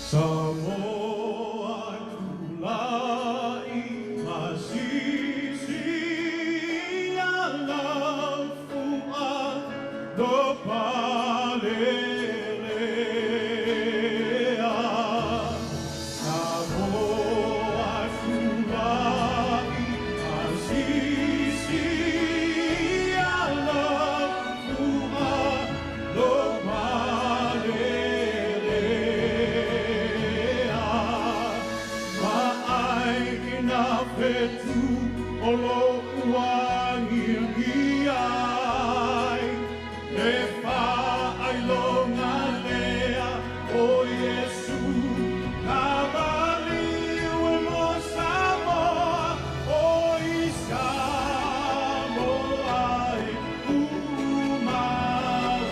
Samoa tulai masisi alafua do palelea. Samoa tulai masisi alafua do Petu olo uangiai e fa ai longa lea o Yesu kabali o mo Samoa o Samoa e umau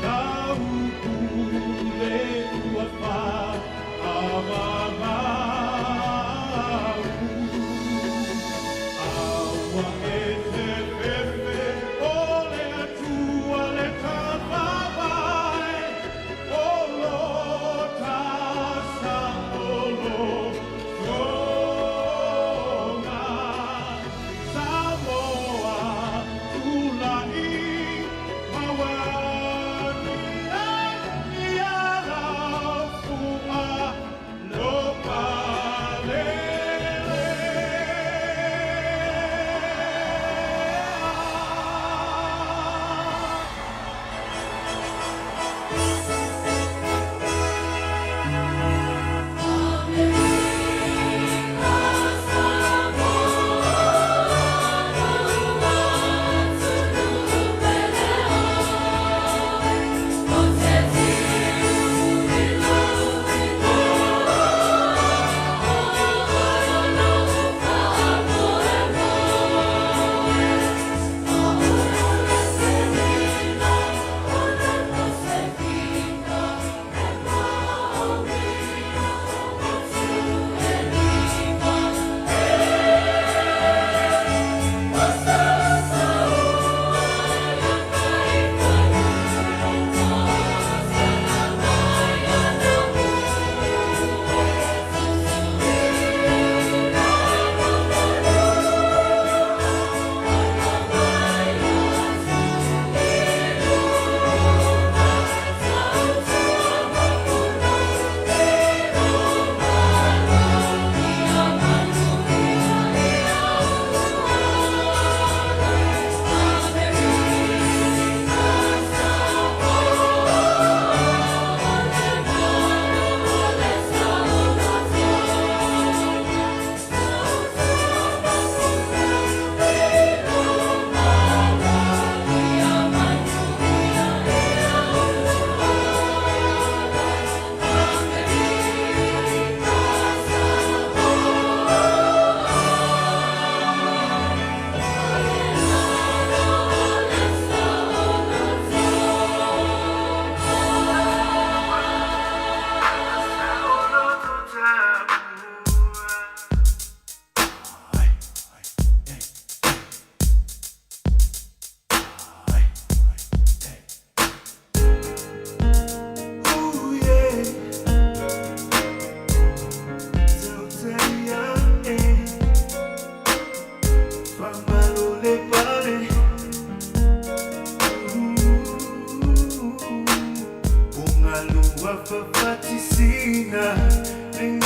tau kule ua fa avava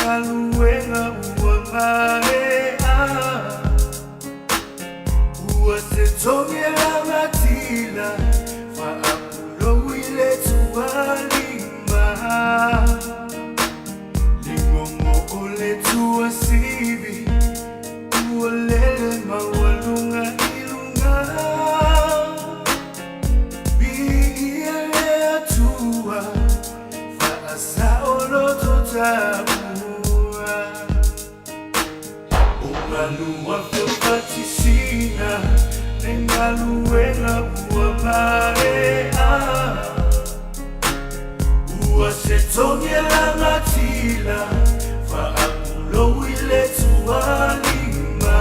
Galuega uasetongela matila fa apulo wile tualima lingongo ole tuasibi uolele mawalunga ilunga biile atua fa asa olo totabu Manuia Fatisina Galuega uamarea uasetongela matila fa apulo wile tualima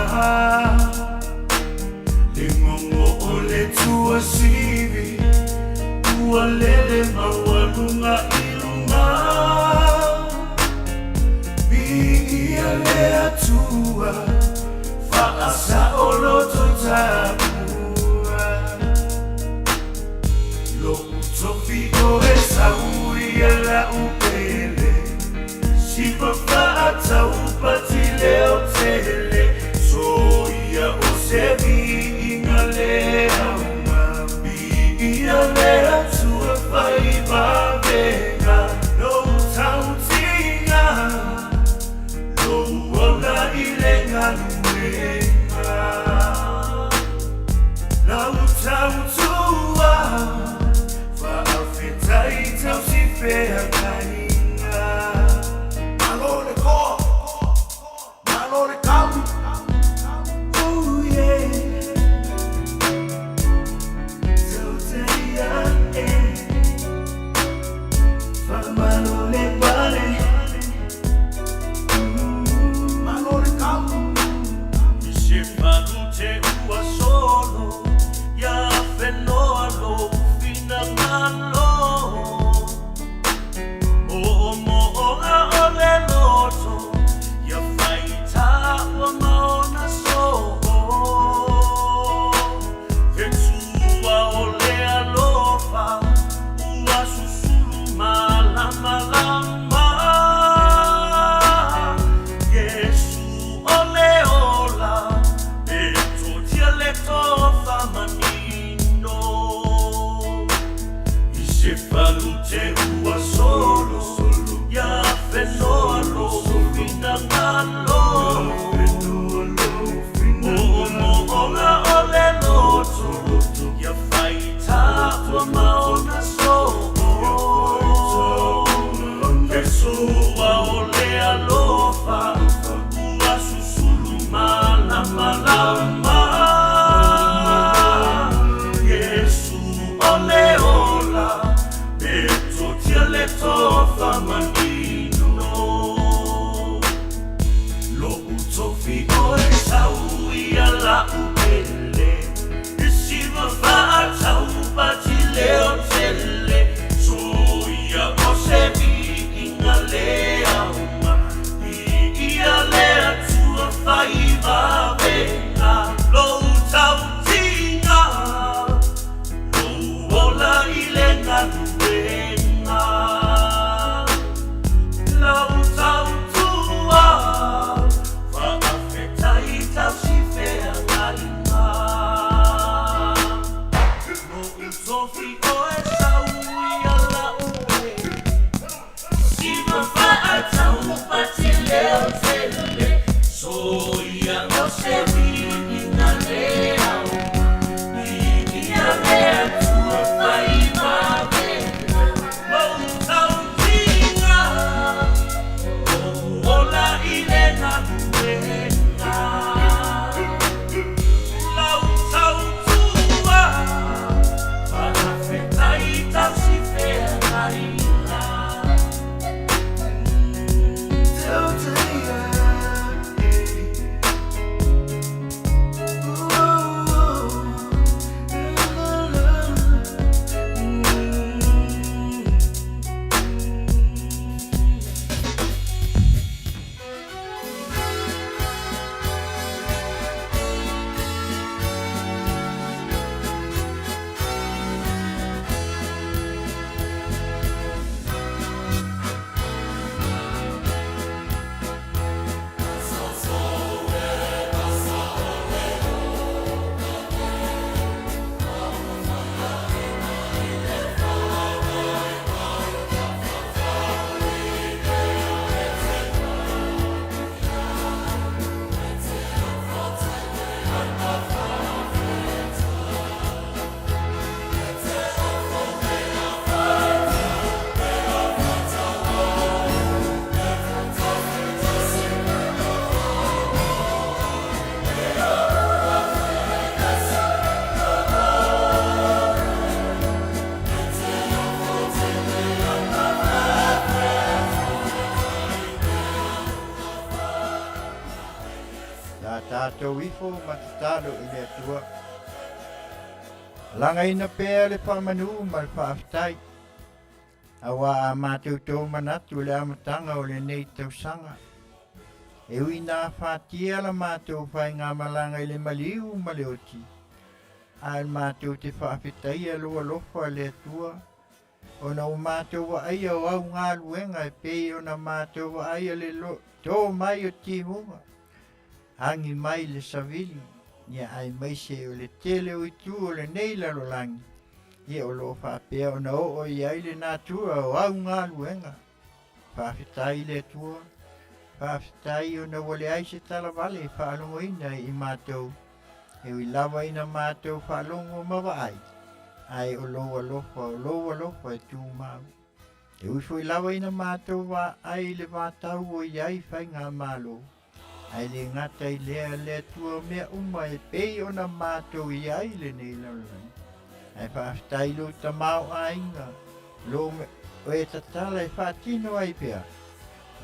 lingongo ole tuasibi uolele mawalunga ilunga tua Faasa oloto tabua Lo utofi o esaui ala upele Sipa faata upati leo tele Soia o sevi ingale auma Bi ialea tua Faiva venga No tautinga No ola ilenga luenga La utautua Faafetai tausifea kainga Malone ko Malone kau Oh yeah Tautaia Malone bale Malone kau Isefalute ua solo Ya fenoa lo fina ngalo O mo'onga ole loto Ya faita ua maona soho Hetua ole alofa Ua susulu malama lama Yesu ole ola Beto dialecto famanino Isefalute ua solo Ya fenoa lo fina ngalo O mo'onga ole loto Ya faita ua maona soho Yesua ole alofa Ua susulu malama lama Yesu ole ola Beto dialecto famanino Lo utofi o esaui ala upele Isiva faata upati leo tele Soia o sevi ingale auma Ialea tua Faiva venga Lo utautinga Lo ola ilenga luenga La utautua Faafetai tausifea kainga No utofi o esaui ala upele Siva faata upati leo tele Soia o sevi ingale auma Ialea tua Faiva venga Lo utautinga Lo ola ilenga luenga La utautua Faafetai tausifea kainga Tautaia tātou ifo matatalo I le atua. Langaina pea le whamanu ma le whaafitai. Awa a mātou tō manatu le amatanga o le nei tausanga. E ui nā whātia la mātou whai ngā malanga i le maliu ma le oti. A le mātou te whaafetaia loa lofa le atua. O na o mātou wa aia o au ngā luenga e pei o na mātou wa aia le lo tō mai o timunga. Hangi mai le savili, nia ai maise o le tele o itu o le nei lalo langi. Ia o lo whaapea o na o i ai le nātua o au ngā luenga. Whaafetai le atua. Whaafetai o na wale ai se tala vale whaalongo ina i mātou. E ui lawa ina mātou whaalongo mawa ai. Ai o loa lofa e tū mau. E ui fui lawa ina mātou wa ai le mātau o i ai whai ngā mālo. Ai le ngata i lea le tua mea uma e pei o na mātou i ai le nei lalai. Ai whaafetai lo tamau a inga. Lo me o e tatala e whaatino ai pia.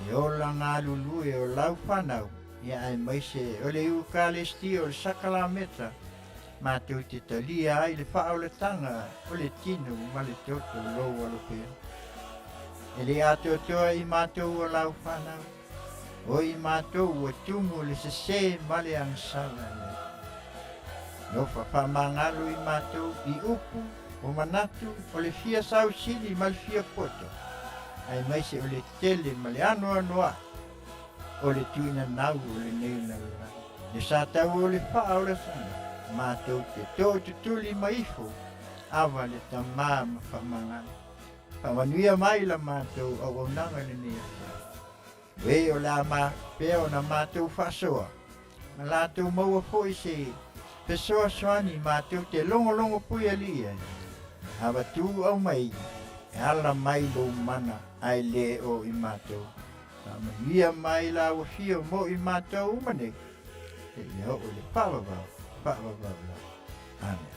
E ola ngā lulu e o lau whanau. Ia ai maise o le ukalesti o le sakalameta. Mātou te talia ai le whaoletanga o le tino ma le toto loa lo pia. E le ato toa i mātou o lau whanau. O i mātou o tumu le sese ma le angsala. No whapamangalo i mātou i upu o manatu o le fia sau sili ma le fia poto. Ai maise o le tele ma le anoa o le tuina nau o le neuna lua. Le sātau o le wha o le sana. Mātou te tō tutuli maifo. Awa le tamā ma whamangalo. Manuia mai la mātou au nanga le nea. Wei o la mā pēo na mātou whasoa. Ma lātou maua poi se pesoa soani mātou te longo pui alia. Awa tū au mai. E ala mai lo mana ai le o i mātou. Manuia mai la wafio mo i mātou umane. Te iau o le pāwawau. Amen.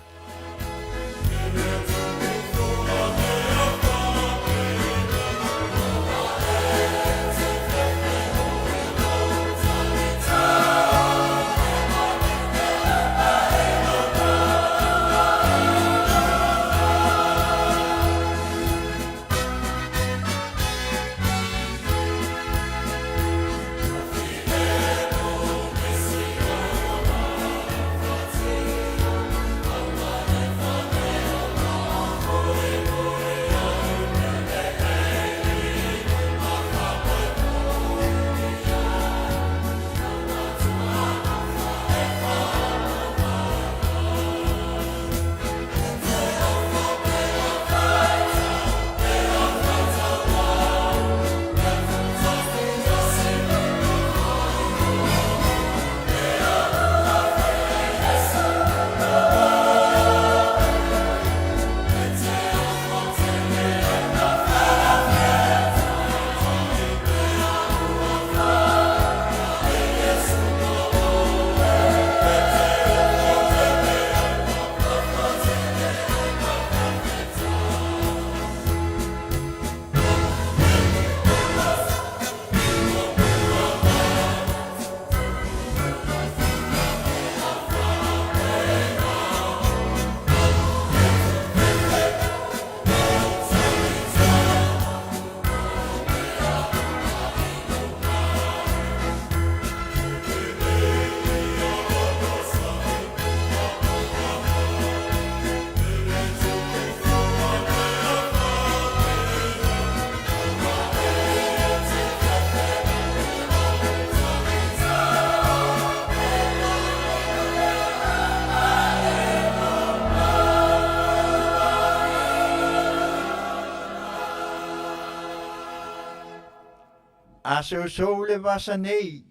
Aso le vasa nei,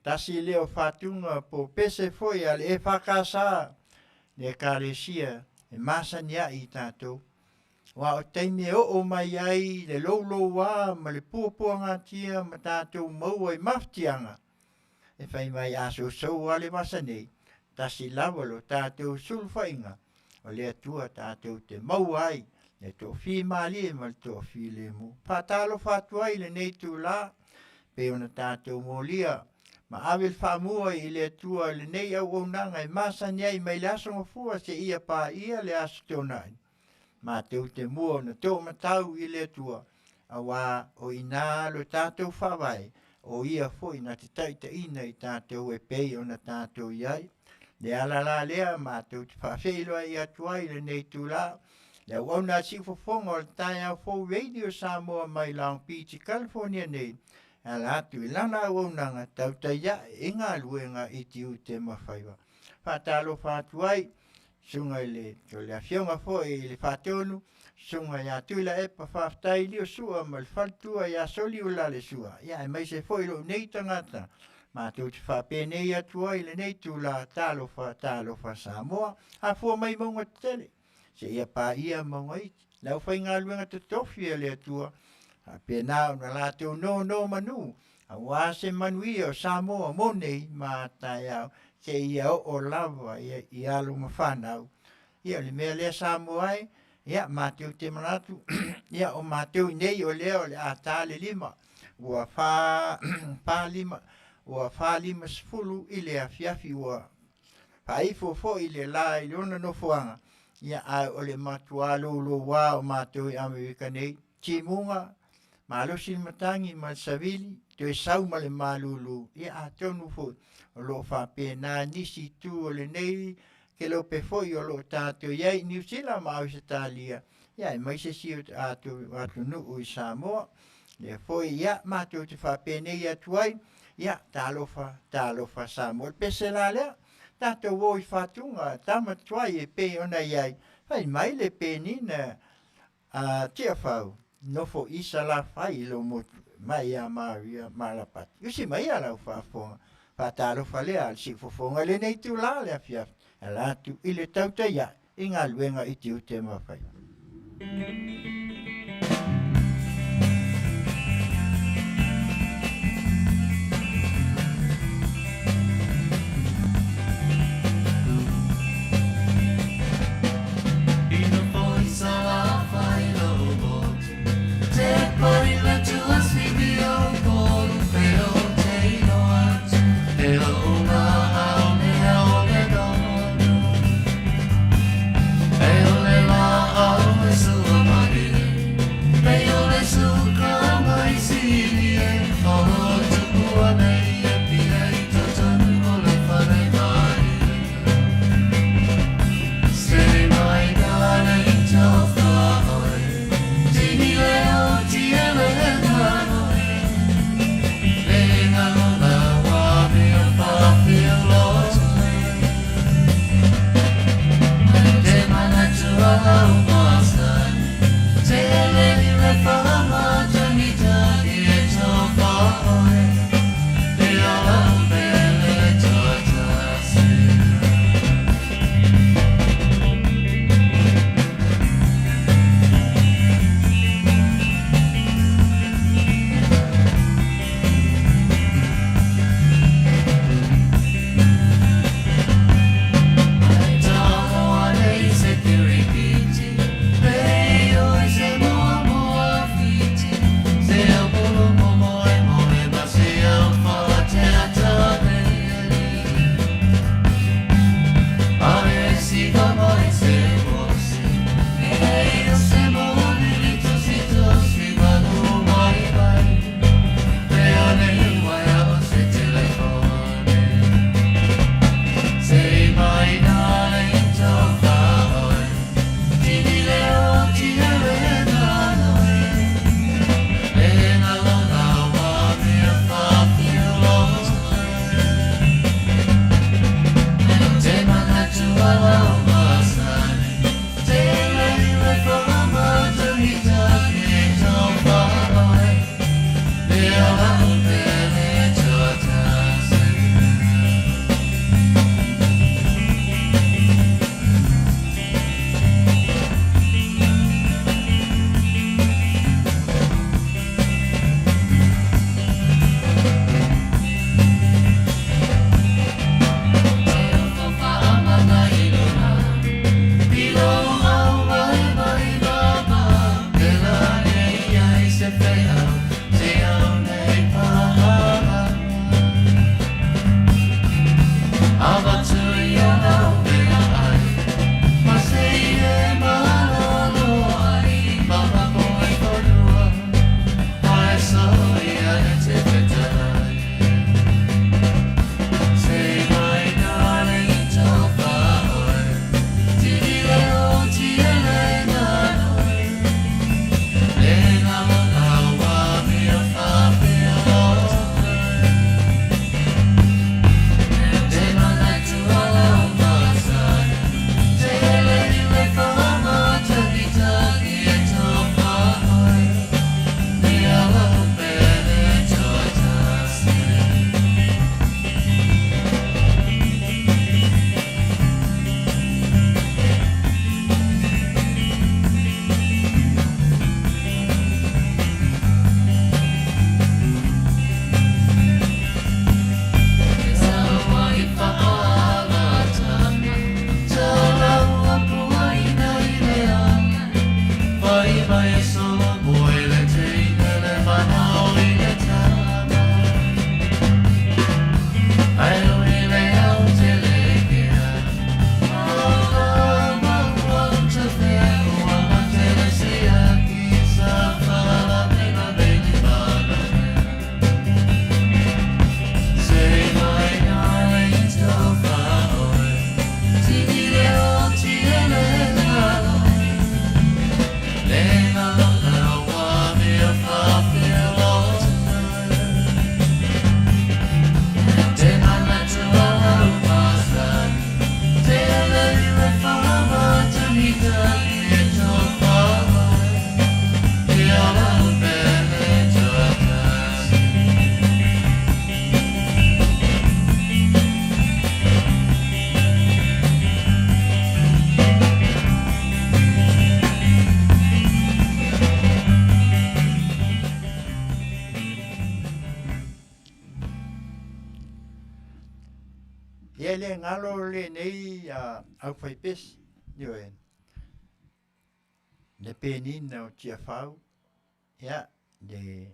tasi leo whatunga po pese foi al e whakasa le kāresia e masania i tātou. Wa o teime o mai ai le lolo wā ma le puapua ngatia ma tātou maua i maftianga. E whai mai aso ale vasa nei, tasi lawalo tātou sulwhainga o le atua tātou te maua ai. Le tō whi mālie ma le tō whi le mu. Pātalo whātuai le nei tū la, pe ona tātou mōlia. Ma awel whamua i le atua le nei au onanga e masania i mai le asonga fua se ia pā ia le aso tōnai. Ma teu te mua na tō matau i le atua. A wā o ina lo tātou whawai, o ia foi na te taitaina i tātou e pei o na tātou iai. Le ala la lea mātou te whawhelo i atuai le nei tūla. Le wau nā si fofonga o le tai au fau radio Samoa mai Long Beach, California nei. Ala atu i lana au nanga Taulapapa e ngā luenga i Tiute ma Faiva. Whātalo whātuai, sunga i le Afioga fo i le whātonu, sunga ia tuila e pa whaftai lio sua ma le whaltua ia soli o lale sua. Ia e mai se fo i lo nei tangata. Mātou te whapene atua i le nei tūla tālofa Samoa, a fua mai maunga tele. Se ia pā ia maunga iti. Lau whai ngā luenga te tofi e le atua, a pēnā na lātou no manu, a wāse Manuia o Samoa monei mā tai au, se ia o lava i alo mawhanau. Ia le mea lea Samoa ai, ia mātou te manatu, ia o mātou nei o lea o le a tāle lima, ua whā lima, ua whālima sifulu i le Afiafi ua whaifo fo i le la i leona no fuanga. Ia ai o le matua lo wā o mātou i Amerika nei. Timunga, malosi matangi ma savili, to e sau ma le malulu. Ia a tonu fo o lo whapena nisi tu o le nei ke lo pe fo i o lo tātou iai New Zealand ma au se tālia. Ia e mai se si o atu nuu i Samoa. Le fo i ia mātou te whapene i atuai. Ia, tālofa Samoa. Pese la lea, tātou wō i whātunga, tama tuai e pe ona iai. Whai mai le pe nina tia whau. Nofo isa la whai lo motu. Mai a Maria malapati. Usi mai a lau whaafonga. Whātālofa lea, si fofonga le nei tu la le Afiafi. Ala tu i le Taulapapa, i ngā luenga i Tiute ma Faiva. Hey, le ngalo le nei au whaipesi. Ioe. Le penina o tia whau. Ia, le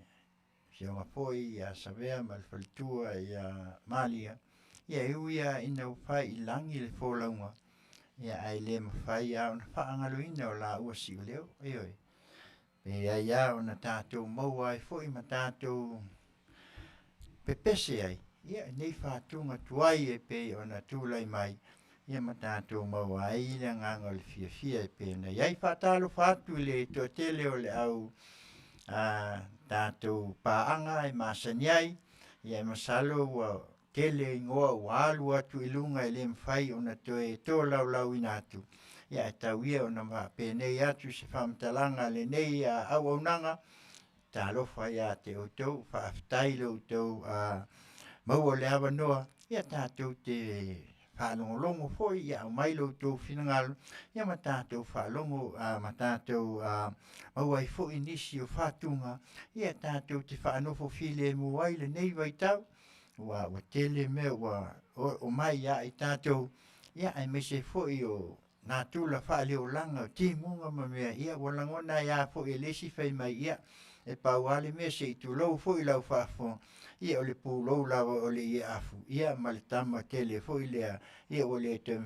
Fionga poi ia savea ma le whalitua ia malia. Ia ia ina uwhai I langi le wholaunga. Ia ai le mawhai au na whaangalo ina o la ua si leo. Ioi. Pe ia o na tātou maua ai fo I ma tātou pepese ai. Ia nei whātunga tuai e pe o na tūlai mai. Ia ma tātou maua ai le nganga le fia e pe na. Iai whātalo whātu le to tele o le au tātou pāanga e masaniai. Ia masalo ua tele ingoa ua alu atu ilunga I le mwhai o na toe tō lau inatu. Ia e tau ia o na penei atu se whamtalanga le nei au aunanga. Tā lofa ia te outou, whaafitai le outou maua le awa noa. Ia tātou te whaalongolongo foi, ia au mai le outou whinangalo. Ia ma tātou whaalongo, ma tātou maua I foi nisi o whātunga. Ia tātou te whaanofo while muai le nei waitau. Ua tele me o mai ia I tātou. Ia ai mese foi o nā tūla whaale o langa o tīmunga ma mea. Ia walangona ia foi lesi whai mai ia. E pauale me se I tūlou foi lau whaafo. Ia o le pūlou lawa o le ia afu. Ia ma le tama tele foi lea. Ia o le te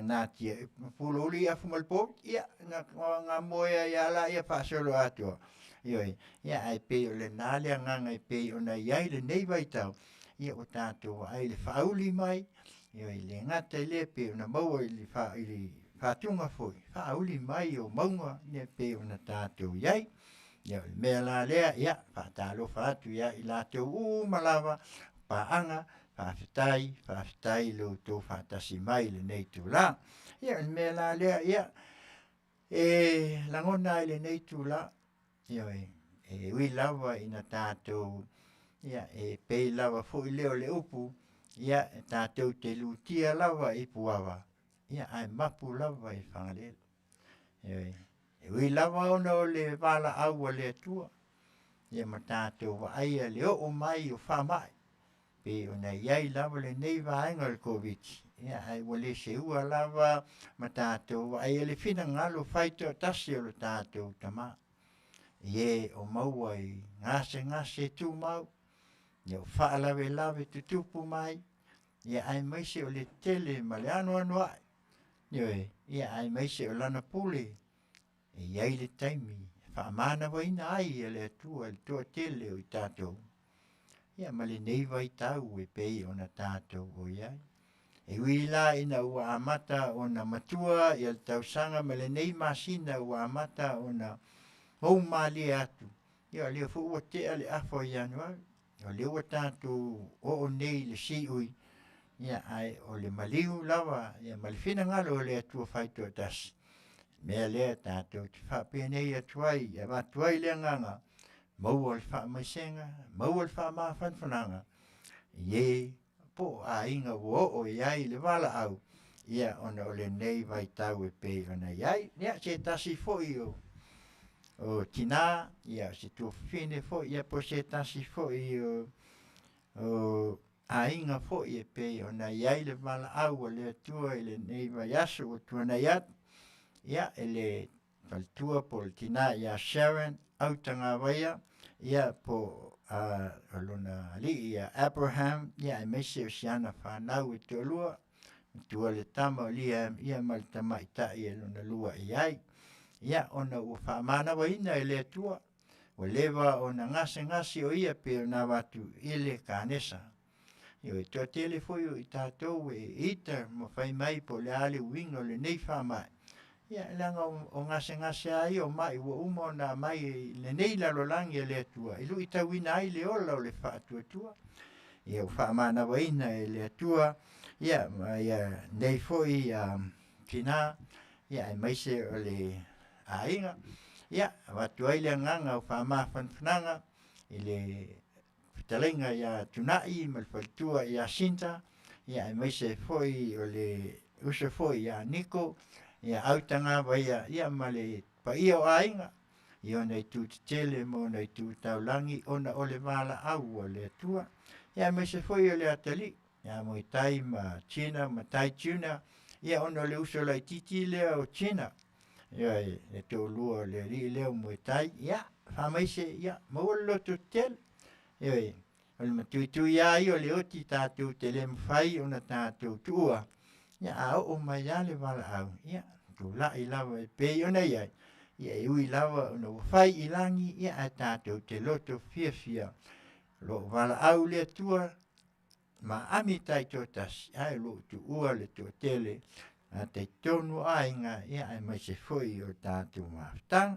nātia. Pūlou le afu malpo. Ia ngā moea ia la ia whaasolo atua. Ioi. Ia ai pe o le nālea nganga I pe o na iai le nei waitau. Ia o tātou ai le whauli mai. Ioi le ngata le pe o na maua I le whātunga foi. Whauli mai o maunga ne pe o na tātou iai. Ia mea la lea, ia, whaatalo whaatu, ia, I la teo malawa, paanga, whaafitai, lo tō whaatasi mai le nei tū la. Ia, mea la lea, ia, langona I le nei tū la, ia, ui lawa I na tātou, ia, pei lawa fui leo le upu, ia, tātou te lutia lawa I puawa, ia, ai mapu lawa I whangalelo, ia, ui lava ona o le wala aua le atua. Ia ma tātou wa aia le o mai o whamai. Pe ona iai lava le nei vaenga le COVID. Ia ai wale se ua lava ma tātou wa aia le whina ngalo whaito tasi o le tātou tama. Ie o maua I ngase tu mau. Ia o whaalawe tutupu mai. Ia ai maise o le tele ma le anu ai. Ia ai maise o lana pule. Iai le taimi, whaamana waina ai le atua, le toa tele o I tātou. Ia ma le nei vai tau e pei o na tātou o iai. E ui la ina ua amata o na matua I al tausanga ma le nei masina ua amata o na hou mali atu. Ia leo fu ua tea le afo I anuari. O leo ua tātou o nei le si ui. Ia ai o le maliu lawa, ia ma le whina ngalo o le atua whaito atasi. Mea lea tātou te whapenei atuai, e watuai lea nganga, maua le whaamaisenga, maua le whaamawhanwhananga. Ie, po a inga wo o iai le wala au, ia ona o le nei vai tau e pei ona iai, ia se tasi foi o tina, ia se tu fine foi, ia po se tasi foi o a inga foi e pei ona iai le wala au, le atua I le nei vai aso o tuana iat, ia ele faltua po le tina ia Sharon autanga waia ia po alona ali ia Abraham ia e mese o siana whanau I te olua tua le tama lia ia mal tama ita ia lona lua iai ia ona ua whaamana waina ele tua o lewa ona ngase o ia pe ona watu ile kanesa Io to telefoi I tātou e ita mo whai mai po le ale wingo le nei whamai Ia langa o ngase ai o mai ua uma na mai le nei lalolangi le atua. I lui tawina ai le ola o le whaatua tua. Ia o whaamana waina le atua. Ia nei foi tina. Ia maise o le ainga. Ia watu ai le nganga o whaamawhanwhananga. I le talenga ia tunai ma le whalitua ia sinta. Ia maise foi o le usa foi ia niko. Ia autanga waia ia male pa ia o ainga. Ia nei tu tele mo nei tu taulangi ona o le wala au o le atua. Ia me se foi o le atali. ia Muay Thai ma China ma Tai Tuna ia ona le uso lai titi lea o China ia e tōlua le ri leo Muay Thai ia whamaise ia maua loto tel ia o le matui ai o le oti tātou te le mwhai o na tātou tua ia a o mai ale wala au ia tu la i lava e pei o nei ai ia e ui lava o na whai i langi ia a tātou te loto fia lo wala au le tua ma ami tai totas ai lo tu ua le tu tele a te tonu ainga ia ai mai se foi o tātou maftang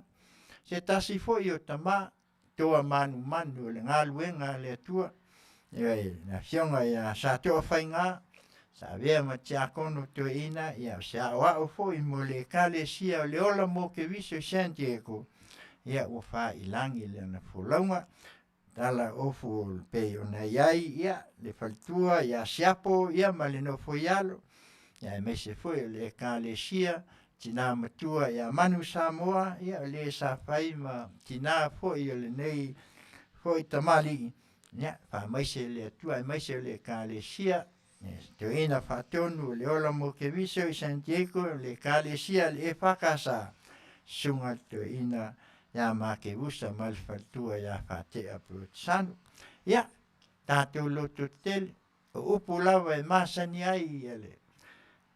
se tasi foi o tama toa manu le ngaluenga le tua ia na fionga ia sa toa whainga sa vea ma tia kono to ina ia sa wa o foi mo le kale sia le ola mo ke viso San Diego ia o fa ilangi le na fulaunga tala o fu pe ona iai ia le faltua ia siapo ia ma le no foialo ia me se foi le kale sia tina matua ia manu Samoa ia le sa Faiva tina foi le nei foi tamali ia fa mai se le tua mai se le kale sia te ina fatonu le ola mo ke viso i San Diego le kale sia le fakasa sunga te ina ia ma ke usa mal faltua ia fate aprutsanu ia tātou loto tel o upu lava e masani ai ele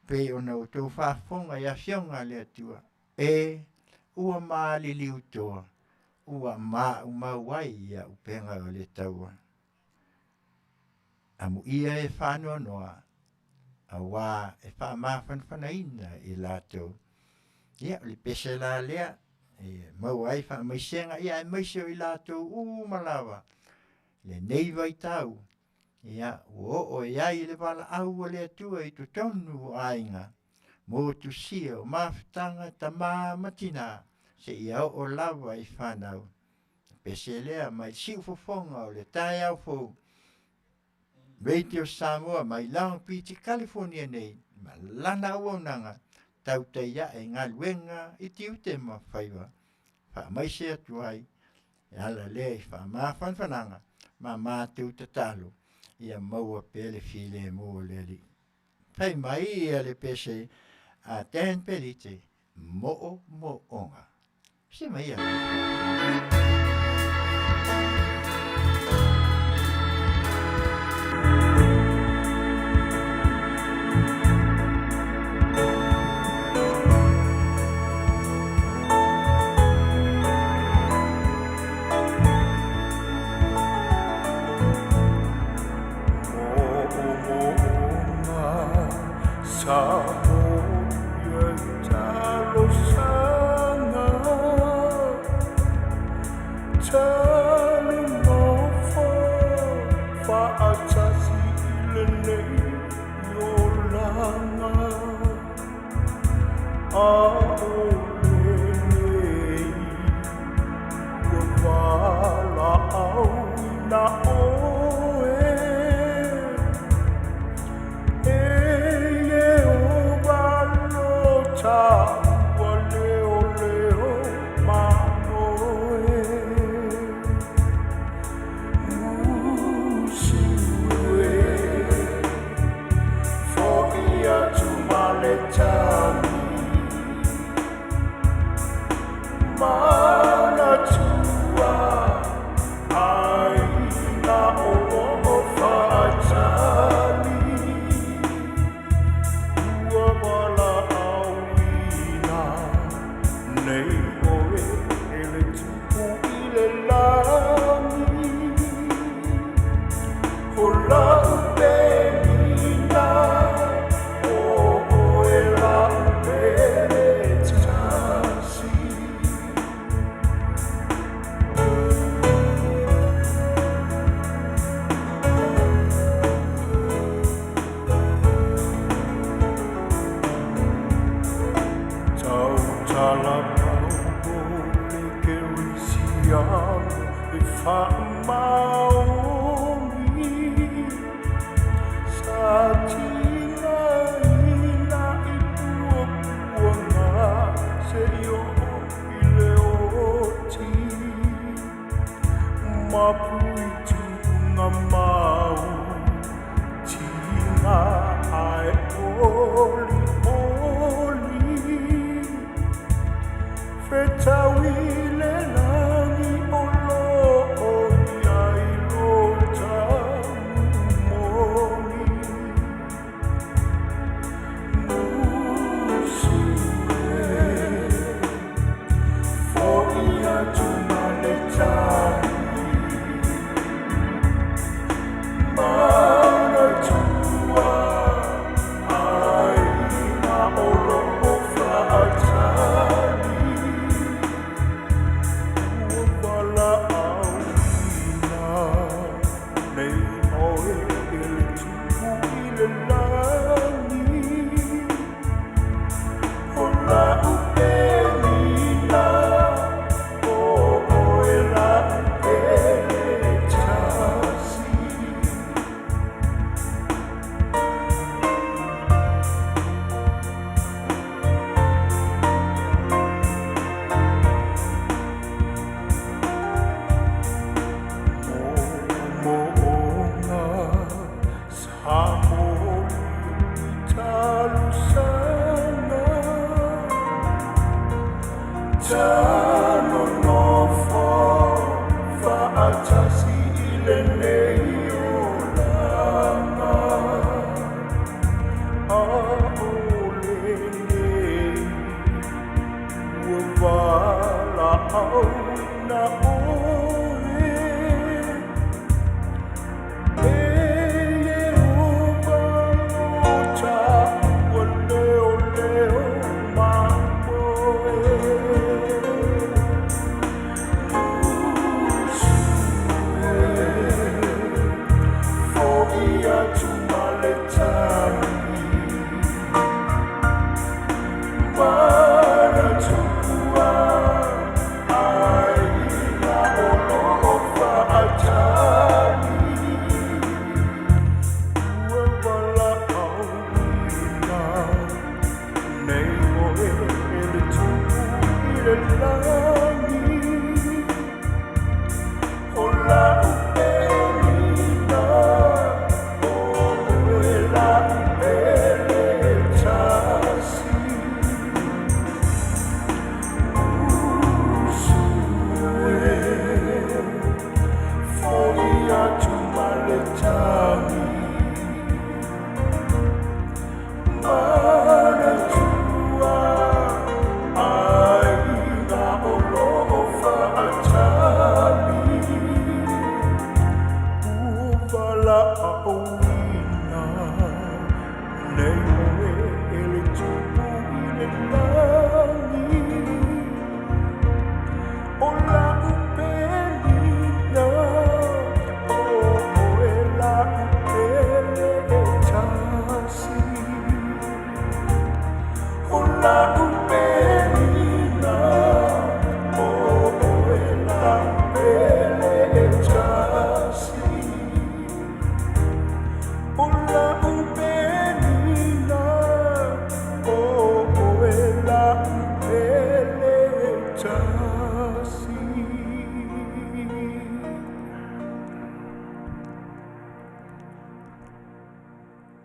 pe ona o tau whaafonga ia Afioga le atua e ua maali liutoa ua umauai ia upenga o le taua amu ia e whanua noa a wā e whaamawhanwhanaina i lātou ia li pese la lea mau ai whaamaisenga ia e maiseo i lātou malawa le neiva i tau ia o iai le wala au le atua i tu tonu ainga mo tu sio mawhtanga tama matina se ia o lava i whanau pese lea mai siu fofonga o le tai au fo Radio Samoa mai lang piti California nei ma lana wonanga Tautai e Galuega i Tiute ma Faiva fa mai se atuai ala le fa ma fananga ma mātou tatalo ia maua pele file mo leli fai mai ale pese a ten pelite mo onga se mai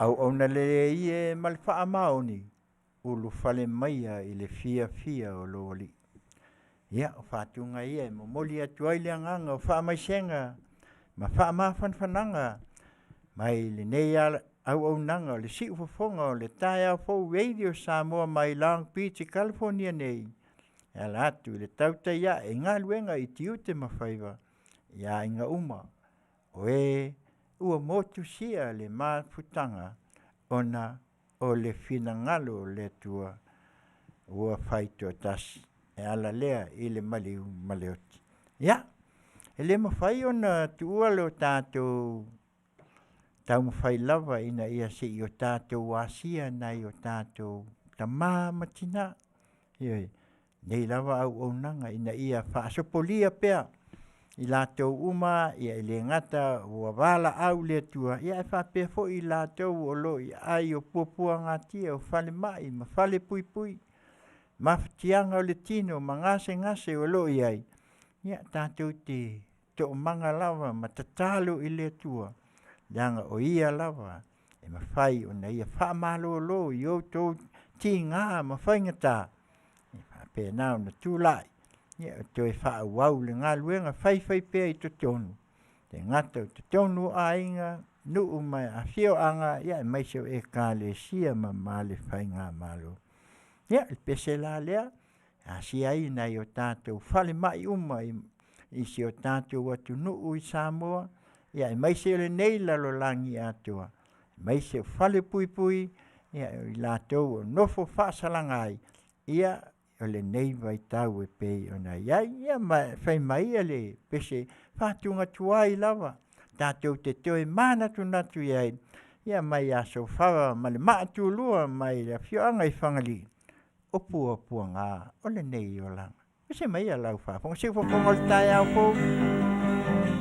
Au ona le ie ma le whaamaoni ulu whale maia i le fia o lo oli. Ia, o whātunga ia, mo moli atu ai le anganga o whaamaisenga, ma whaamawhanwhananga, mai le nei au nanga o le si ufafonga o le tae au fau radio Samoa mai Long Beach, California nei. Ia la atu le Tautai ia e Galuega i Tiute ma Faiva, ia inga uma, o e ua motu sia le mafutanga ona o le finangalo le tua ua whaito tasi. E ala lea i le maliu maleoti. Ia, e le mawhai ona tuua leo tātou tau mawhai lava ina ia se i o tātou wasia na i o tātou tamā matina. Ioi, nei lava au nanga ina ia whaasopolia pea. I lātou uma, ia i le ngata ua wala au le tua. Ia e whapea fo i lātou o lo i ai o puapua ngatia o whale mai, ma whale pui pui. Maftianga o le tino, ma ngase o lo i ai. Ia tātou te to manga lava, ma tatalo i le tua. Danga o ia lava, e ma whai o na ia whaamalo o lo i o tō ti ngā ma whaingata. E whapea nao na tūlai. Ia o toi wha wau le Galuega whai pea i to tonu. Te ngata o to tonu a inga, nuu mai Afioga, ia e maiseo e ka le sia ma le whai ngā malo. Ia, il pese la lea, a si ai na i o tātou whale mai uma i si o tātou atu nuu i Samoa. Ia e maiseo le nei lalo langi atua. Maiseo whale pui pui, ia i lātou o nofo whaasalangai. Ia o le nei vai tau e pei o na iai, ia whai mai le pese whātunga tuai lava. Tātou te toe mana tu natu iai, ia mai aso whawa ma le maatu lua mai le Afioga i whangali. O pua ngā, o le nei o langa. Pese mai a lau whaafonga, se whafonga le tae au po.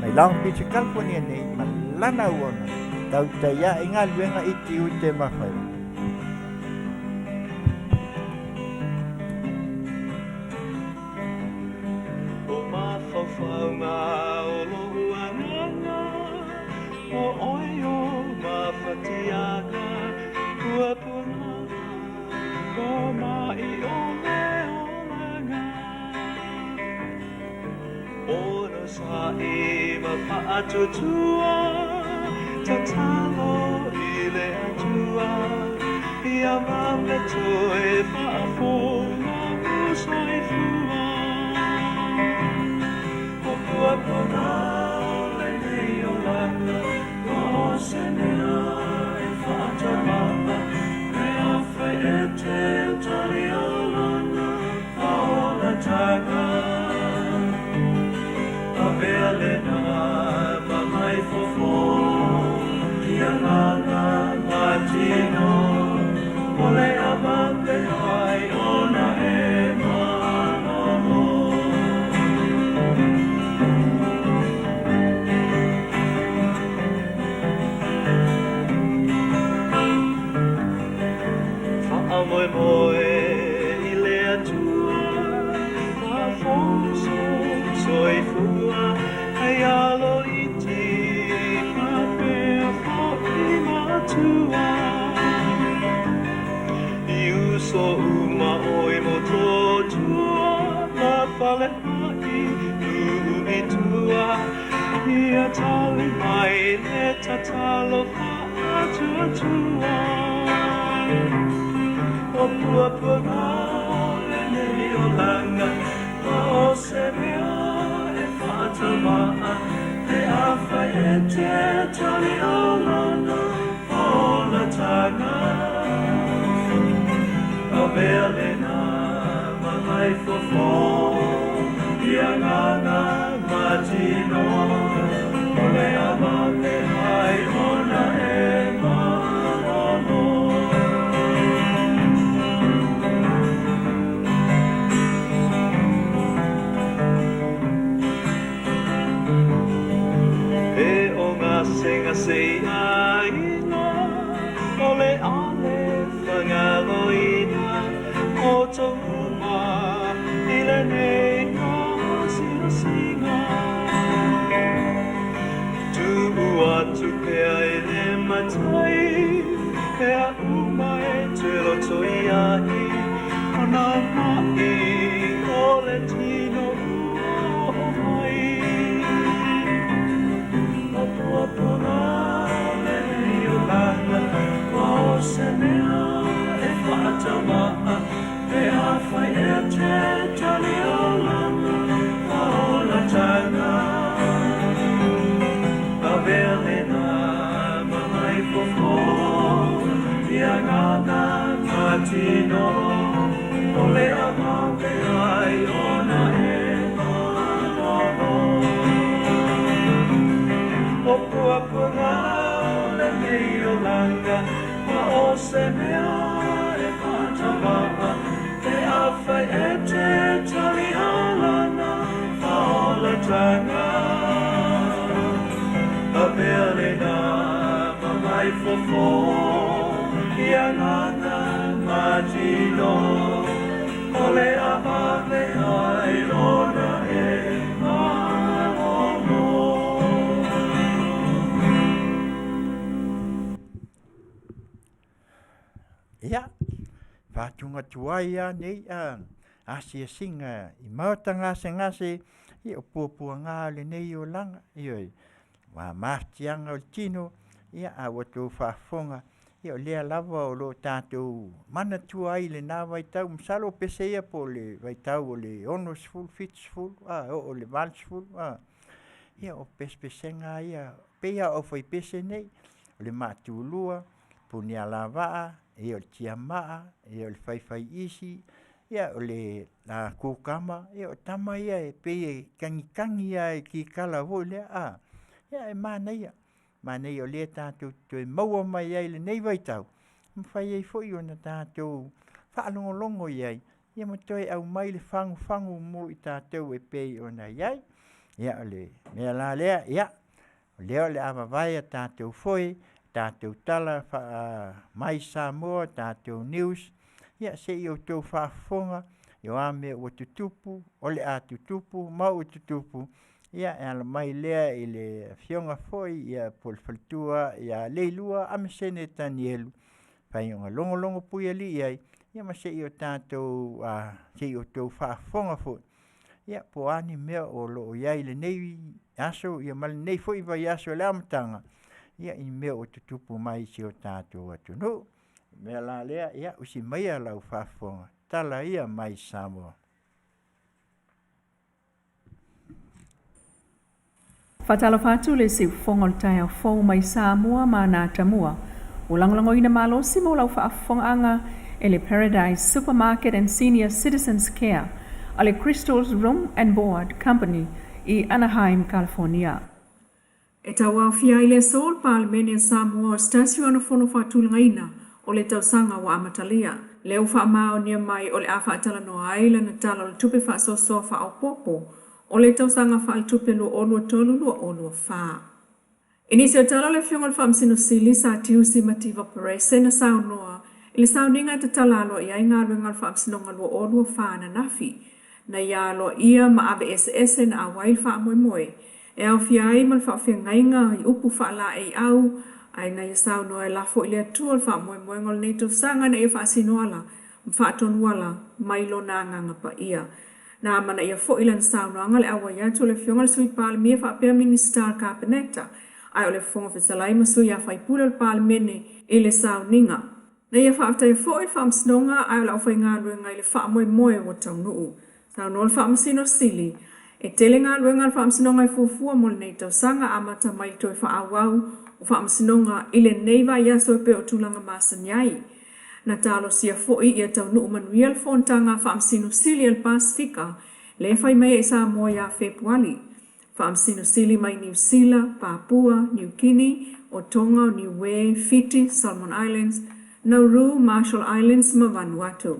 Mai Long Beach, California nei, ma lana uona. Tautai ia i Galuega i Tiute ma Faiva. Whaunga o lohua nganga, o oio mawhatiaga, kua punanga, ko mai o me olanga. Oro sa e mawhaatutua, tatalo i le atua, ia mapeto e whaafonga o soifua. Avelena, mamai fofo, ianganga matino, ole amante ai ona e manomo. Fa'amoe moe i lea tua, ma'afonso soi fua, hei alo iti, ma'apea fo'i matua. Iuso uma oi moto tua, la pale mai, nui tua, ia tali mai le tatalo fa'atua tua. O pua pua le nei o langa, ma o se mea e whātamaa, e awhai e te tali o lana, o la tanga. A velena, mamai fofo, ianganga matino, ole amame ai ona e manomo. Senga sei aina, ole ale whangaloina, o tō uma, ile nei no sina singa. Tu atu pea e le matai, pea uma e te loto i ai, ona mai, ole tino o mai. Pona le o lana, o se mea e whātamaa, pe awhai e te tali o lana, o la tanga. A velena, mamai fofo, ianganga matino, ole amake ai ona e manomo. O pua pua le nei o langa, ma o se mea e whātamaa, te awhai e te tali o lana, whaola tanga. A velena, mamai fofo, ianganga matino, ole amake ai ona e manomo. Ia, whātunga tuaia nei asia singa i mauta ngase i o pua ngā le nei o langa i oi. Wa mahtianga o tino ia a watu whaafonga i o lea lava o lo tātou mana tuai le nā waitau msalo pese ia po le waitau o le ono sful, fitsful, o le valsful. Ia o pespesenga ia pea o whai pese nei o le mātulua puni ala waa e o tiamaa, e o le whaiwhai isi, ia o le kūkama, ia o tama ia e pei kangi ia e ki kala ho lea ia e māneia. Māneia o lea tātou tue maua mai ai le nei waitau. Mwhai ei fwoi o na tātou whaalongolongo iai. Ia matoi au mai le whangu mo i tātou e pei o na iai. Ia o le mea la lea, ia. O lea o le awawai a tātou fwoi, tātou tala mai Samoa, tātou news, ia se i o tau whaafonga, i o ame o tutupu, o le a tutupu, mau o tutupu, ia e ala mai lea i le Afioga foi, ia polfaltua, ia leilua, ame sene tanielu, pai o longolongo pui ali iai, ia ma se i o tātou, se i o tau whaafonga foi. Ia po ani mea o lo iai le nei aso, ia male nei foi vai aso le amatanga, ia i mea o tutupu mai si o tātou atu. No, mea la lea, ia usi mai a lau whaafonga. Tala ia mai Samoa. Whatalo whātu le si whongoltai au whou mai Samoa ma nā tamua. O langolango ina malo si mo lau whaafonga'aga e le Paradise Supermarket and Senior Citizens Care a le Crystal's Room and Board Company i Anaheim, California. E tawa fia ile sol Palmenia Samoa stasio ana fono fatulngaina o le tausanga wa amatalia. Leo wha mao nia mai o le awha atala no aila na tala o le tupe wha soso wha au popo o le tausanga wha al tupe lo olua tolu lo olua wha. Inisio tala le fionga le whamsino sili sa tiusi mativa perese na saunoa ili sauninga te tala alo ia inga luenga le whamsinonga lo olua wha na nafi na ia alo ia ma abe SS na awail wha moe moe. E au fiai mal wha whia ngainga i upu wha la e au ai na ia saunoa e lafo ili atua le wha moe moe ngol neito sanga na ia wha sinoala mwa tonuala mailo na nganga pa ia. Na mana ia fo ilan saunoa ngale awa ia tu le fionga le sui pale mia wha pia minister kabineta ai o le fonga fesalai masu ia whai pula le pale mene i le sauninga. Na ia wha aftai fo i wha msnonga ai o lau whai ngā luenga i le wha moe moe o tau nuu. Saunoa le wha msino sili. E tele ngā luenga le wha msinonga i fufua mo le nei tau sanga amata mai toi wha awau o wha msinonga i le neiva ia so pe o tulanga masanyai. Na talo sia foi ia tau nuu Manuia le fontanga wha msino sili al Pasifika le whai mai e Samoa ia Februari. Wha msino sili mai New Zealand, Papua, New Guinea, o Tonga, Niue, Fiji, Solomon Islands, Nauru, Marshall Islands, ma Vanuatu.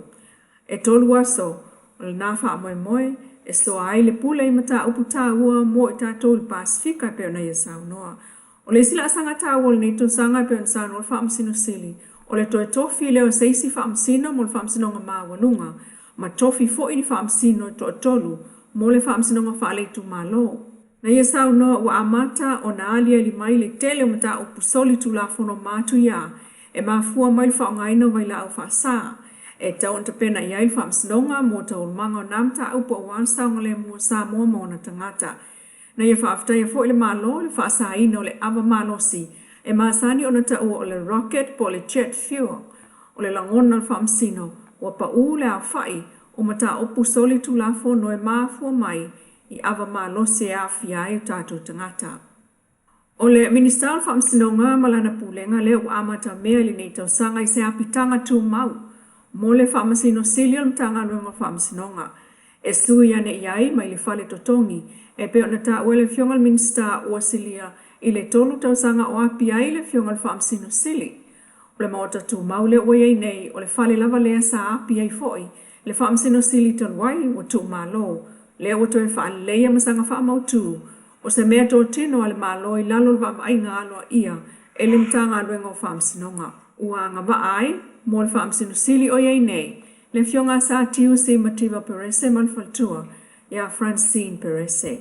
E tolu aso, o le nā wha moe moe, e soa ai le pula i mata upu tāua mo i tātou le Pasifika peo na ia saunoa. O le sila asanga tāua le neito sanga peo na saunoa le whaamsino sili. O le toe tofi leo seisi whaamsino mo le whaamsino nga māwanunga, ma tofi fo i ni whaamsino to tolu mo le whaamsino nga whaaleitu mālo. Na ia saunoa ua amata o na alia li mai le tele o mata upu soli tu la fono mātu ia, e mafua mai le whaongaina vai la au whaasa. E tau nta pena ia il whaamsinonga mo tau manga o namta upo o wansau ngale mua Samoa mo na tangata. Na ia whaaftai fo ile malo le whaasa ina o le awa malosi. E maasani o na tau o le rocket po le jet fuel. O le langona le whaamsino. Wa pa u le au whai o mata upu soli tu la fono e mafua mai i awa malosi e Afiafi tātou tangata. O le minister le whaamsinonga malana pulenga le u amata mea li nei tau sanga i se apitanga tu mau. Mo le whaamasino sili o mtanga luenga whaamasinonga. E sui ane iai mai le whale totongi. E peo na ta uele fionga le minister ua silia i le tolu tau sanga o api ai le fionga le whaamasino sili. O le maota tu maule ua iei nei o le whale lava lea sa api ai foi. Le whaamasino sili tanwai ua tu malo. Lea ua toe whaaleia masanga whaamautu. O se mea tō tino ale malo i lalo le whaamainga aloa ia e le mtanga luenga whaamasinonga. Ua ngava ai mo le whaamsino sili o iei nei, le fionga sa tiusi mativa perese malfaltua, ia Francine perese.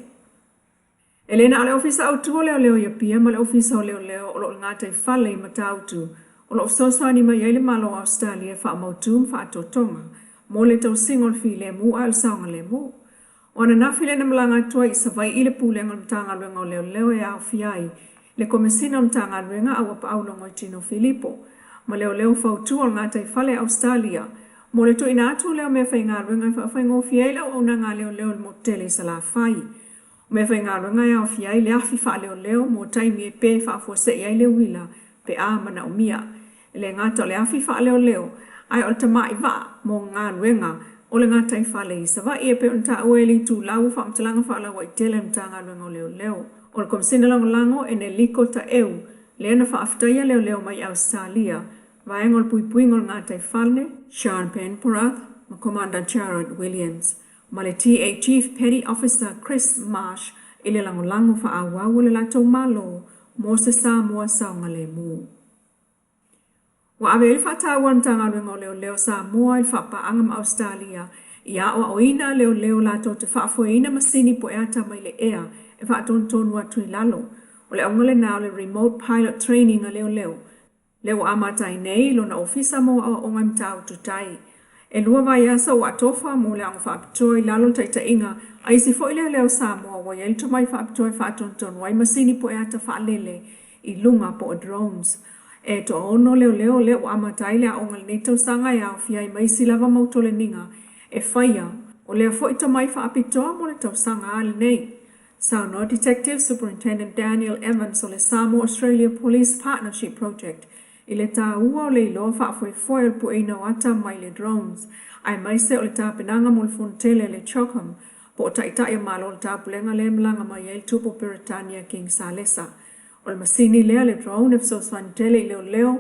Elena ale ofisa au tua leo leo ia pia, ma le ofisa o leo leo o lo ngata i fale i matautu, o lo sosa ni mai ele malo Australia whaamautum whaatotonga, mo le tau singol fi le mu al saunga le mu. O ana nafile na malanga tua i savai i le pulenga mtanga luenga o leo leo e Afiafi, le komesina mtanga luenga au apa au longo i Tino Filipo, ma leo leo fautu o ngata i fale Australia. Mo le tu ina atu leo mea whai ngā ruenga whai ngō fiai lau au na ngā leo leo mo tele sa la whai. Mea whai ngā ruenga au fiai le afi wha leo leo mo taimi e pe whaafua se iai leo wila pe a mana o mia. Le ngata o le afi wha leo leo ai o le tamai wa mo ngā ruenga o le ngata i fale i sa wa i e pe unta ueli tu lau wha mtalanga wha lau i tele mta ngā ruenga o leo leo. O le komsina lango lango e ne liko ta eu le ana whaaftaia leo leo mai Australia. Vaengol puipuingol ngā tai whale, Sean Penporath, ma Commander Jared Williams, ma le TA Chief Petty Officer Chris Marsh, ile langolango wha awau le lato malo, mo se Samoa saunga le mu. Wa ave il whatawa mtanga rengo leo leo Samoa il whapaangam Australia, ia o oina leo leo lato te whaafoina masini po eata mai le ea, e whaatontonu atu i lalo, o le ongale nao le remote pilot training a leo leo, leo amatai nei lo na ofisa mo o ngai mtau tutai. E lua vai asa o atofa mo le ang whaapitoi lalo taita inga ai si fo leo Samoa wa yel to mai whaapitoi whaatonton wai masini po e ata whaalele i lunga po drones. E to ono leo amatai lea o ngal neto sanga ia o fiai mai silava mautole ninga e whaia o leo fo ito mai whaapitoa mo le tau sanga ale nei. Saunoa Detective Superintendent Daniel Evans o le Samoa Australia Police Partnership Project i le tā ua o le iloa whaafoe pu eina o ata mai le drones, ai mai se o le tā penanga mo le fontele le Chokham, po taitai malo le tapulenga le mlanga mai el tupo Peritania King Salesa. O le masini lea le drone e so swantele i leo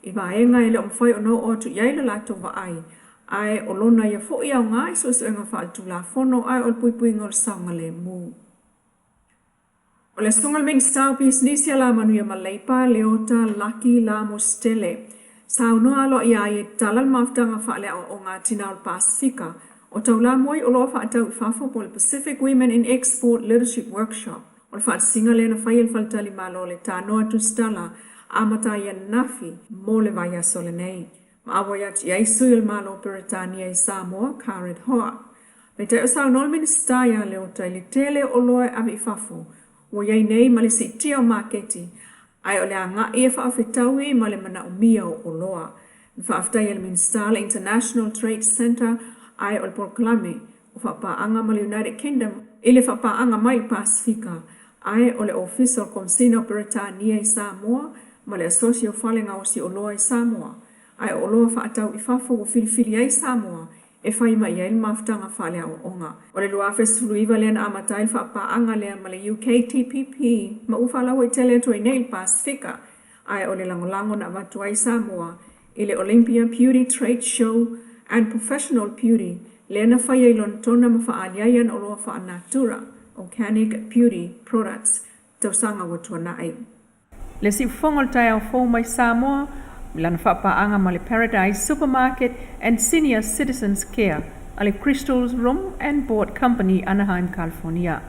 i vaenga i le omwhai o no o tu iai le lato wa ai. Ai o lona ia fo ia o ngai so so inga wha tu la fono ai o le pui ngol saunga le mu. O le sungal ming style piece nisia la Manuia Maleipa, Leota, Lucky, la Mostele. Sao no alo ia i talal maftanga wha le o ngā tina o Pasifika. O tau la moi o loa wha atau i Faafo po le Pacific Women in Export Leadership Workshop. O le wha singa le na whai el whaltali malo le tānoa tu stala amata ia nafi mo le vai aso le nei. Ma awa ia ti aisu il malo Peritania i Samoa, Karet Hoa. Me te o sao nol minista ia Leota ili tele o loa avi i Faafo. O iei nei ma le si tia o maketi. Ai o le anga ia whaafetaui ma le mana umia o loa. Whaafetai il minista le International Trade Center ai o le proklame o whapaanga ma le United Kingdom ili whapaanga mai Pasifika. Ai o le Official Consino Peritania i Samoa ma le Asocio Whalenga o si o loa i Samoa. Ai o loa whaatau i Faafo o filifili ai Samoa. E whai mai ia il maftanga whale au onga. O le lua fesuluiva lea na amatai whapaanga lea ma le UK TPP ma ufalawa i tele atu i Neil Pasifika. Ai o le langolango na watu ai Samoa i le Olympia Beauty Trade Show and Professional Beauty lea na whai ai lontona ma whaaliayan o loa wha natura Organic Beauty Products tausanga watu anai. Le si fongol tai au fo mai Samoa Milan whapaanga ma le Paradise Supermarket and Senior Citizens Care, a le Crystal's Room and Board Company, Anaheim, California.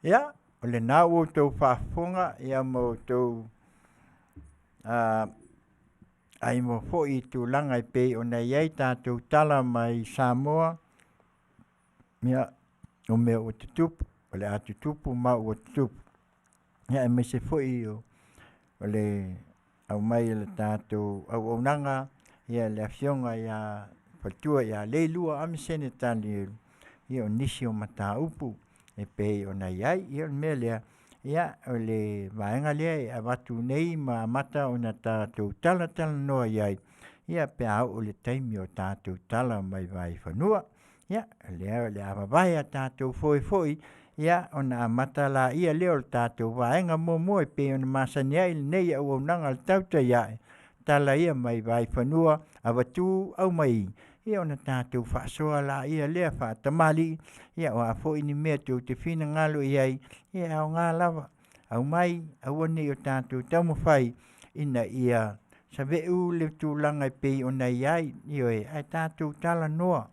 Ia, o le nā o tau whaafonga, ia mo tau ai mo fo i tu langa i pei o nei ei tātou tala mai Samoa, mea o mea o te tupu, o le atu tupu ma o te tupu. Ia e me se fo i o le au mai le tātou au nanga ia le Afioga ia patua ia leilua amisene tani ia o nisi o mata upu e pei o nei ai ia me lea ia o le vaenga lea e avatu nei ma mata o na tātou tala noa iai ia pe au o le taimi o tātou tala mai vai whanua ia lea le avavai a tātou foi ia ona amata la ia leo tātou vaenga mo e pe ona masania il nei au nanga le Tautai ia tala ia mai vai whanua avatu au mai ia ona tātou whaasoa la ia lea whaatamali ia o a fo ini mea tau te whina ngalo iai ia au ngā lava au mai au ane o tātou taumawhai ina ia sa veu le tūlanga i pei ona iai ia ai tātou tala noa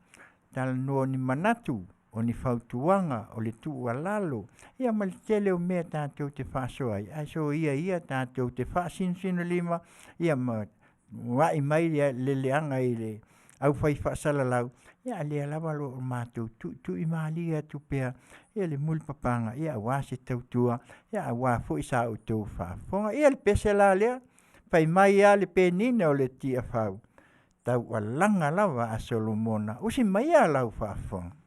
ni manatu o ni fautuanga o le tuu alalo. Ia ma le tele o mea tātou te whaasoa. Ai so ia tātou te whaasinusino lima. Ia ma wai mai le leanga i le au whai whaasala lau. Ia lea lawa lo o mātou tu i maalia tu pea. Ia le mulpapanga. Ia wase tautua. Ia wā fo isa o tau whaafonga. Ia le pese la lea. Pai mai ia le penine o le tia whau. Tau alanga lawa a Solomona. Usi mai ia lau whaafonga.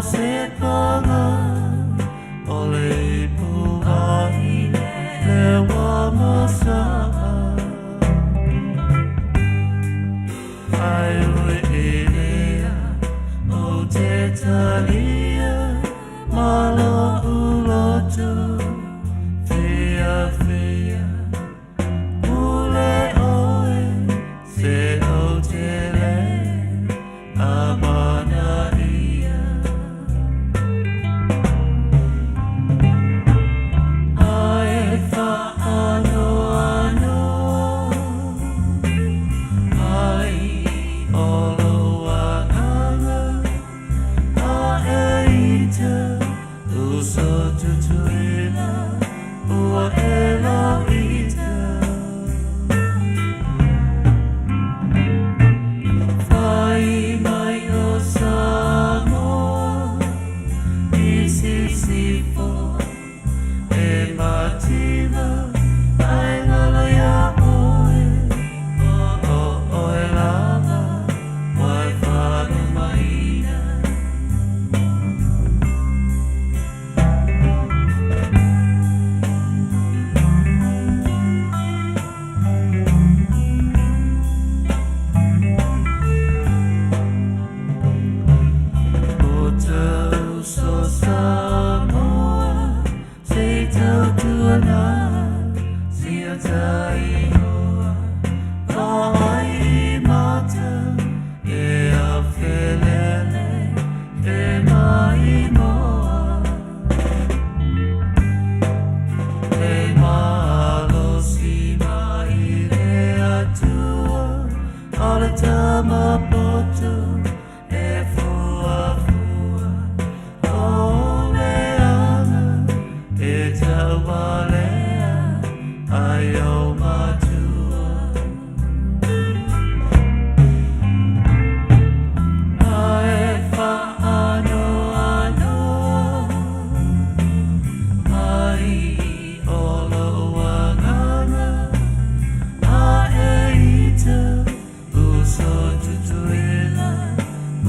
sepanga ole puai le wamasa ai uelea o te talia malo ulotu fia fia ule oe se o te le amanaia ai fa ano ano ai olo wanganga a eita uso tutuila ua ela ita Fai mai o Samoa Isisifo e mativa ai ngaloia oe oe lava mai whanu maina O tau so Samoa se tau tuana sia tai hoa ka ai mata e a whelele e mai moa e malo si mai le atua ala tama poto e fua fua o le ana e tau walea ai o matua ai fa ano ano ai olo wanganga a eita uso tutuila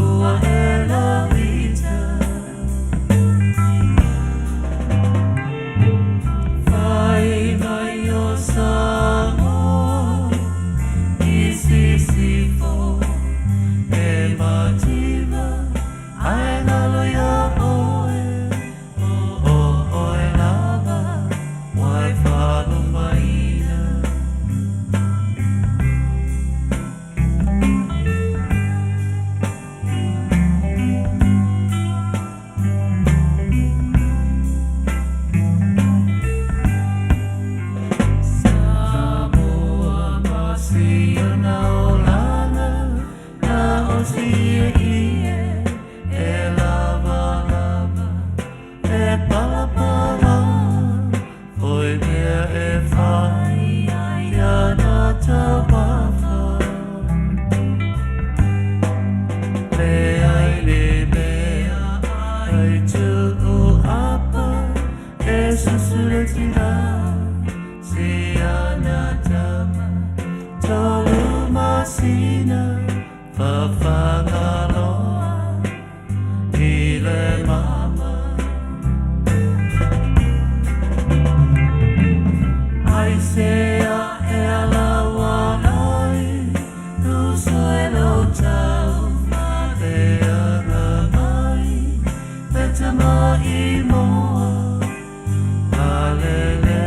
ua ela ita Fai mai o Samoa Isisifo e mativa ai ngaloia oe oe lava wai whanu maina Samoa Masina na olana na osia ie e lava lava e palapala oi mea e whai ia na tawafa le ai le mea ai tu o apa e susuretina si ana tama tolu masina whawhangaloa i le mama ai se a e ala wanai uso e lo tau e ana mai e tama i moa alele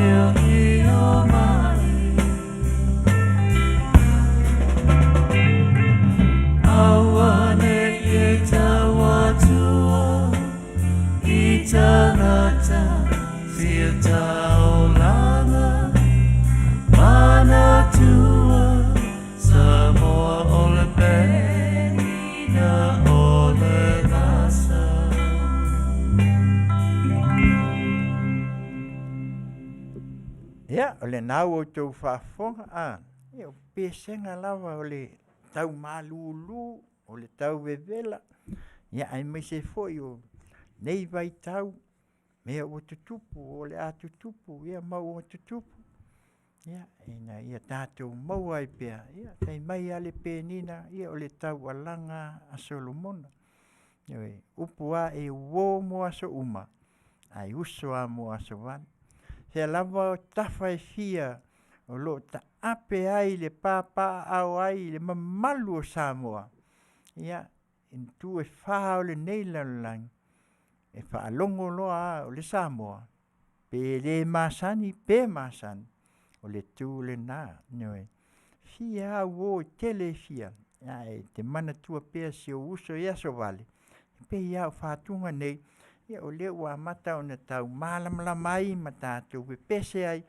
e o i o mai awane e tawa tua i tangata sia taulanga mana tua Samoa ole pena ole nasa Ia, o le nau o tau Faafofoga'aga ia o pesenga lava o le tau malulu o le tau vevela ia ai mai se foi o nei vai tau mea o tutupu o le a tutupu ia mau o tutupu ia ina ia tātou mau ai pea ia tai mai ale penina ia o le tau alanga a Solomona Upua e wo mo aso uma. Ai uso a mo aso wan. He lava o tafa e fia o lo ta ape ai le papa au ai le mamalu o Samoa. Ia, in tu e wha o le neila lang. E wha alongo loa o le Samoa. Pe le masani, pe masani. O le tu le nā. Fia au o tele fia. Ai, te mana tua pea si o uso ia so vale. Pe ia o whātunga nei. Ia o leo wa mata o na tau malamala mai matatu. Pe pese ai.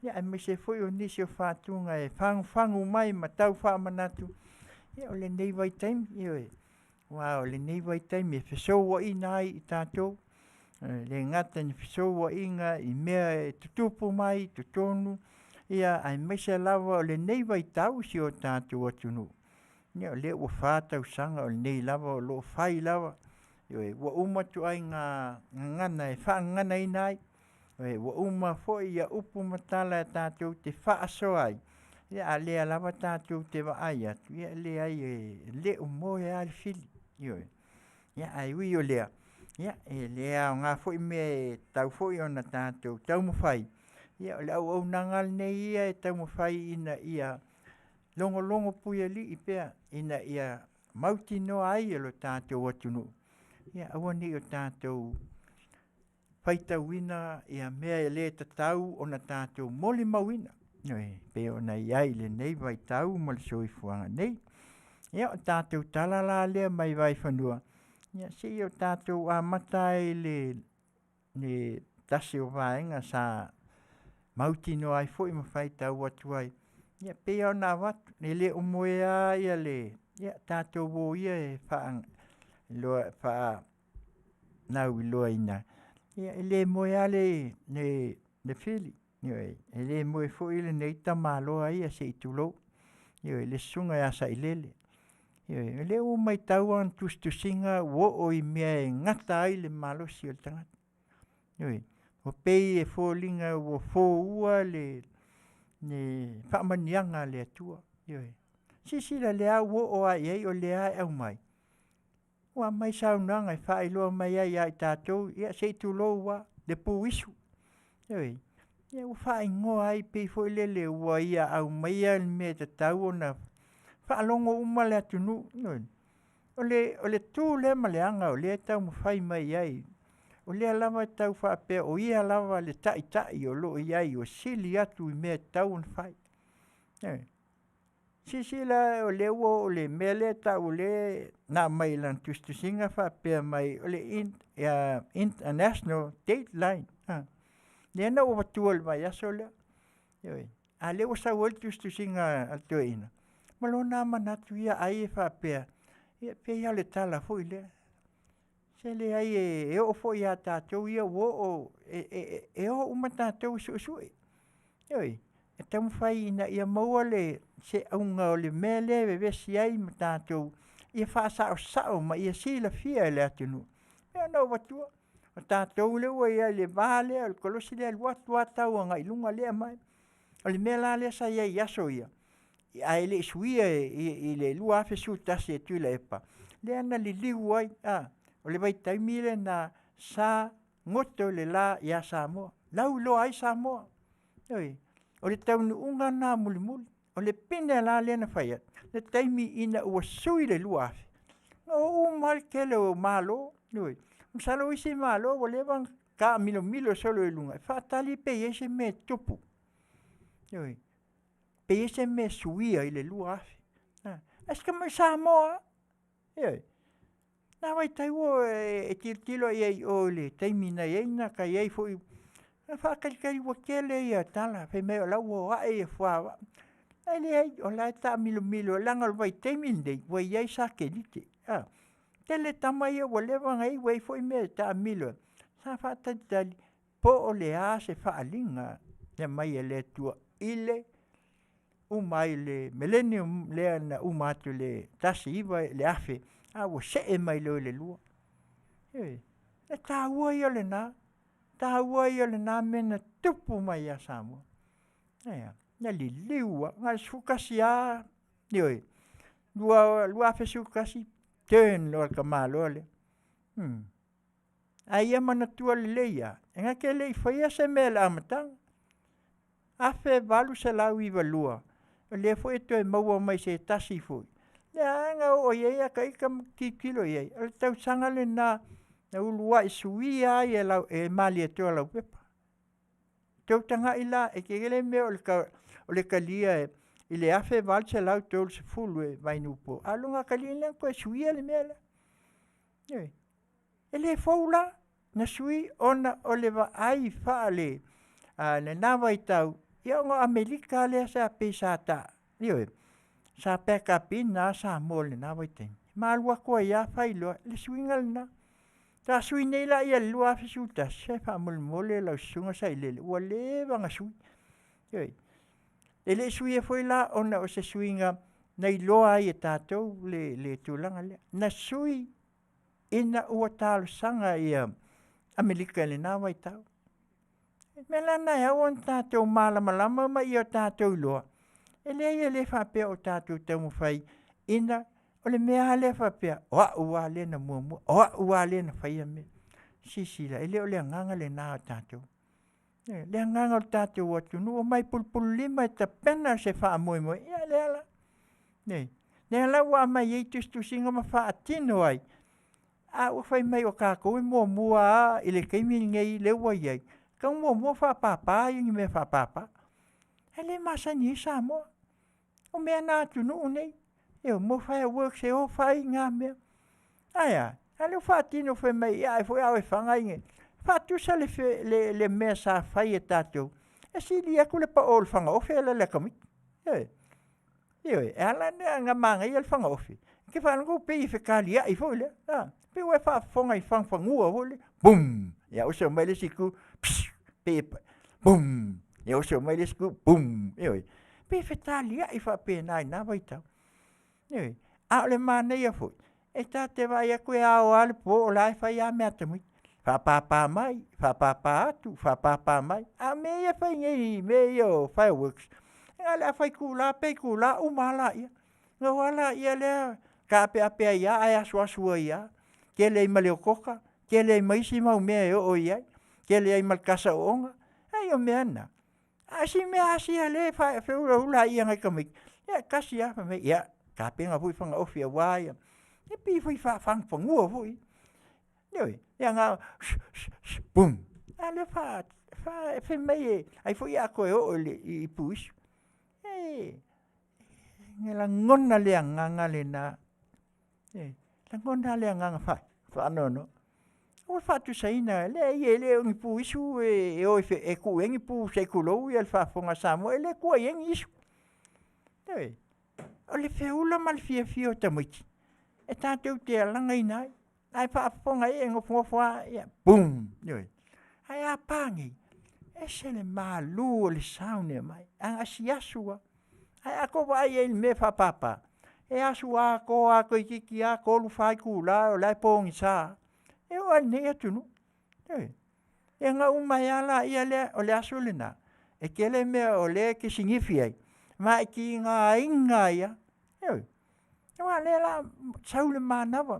Ia ai me se foi o nisi o whātunga e whangu mai matau whamanatu. Ia o le nei vai taimi. Ia o le nei vai taimi. E whesou wa ina ai i tātou. Le ngata ni whesou wa inga i mea e tutupu mai, tutonu. Ia ai me se lava o le nei vai tau si o tātou atunu. Ia o leo wa whātau sanga o le nei lava o lo whai lava. Wa uma tu ai ngā ngana e wha ngana ina ai. Wa uma fo ia upu matala e tātou te wha aso ai. Ia a lea lava tātou te wa ai atu. Ia lea ai e leo moe ai fili. Ia ai ui o lea. Ia e lea o ngā fo i me tau fo i ona tātou tau mawhai. Ia o le au nangal nei ia e tau mawhai ina ia longo puia li i pea. Ina ia mauti no ai e lo tātou atunu. Ia awa ni o tātou whaitauina ia mea e le tatau o na tātou moli mauina. Pe o na iai le nei vai tau mo le soifuanga nei. Ia o tātou talala lea mai vai whanua. Ia si o tātou a matai le tasi o vaenga sa mauti no ai fo i mawhai tau atu ai. Ia pe o na watu. Ne le o moea ia le. Ia tātou wo ia e whaanga. Loa wha nau i loa ina. Ia le moe ale ne whili. E le moe fo ile nei tamaloa ia se i tulo. Le sunga e asa i lele. Le o mai tauan tustusinga wo o i mea e ngata ai le malosi o le tangata. O pei e fo linga o fo ua le whamanianga le atua. Sisila le au wo o ai ei o le ai au mai. Wa mai saunanga e whae loa mai ai ai tātou, ia se tu loa le pu isu. Ia u whae ngoa ai pei fo lele ua ia au mai ai me te tau o na whaalongo uma le atunu. O le tū le maleanga o le tau mawhai mai ai. O le lava tau whaapea o ia lava le tai o lo iai o sili atu i me tau on whai. Sisila o le ua o le mele ta o le na mai lan tustusinga whapea mai o le international dateline. Le na o watuol mai aso lea. A le o sa o le tustusinga ato ina. Malo na manatu ia ai e whapea. Ia pe ia le tala fo i lea. Se le ai e o fo ia tātou ia o e o uma tātou suesue. E tamu whai ina ia maua le se aunga o le mele vevesi ai ma tātou. Ia whaasa o sao ma ia sila fia le atunu. Ia nau watua. O tātou le ua ia le vale o le kolosi le aluatua tau anga ilunga lea mai. O le mela lea sa ia i aso ia. A ele suia i le lua afe su tasi e tuila epa. Le ana li liu ai. O le vai taimile na sa ngoto le la ia Samoa. Lau lo ai Samoa. O le taunu unga na muli. O le pine la le na whaiat. Le taimi ina ua sui le lua afe. O mal kele o malo. Msalo isi malo o le wang ka milo solo e lunga. Whaatali pe ese me tupu. Pe ese me suia i le lua afe. Eska mai Samoa. Na wai taiwo e tilo iei o le taimi na ieina ka iei fo i. Whakarikari wakele ia tala. Fe meo lau o ae e whawa. Ai o lai ta milo langal vai taimi ndei. Wai iei sa kenite. Tele tama ia wa lewa ngai wai fo i mea ta milo. Sa whatatali. Po o le a se whaalinga. Le mai e le tua ile. Umai le millennium lea na umatu le tasi iwa le afe. Wo se e mai leo le lua. E ta ua ia le na. Ta ua ia le na mena tupu mai a Samoa. Na li liua. Nga sukasi a. Lua afe sukasi. Turn loa ka malo le. Ai ia manatua leleia. Enga ke lei whaia se mea la amatanga. Afe valu se lau i valua. Le fo e toi maua mai se tasi fui. Le anga o iei ka ika kilo iei. Le tau sanga le na ulua i sui ai e lau e mali e toa lau pepa. Tau tanga i la e kegele mea o le kalia e i le afe valu se lau tolu se fulu e vai nupo. Alunga kalia le ko e sui le mea le. E le foula na sui ona o le va ai faa le le nawa i tau. Ia ngo Amerika le sa pesa ta. Io sa peka pina sa mole nawa i teng. Malua ko ia fai lo le swingal na. Ta sui nei la ia lua fisuta se fa mole la sunga sai le. Ua le vanga sui. Io le sui e foi la ona o se swinga nei loa i tatou le tulanga le. Na sui ina ua talo sanga ia Amerika le nawa i tau. Mela na ya on tatou malama ma ia tatou loa. Ele le whapea o tatou tau mwhai ina o le mea le whapea. Oa ua le na mua. Oa ua le na whaia me. Sisila, ele o le anganga le nā o tatou. Le anganga o tatou o tunu o mai pulpulu lima e ta pena se wha moe. Ia le ala. Le ala ua mai ei tustusinga ma wha atino ai. A ua whai mai o kākou e mua i le keimi ngei le ua iei. Kau mua whapapa i me whapapa. Hele masani Samoa. O mea nā tunu unei. Eo mo whai a work se o whai ngā mea. Aia, hale whaatino whai mai ia e whai au e whangai nge. Whaatusa le mea sa whai e tātou. E sili aku le pa o le whanga ofi ala le kamit. Eo e ala nea ngā manga i al whanga ofi. Ke whanango pe i whekali ai fo le. Pe ue whaafonga i whangwhangua fo. Bum! Ia usa mai le siku. Pepa. Bum! Ia usa mai le siku. Bum! Eo pe whetali ai whapena i nā waitau. Eo a le mānei a fo. E tā te vai a koe ao ale po o lai whai a mea tamui. Whapapa mai. Whapapa atu. Whapapa mai. A mea whai ngei mea o fireworks. Nga le a whai kula pei kula umala ia. Nga wala ia lea. Ka apea ia ai asua ia. Ke le ima leo koka, ke le ima isi mau mea o iai, ke le ima kasa o onga, ai o mea na. Asi mea asi a le whaura ula ia ngai kamik. Ia kasi a whamei, ia, ka penga fui whanga ofi a waia. Ia pi fui whangua fui. Ia ngā, bum. A le whamei e, ai fui a koe o i puisu. Ngela ngona lea nganga le na. La ngona lea nganga whai. Whanono. O whatu saina, le ngi pu isu e ku engi pu se kulou i al whafonga Samoa, le kua engi isu. O le whiula mal fia o tamuiti. E tātou te alanga i nai. Ai whaafonga e ngofua, boom. Ai a pāngi. E se le mālu o le saune mai. Ang asiasua. Ai ako vai e me whapapa. E asu a ko i kiki a kolu whai kula o lai pōngi sā. E o ane atunu. E ngā umai ala ia le o le asu le nā. E kele mea o le ke singifi ai. Ma e ki ngā inga ia. E wa le la saule manawa.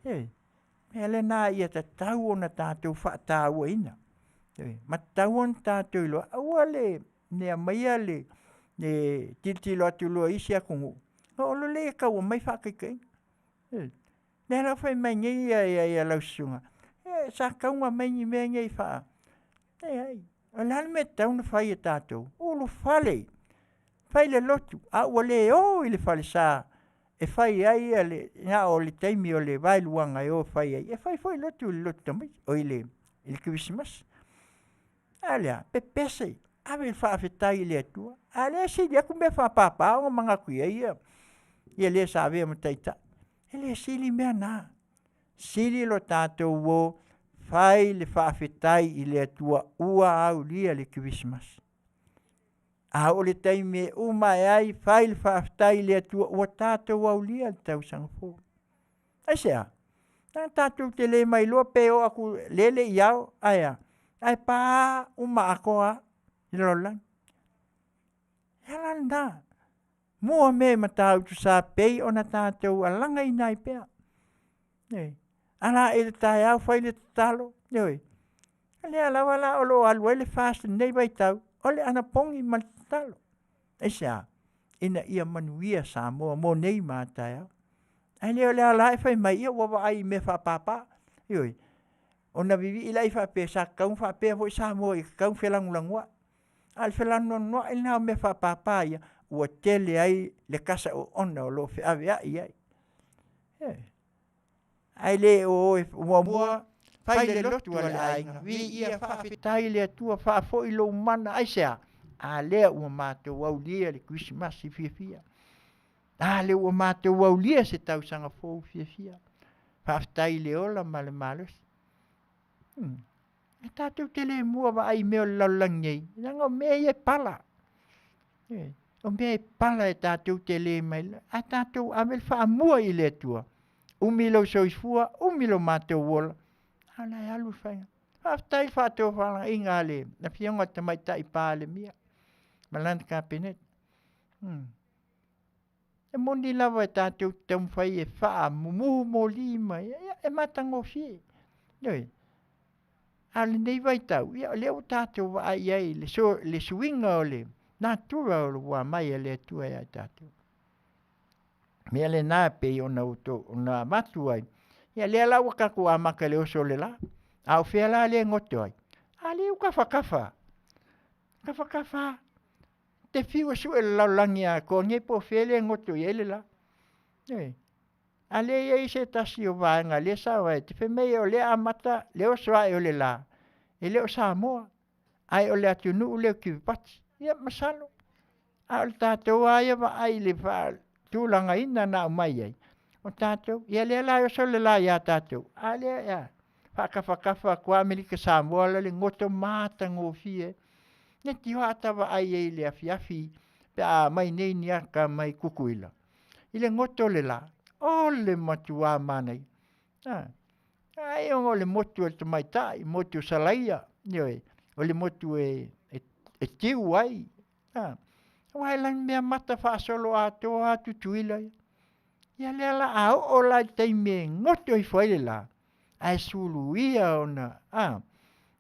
E le nā ia ta tau ona tātou whaatau ina. Ma tau ona tātou ilo. Aua le nea maia le titilo atu loa isi a kungu. O lo le ka o mai whakaikai. Ne la whai mai ngai ia lausunga. Sa kaunga mai ni mea ngai wha. O lana me tauna whai e tātou. O lo whale. Whai le lotu. A ua le o i le whale sā. E whai ai nga o le taimi o le vailuanga e o whai ai. E whai lotu tamai. O i le Christmas. Alea, pepese. Awe whaafetai le atua. Ale si dia ku me whaapapa o mga kuia ia. Ia le sa ave mataita. Ele sili mea nā. Sili lo tātou o whai le whaafetai i le atua ua au lia le Christmas. A o le taimi e umai ai whai le whaafetai le atua ua tātou au lia le tau sangafo. Ai sea. Nā tātou te le mai loa pe o aku lele iau. Aia. Ai pā uma akoa. Ilolang. Yalan da. Mua me matau tu sa pei ona tātou alanga i nai pea. Ala ele tai au fai le talo. Ale ala wala olo alu ele fast nei vai tau. Ole ana pongi mal talo. Esa. Ina ia Manuia Samoa mo nei mātai au. Ai ole ala e fai mai ia wawa ai me Faapapa. Ona vivi ila i whape sa kaung whape hoi Samoa i kaung whelangu langua. Al whelangu noa i nao me Faapapa ia. Ua tele ai le kasa o ona o lo whiawe ai ai. Ai le o mua fai le lotu ale ainga. Vi ia whawhetai le atua whafo i lo mana ai sea. A lea ua mātou au lia le Christmas i fia. A le ua mātou au lia se tau sanga fōu fia. Whawhetai le ola male malos. E tātou tele mua wa ai meo laulangi. Nanga mea e pala. O mea e pala e tātou tele mai. A tātou amel wha mua i le atua. Umilo soifua, umilo mātou wola. Hala e alu whainga. Whawhetai whātou whala inga le. Na whionga tamaita i pāle mia. Malanda ka penet. E moni lava e tātou tau whai e wha mumu mo lima. E matango fie. Ale nei vai tau. Ia leo tātou wa ai ai le suinga o le. Nā tura o le wa mai e le tua e tātou. Mea le nā pei ona matu ai. Ia lea lau kako a maka le oso le la. Au whea la le ngoto ai. A leo kafa. Kafa. Te whiwa su e laulangi a ko ngepo whea le ngoto i ele la. A le ia i se tasi o vāenga le sawa e te whemei o le amata le oso ai o le la. E leo Samoa. Ai o le atunu u leo kiwipati. Ia masalo. A o le tātou aia wa ai le wha tūlanga ina na o mai ai. O tātou. Ia lea la oso le la ia tātou. A lea ia. Whakafa kua Amerika Samoa le ngoto māta ngō fie. Ne ti hata wa ai e le Afiafi. Pe a mai nei ni aka mai kukuila. I le ngoto le la. O le matua manai. Ai o le motu e tamai tai. Motu salaia. O le motu e tiu ai. Wai lan mea mata whaasolo atoa tutuila. Ia lea la au o lai teime ngoto i whaile la. Ai sulu ia ona.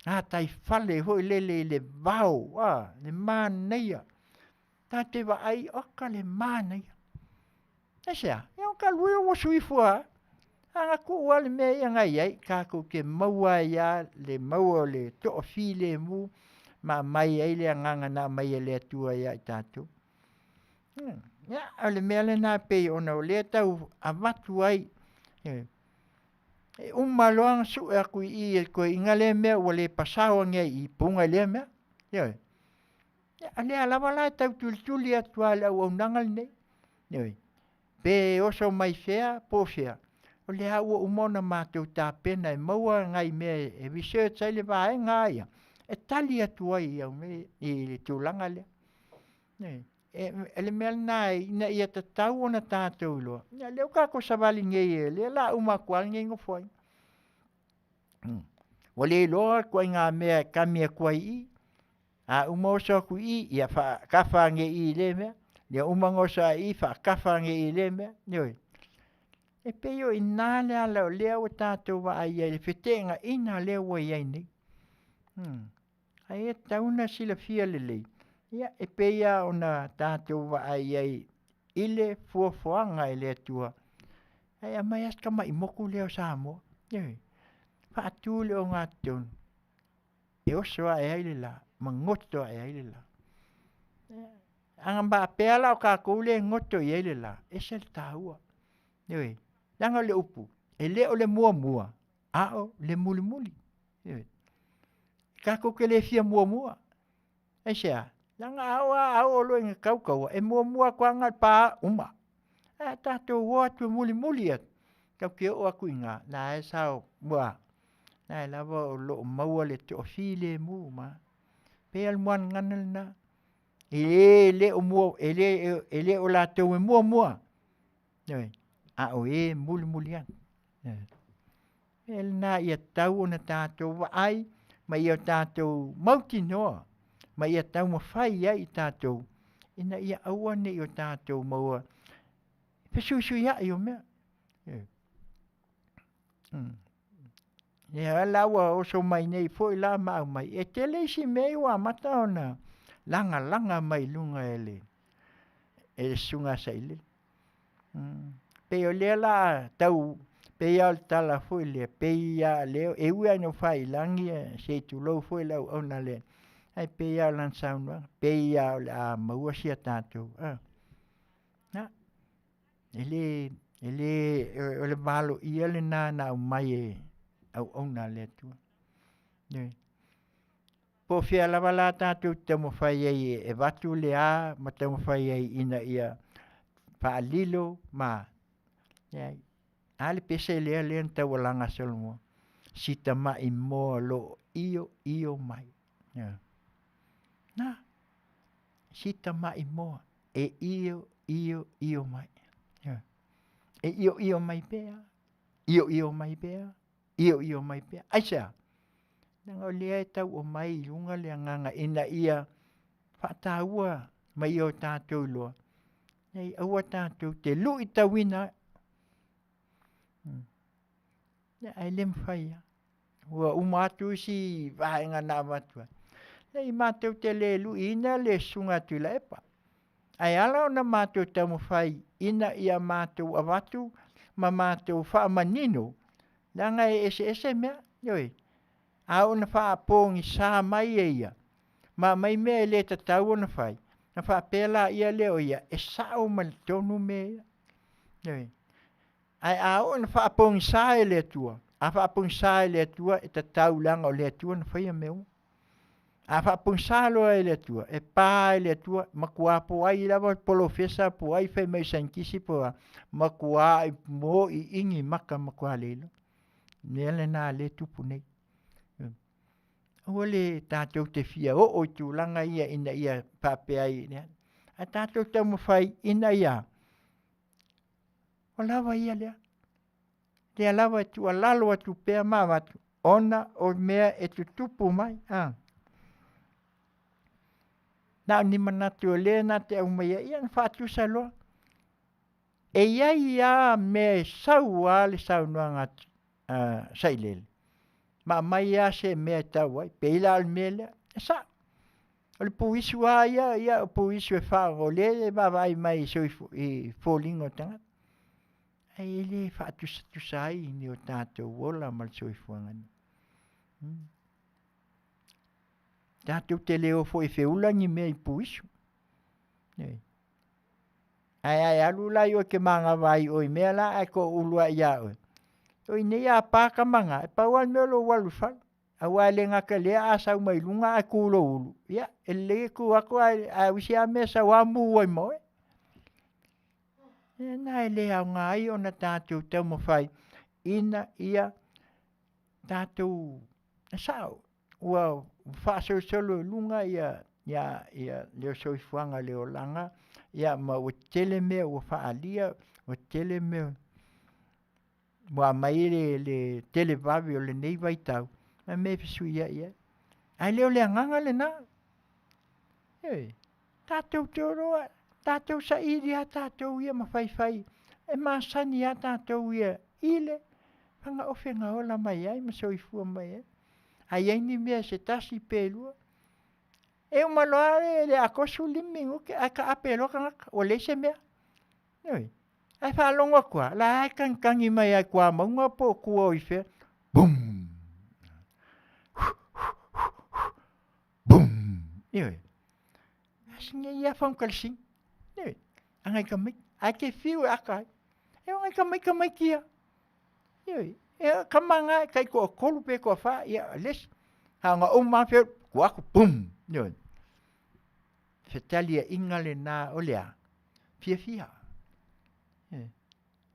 Tai whale hoi lele le vau. Le māneia. Tā te wa ai oka le māneia. Esea, iau ka lui o suifua. Anga kuua le mea ia ngai ai. Kako ke maua ia le maua le toa fi le mu. Ma mai ai le anganga na mai le atua ia i tātou. Ia, au le mea le nā pei ona o le tau amatu ai. E umaloanga su e aku i e koe inga le mea ua le pasao nge i punga le mea. Ia, le alawa lai tau tuli atua le au nangal nei. Pe oso mai fea, po fea. O le au umona mātou tā pena e maua ngai mea e research ai le vae ngai ia. E tali atua i au me i le tūlanga le. E le mea nai ina ia tatau ona tātou loa. Ia leo kako savali ngei e le la umakua ngei ngofoi. O le loa kua ngā mea kamia kua i. A umoso ku i ia kafa ngei le mea. Ia umangosa i kafa ngei le mea. E peo i nā lea leo leo tātou wa ai ai le whetenga ina leo wa iai nei. Ai e tauna sila fia lelei. Ia e peia ona tātou wa ai ai ile fuafuanga i le atua. Ai a mai aska mai moku leo Samoa. Whaatu leo ngā tonu. E oso ai ai le la. Mangoto ai ai le la. Anga mba peala o ka koule ngoto i ai le la. E sel tāua. Langa le upu. E leo le mua. Ao le muli. Kako ke le fia mua. E sea. Langa ao olo inga kaukau. E mua kwa ngal pa uma. E tato hoa tu muli at. Kau ke o aku inga. Na e sao mua. Na e lava o lo maua le to file mu ma. Pe al muan nganel na. E le o mua. E le o la tau e mua. Ao e muli at. El na ia tau ona tato wa ai. Ma ia tātou mauti noa. Ma ia tau mawhai ai tātou. Ina ia awane i o tātou maua. Pesusu ia i o mea. Ia laua o so mai nei foi la mau mai. E te leisi mei wa mata ona langa mai lunga ele. E sunga saile. Pe o le la tau pe ia tala foi le pe ia leo e ua no fai langi se tu lo foi la ona le. Ai pe ia lan sauna pe ia a maua sia tatu. Na. Ele ole malo ia le na mai e au ona le tu. Ne. Po fia lava la tatu te mo fai e watu le a ma te mo fai ina ia whaalilo ma. Ale pese lea lea nta walanga solomo. Sita mai moa lo iyo mai. Na. Sita mai moa. E iyo mai. E iyo mai pea. Iyo mai pea. Iyo mai pea. Aisha. Nanga lea e tau o mai lunga lea nganga ina ia whataua mai o tātou loa. Nei aua tātou te lui tawina. Ai lem whaia. Ua umatu si vahenga nā matua. Nei mātou te le lui ina le sunga tula epa. Ai ala o na mātou tamu whai ina ia mātou awatu ma mātou whaamanino. Langa e ese mea. Yoi. A ona whaapōngi sā mai e ia. Ma mai mea le tatau ona whai. Na whaapela ia leo ia. E sao mali tonu mea. Yoi. Ai a ona whaapōngi sā e le tua. A whaapōngi sā e le tua e tatau langa o le tua na whaia meu. A whaapōngi sā loa e le tua. E pā e le tua. Makua po ai lava polo fesa po ai whai mai sankisi po a. Makua i mo i ingi maka makua leilo. Nele nā le tupu nei. Ole tātou te fia o tu langa ia ina ia pāpea i. A tātou te mo whai ina ia. O lawa ia lea. Lea lawa tu a lalo atu pēa māwatu. Ona o mea e tu tupu mai. Nā ni manatu o lea nā te au mai ia na whātu sa loa. E ia me sau a le sau noanga sailele. Ma mai a se mea tau ai. Peila al mea lea. E sa. O le puisu a ia o puisu e wha o le vai mai so i fōlingo tangata. Ai le whaatu sai ni o tātou wola mal so i fuangani. Tātou te leo fo i whiulangi mea i puisu. Ai alu lai o ke manga vai o i mea la ai ko ulua ia o. O i nei a pāka manga, e paual mea lo walu whal. A wale ngaka lea a sau mai lunga a kulo ulu. Ia, e le ku ako a wisi a mea sa wamu wai moe. E nai le au ngai o na tātou tau mo whai. Ina ia tātou sao. Ua whaasau solo lunga ia leo soifuanga leo langa. Ia ma o tele mea o whaalia, o tele mea. Mua mai le tele vavi o le nei vai tau. Ma me fisu ia. Ai leo le anganga le nā. Tātou te oroa. Tātou sa iri a tātou ia ma whai. E māsani a tātou ia ile. Panga ofenga ola mai ai ma soifua mai ai. Ai ai ni mea se tasi pelua. E o maloare le akosu limingu ke a ka apelo kangaka. O le se mea. Ai whaalonga kua. La ai kankangi mai ai kua maunga po kua o iwhea. Bum! Bum! Ioi. Asinga ia whankalsing. Ioi. Angai ka mai. Ai ke whiu e akai. E angai ka mai kia. Ioi. E ka manga kai ko kolu pe ko wha. Ia les. Hanga o mawheo. Kua ku. Bum! Ioi. Whetalia ingale nā olea. Fia.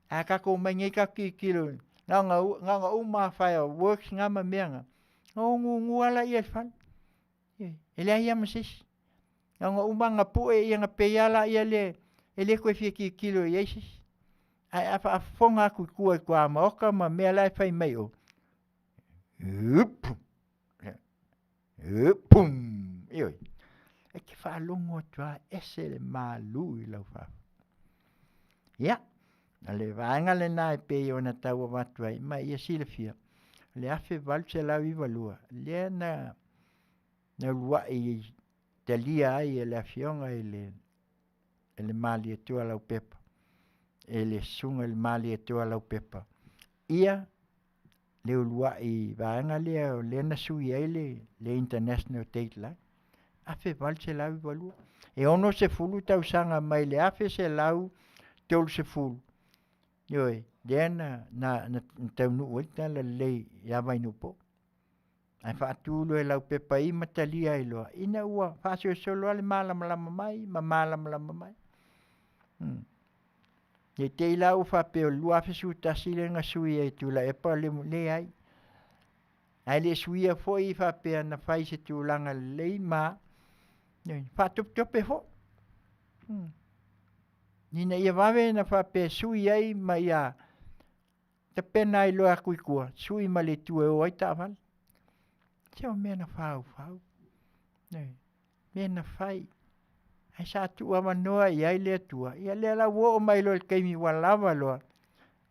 A kako mai ngai ka kilo. Nganga uma whai o works ngama meanga. Ngu ala ia whan. Ele ia masis. Nganga uma nga pue ia nga peyala ia le. Ele koe fia kilo ieisis. Ai a whonga ku kua kua maoka ma mea lai whai mai o. Pum. Ioi. E ke whaalongo tua ese le maa lui lau wha. Ia. Ale vaanga le nai pe ona tau watuai ma ia silafia. Le afe valu se lau iwa lua. Le na lua i te lia ai e le Afioga e le mali e tua lau pepa. E le sunga le mali e tua lau pepa. Ia le lua i vaanga le na sui ai le International Date Line. Afe valu se lau iwa lua. E ono se fulu tau sanga mai le afe se lau tolu se fulu. Yoi, dena na tau nu uita la lei ya vai nu po. Ai whaatulu e lau pepa i matalia i loa. Ina ua, whaasio solo ale malamalama mai, ma malamalama mai. Ye te i lau whapeo lua fesu tasile nga sui e tula e pa le ai. Ai le sui a fo i whapea na whai se tūlanga lei ma. Whaatup tope fo. Nina ia wawe na whapea sui ai ma ia. Te pena i loa kuikua, sui ma le tue o ai tāwal. Teo mena whau. Mena whai. Ai sa tua manoa i ai lea tua. Ia lea la wo o mai loa keimi walawa loa.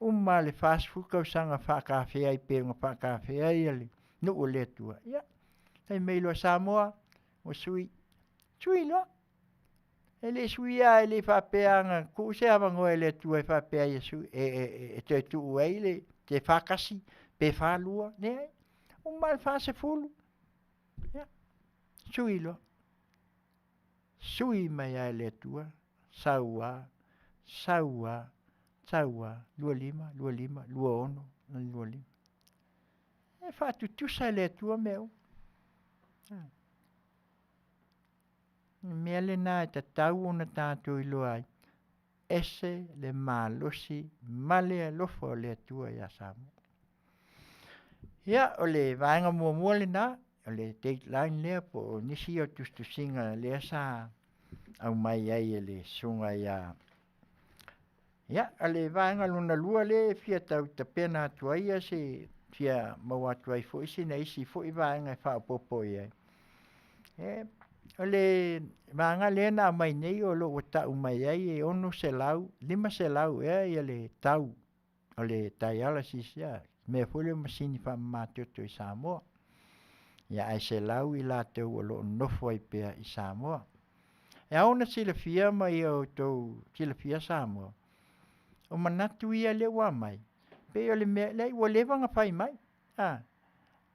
Ma le fast food kau sanga whakawhea i penga whakawhea i ali. No o lea tua. Ia. Hei mei loa Samoa. O sui. Sui loa. E le sui a e le whapeanga. Ko se awango e le tua e whapea i sui. E te tu uei le. Te whakasi. Pe whalua. Ne ai. Ma le whase fulu. Ia. Sui loa. Sui mai ai le tua. Saua. Lua lima, lua ono, lua lima. E whatu tusa le tua meu. Mea le nā e ta tau ona tātou i loa ai. Ese le mālosi, male alofo le tua ia Samoa. Ia, o le vaenga mua le nā, o le date line lea po nisi o tustusinga lea sa au mai ai e le sunga ia. Ia, ale vaenga luna lua le fia tau ta pena atuaia se fia mau atuai fo isi na isi fo i vaenga e whaopopo ia. Ole vaenga le na mai nei o lo wata umai ai e ono se lau, 5 se lau ia le tau. Ole dialysis ia, me fule masini wha mātoto i Samoa. Ia ai se lau i la tau o lo nofo ai pea i Samoa. E aona sila fia mai o tau sila fia Samoa. O manatu ia le wa mai. Pe o le mea, le ua lewanga whai mai.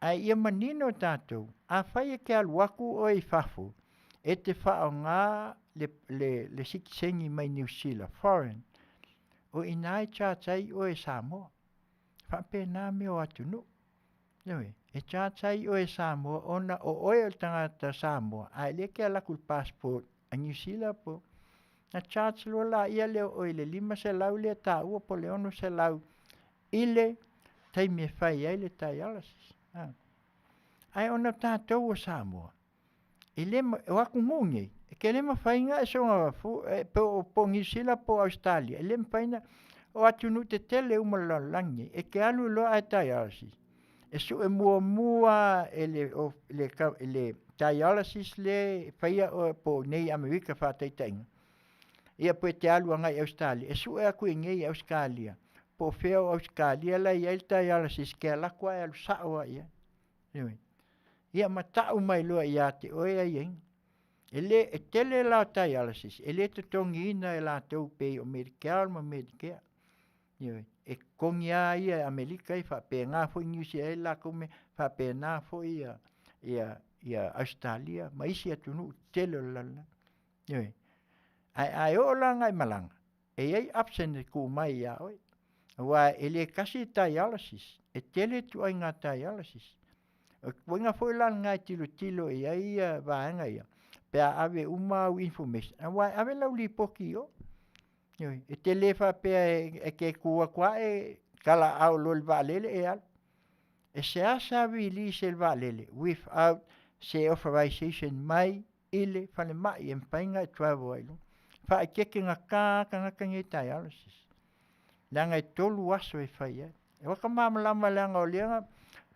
Ai ia manino tātou. A whai e ke aluaku o i whafu. E te whao ngā le sikisengi mai New Zealand, foreign. O inai Tautai o e Samoa. Whape nā meo atunu. E Tautai o e Samoa, ona o oe o tangata Samoa. Ai le ke alaku passport a New Zealand po. Na charge lo la ia leo o ile 5 se lau le ta ua po le ono se lau ile tai me fai ai le dialysis. Ai ona tātou o Samoa. Ile o aku mungi. Ke le ma fai ngā e songa po New Zealand po Australia. Ile ma fai na o atunu te tele umalalangi. E ke alu lo ai dialysis. E su e mua e le dialysis le fai po nei Amerika whātaitainga. Ia po te alu ngai Australia. E su e aku ngei Australia. Po feo Australia la ia il dialysis ke la kwa alu sawa ia. Ia matau mai loa ia te oe ai ing. Ele e tele la dialysis. Ele te tongi ina e la tau pe o Medicare ma Medicare. E kongia ia Amerika i whape ngā fo New Zealand la kome whape ngā fo ia Australia. Ma isi atunu tele lala. Ai o la ngai malanga. E ai absent ku mai ia oi. Wa ele kasi dialysis. E tele tu ai ngā dialysis. Wenga foi la ngai tilo e ai vaenga ia. Pea ave umau information. Wa ave lau li poki o. E tele fa pea e ke kua kwa e kala au lol valele e al. E se asa vi li se valele without se authorization mai ile fale mai en painga travel ailu. Fa keke ngaka nge dialysis. Langa e tolu aso e fai e. E waka mamalama langa o leanga.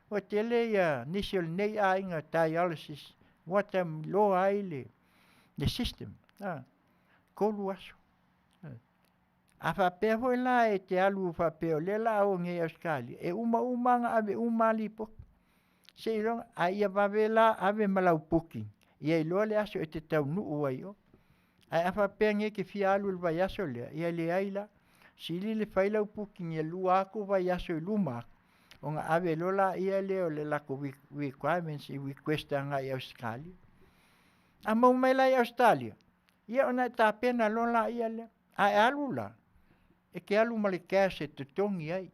O tele ia nisio nei a inga dialysis. Wata lo aile. The system. Kolu aso. A whapea hoi la e te alu whapea o le la o nge Australia. E umanga ave umalipo. Se ilonga, a ia wawe la ave malau puki. Ia iloa le aso e te tau nuu ai o. Ai a whapea nge ke fia alu le vai aso lea. Ia le aila. Sili le whailau puki nge lua ako vai aso i luma. O nga ave lola ia leo le lako requirements i requesta nga i Australia. A mau mai la i Australia. Ia ona ta pena lola ia le. Ai alu la. E ke alu male cash e te tongi ai.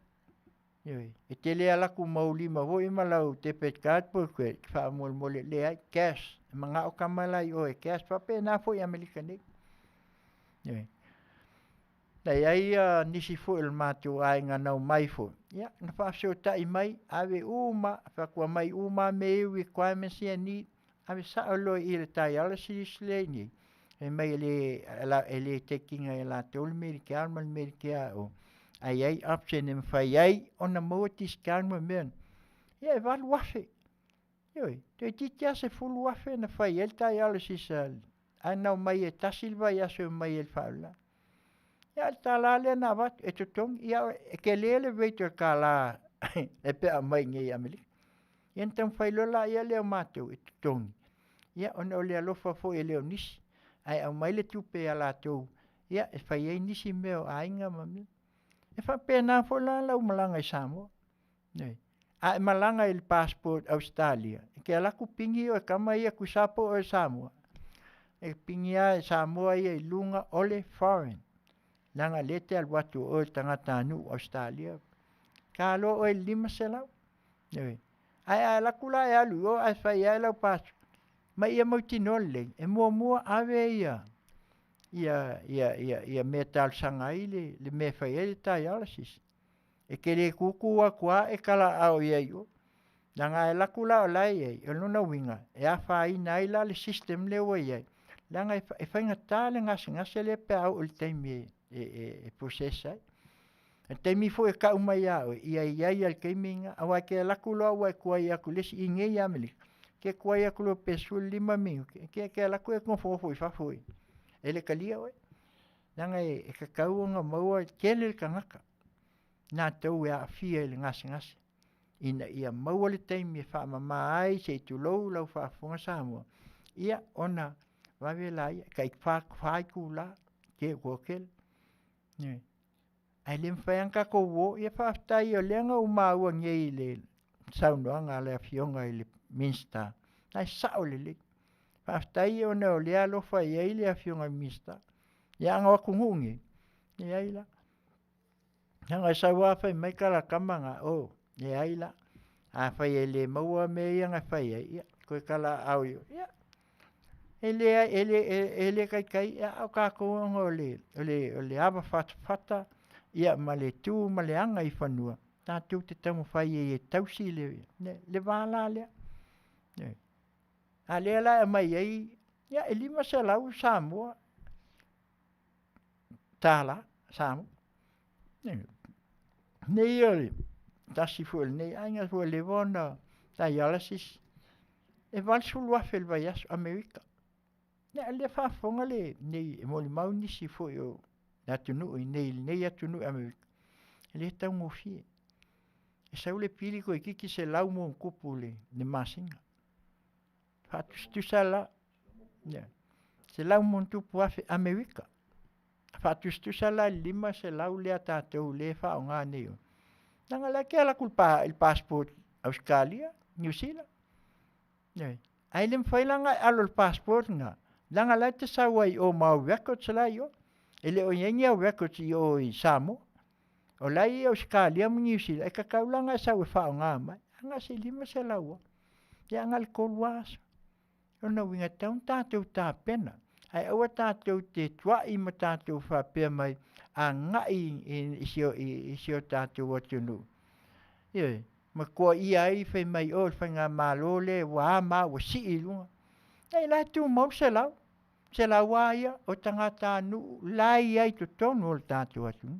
E te lea laku maulima ho i malau te pet card po koe. Wha mole le ai cash. E mga o kamalai o e cash. Whape na fo i Amerika nei. Nei ai nisi fo il mātou ai ngā nau mai fo. Ia, na whaafsio tai mai. Ave uma. Whakua mai uma me e requirements ia ni. Ave sa aloi i le tai ala si ni. E mai ele tekinga e la tolu merikea alma merikea o. Ai option e mwhai ai ona maua tiskaan mo mean. Ia e walu wafe. Ioi, te titi ase fulu wafe na whai el tai ala si sa. Ai nau mai e tasilva i aso mai el whaula. Ia ta la le na wat e tutong. Ia e ke lele veito ka la e pea mai nge Amerika. Ia ntam whai lola ia leo mātou e tutong. Ia ona o le alofa fo e leo nisi. Ai au mai le tupe ala tou. Ia e whai ei nisi meo ainga mami. E whapea nā fo la lau malanga i Samoa. A e malanga i le passport Australia. E ke alaku pingi o e kama ia kusapo o e Samoa. E pingi a e Samoa ia i lunga ole foreign. Langa lete al watu o e tangata anu Australia. Ka alo o e lima se lau. Ai alaku la e alu o ai whai ai lau passport. Ma ia mautinole, e mua ave ia mea talsanga i le mea whai e tai alasis. E ke le kuku a kua e kala au ia i o. Langa e laku la o lai ei, e luna winga, e a whai nai la le system le o iei. Langa e whainga tā le ngase le pe au le teimi e processai. E teimi fo e ka umai au, ia al keiminga, awa ke laku loa wa kua i aku lesi i ngei ameli. Ke kua ia kulo pesu 5 mingu. Ke la kua konfofo i whafoi. Ele kalia oi. Nanga e kakau nga maua kele le kangaka. Nā tau e Afia le ngasi. Ina ia maua le teimi e whaamama ai se i tulou lau whaafonga Samoa. Ia ona wawe la ia. Ka i whaiku la. Ke kua kele. Ai le mwhaianka ko wo. Ia whaaftai o leanga umaua ngei le saunoanga le Afioga i le Minsta. Nai sao le. Whaaftai o neo lea lofa i ei le Afioga i Minsta. Ia anga wakungungi. Ia aila. Hanga sa wawhai mai kala kamanga o. Ia aila. A whai e le maua me ianga whai e. Ia. Koe kala au yo. Ia. Ele kai. Ia au kako o le awa fata. Ia ma le tū ma le anga i whanua. Tātou te tamu whai e tausi le wāla lea. A lea la mai ei, ia e 5 se lau Samoa. Tāla, Samoa. Nei ole, tasi fuel, nei ainga fuel le vona dialysis. E valsulu afe le vai aso Amerika. Nei le whaafonga le, nei moli maunisi fuel o atunui, nei atunui Amerika. Le tau ngofie. E sau le pili ko kiki se lau mo kupu le Masina. Fatu sala. Se lau mo tupu afe Amerika. Fatu sala 5 se lau le tātou le whao ngā neo. Nanga la ke ala kulpa il passport Australia, New Zealand. Ai le mwhailanga alo il passport nga. Nanga la te sawai o mau records la yo. Ele o yengi au records i o i Samoa. O lai Australia mo New Zealand, e kakaulanga sa ue whao ngā mai. Anga se 5 se laua. Ia anga le koluasa. O na winga taun tātou tā pena. Ai aua tātou te tua i ma tātou whapea mai a ngai i sio tātou atunu. Ie, ma kua ia i whai mai o whai ngā mālole, wā mā, wa si i lunga. Ei lai tū mau se lau. Se lau aia o tangata anu, lai ai to tonu o tātou atunu.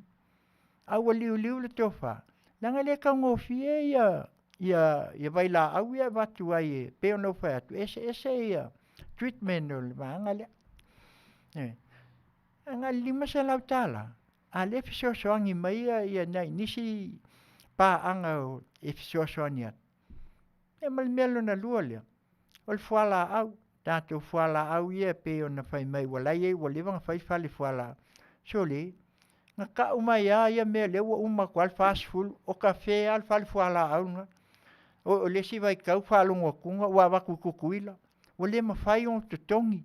Aua liu le tofa. Nanga le ka ngofie ia vai la au ia watu ai e peo no whai atu. Ese ia treatment o le maanga lea. Anga 5 se lau tala. A le fisoasoagi mai ia nai nisi paanga o e fisoasoani atu. E malimelo na lua lea. O le fuala au, tātou fuala au ia pe ona fai mai walai ei wale wanga fai fale fuala. So le, nga ka umai ia mea le ua uma kwa al fast food o kafe al fale fuala au nga. O le si vai kau whalongo kunga ua waku kukuila. Wale ma fai on tutongi.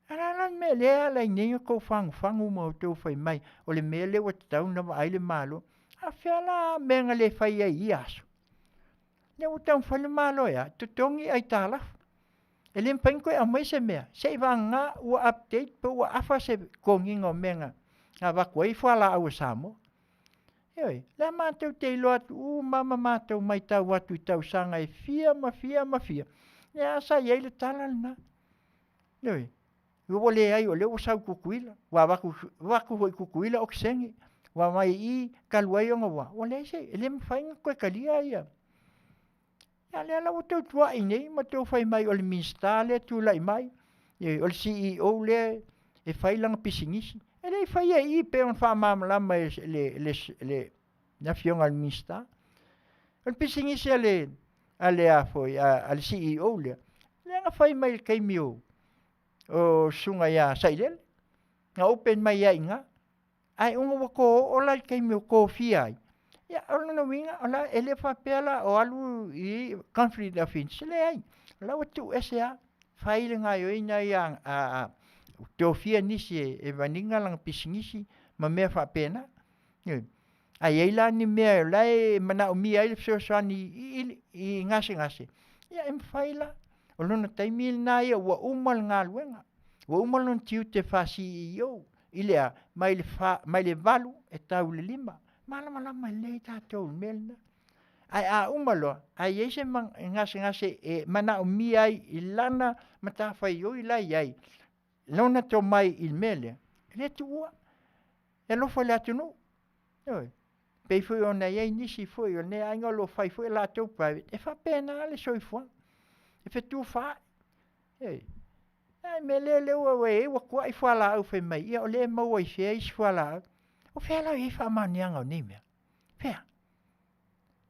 Ala me le ala inenga ko fangu mo tau fai mai. O le me le wat tau na wa aile malo. A fiala menga le fai ai aso. Le utang fai malo ya. Tutongi ai tala. Ele mpain koe a mai se mea. Se nga ua update po ua afa se konginga o menga. A waku ai fuala au Samoa. Eoi, la mātou te ilo atu, mama mātou mai tau atu I tau sanga e fia. Ia sa iei le tala na. Eoi. Ua le ai o le usau kukuila, wa waku hoi kukuila o kisengi, wa mai I kaluai o ngawa, wa le se, ele mwhainga koe kalia ia. Ia le ala watau tua inei, ma tau whai mai o le minsta le tu lai mai, o le CEO le, e whai langa pisingisi, ele whai ai pe on wha mamalama le Afioga le minsta. O le pisingisi ale a foi, ale CEO le, le nga whai mai kei mio, o sunga ia sailele nga open mai ia inga ai unga wako o lai kei meu kofi ai ia ona na winga ona ele fa pela o alu I conflict of interest le ai la watu SA faile nga yo ina ia a tofia nisi e vaninga lang pisingisi ma me fa pena ai ai la ni me lai mana o mi ai so sani I ngase ia em faila o lona taimil na ia ua umal ngā luenga. Ua umal non Tiute fa CEO. Ilea, mai le valu e tau le 5. Malama le tātou melna. Ai a umaloa, ai eise ngase e mana o mi ai ilana matawhai o ilai ai. Lona to mai il mele. Le tua. E lo foi le atunu. Pei foi ona iei nisi foi o ne ainga lo fai foi la tau private. E fa pena le soifua. E fe tu fa ai me le wa kwa I fala au fe mai ia o le mau ai fe is fala o fe la I fa manianga ni me fe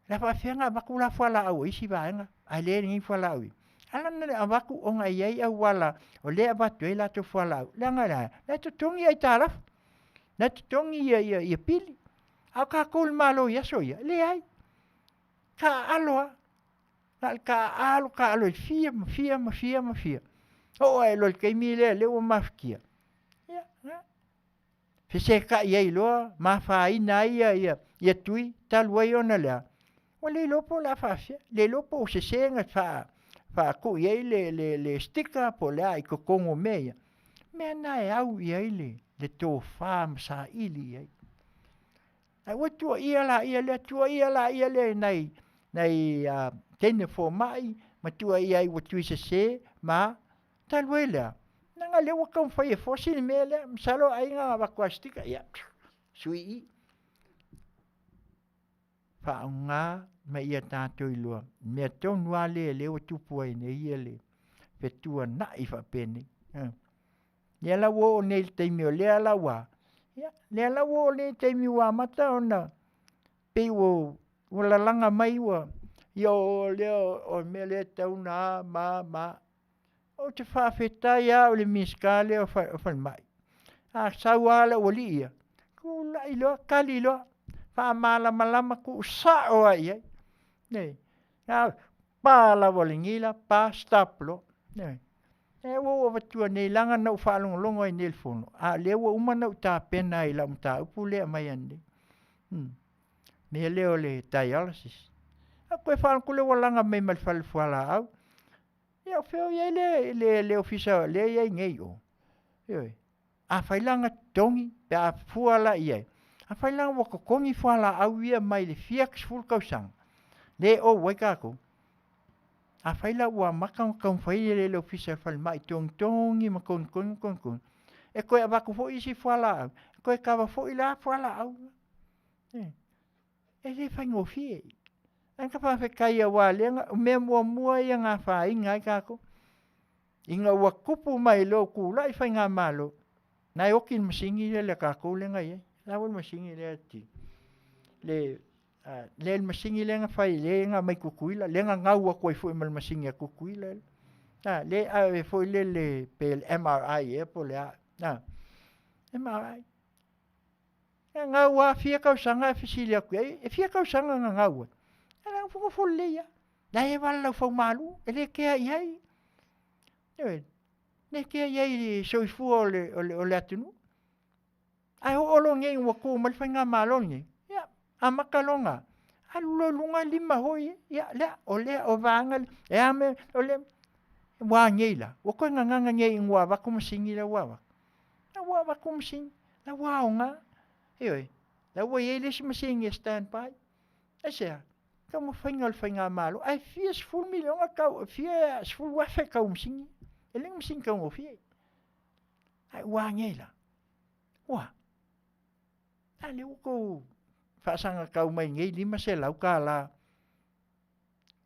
la fa fe nga baku la fala au isi va nga ai le ni fala au ala na le abaku o nga ai au wala o le abatu la to fala au la nga la to tongi ai tala la to tongi ia pili au ka kul malo ia so ia le ai ka aloa ka alo fia. O ai lo ke mi le o mafkia. Ya. Fese ka ia lo ma fa ina ia tui tal wai ona la. O le lopo la fafia, le lopo se senga fa ku ia le stika po la I ko kongo meia. Me na e au ia le to fam sa ili ai. Ai o tua ia le nei tene fo mai ma tua ia I watu se ma talwela nanga le wakam fai fosil mele msalo ai nga wakwastika ia sui fa nga ma ia tato ilo me ton wale le watu puai ne ia le fetua na I fa pene ia la wo ne te mi le la wa ia le la wo ne te mi wa mata ona pe wo wala langa mai wa yo leo o mele tau na ma o te Faatautaia o le miskale o fa mai a sawala o lia ku la ilo kalilo fa malama ku sa o ai ne na pala volingila pa staplo ne e wo watu ne langa no fa longo I nel fono a le wo uma no ta pena I la mta upule mai ande me leo le dialysis a koe whaal kule walanga mai mal whal whala au. Ia whio iei le ofisa le iei ngei o. A whailanga tongi pe a fuala iei. A whailanga waka kongi whala au ia mai le fiaks fulkausang. Le o waikako. A whaila ua makang kong whaile le ofisa whal mai tongi ma kon. E koe a wako fo isi whala au. E koe kawa fo ila whala au. E le whaingo fie. Anka pa fe kai wa lenga me mua ia nga fa inga kako inga wa kupu mai lo ku lai fa nga malo Nai oki masingi le kako le ngai. Lawa masingi le ati. Le masingi le nga fai le nga mai kukuila. Le nga ngau ako i fo i masingi a kukuila. Le a fo le pe MRI e po le a. MRI. Ngau a fia kau sanga fisili aku. E fia kau sanga nga ngau. Ala fuko fo le ya. Na e wala fo malu. Ele kea iai. Ne kea iai soifu o le atunu. Ai ho olo nge wako malfanga malonge. Ya, amakalonga. Alu lunga lima hoi. Ya, le o vanga. E ame ole wa ngela. Wako nganga nge ngwa wako masingi la wawa. Na wa wako masingi. Na wa nga. Eoi. La wa yele si masingi stand by. Asa. Kau fanga malo. Ai fies full million kau fies full wafe kau masingi. Eleng masingi kau ngofie. Ai wa ngela. Wa. Ale uko fasanga kau mai ngai lima se lau kala.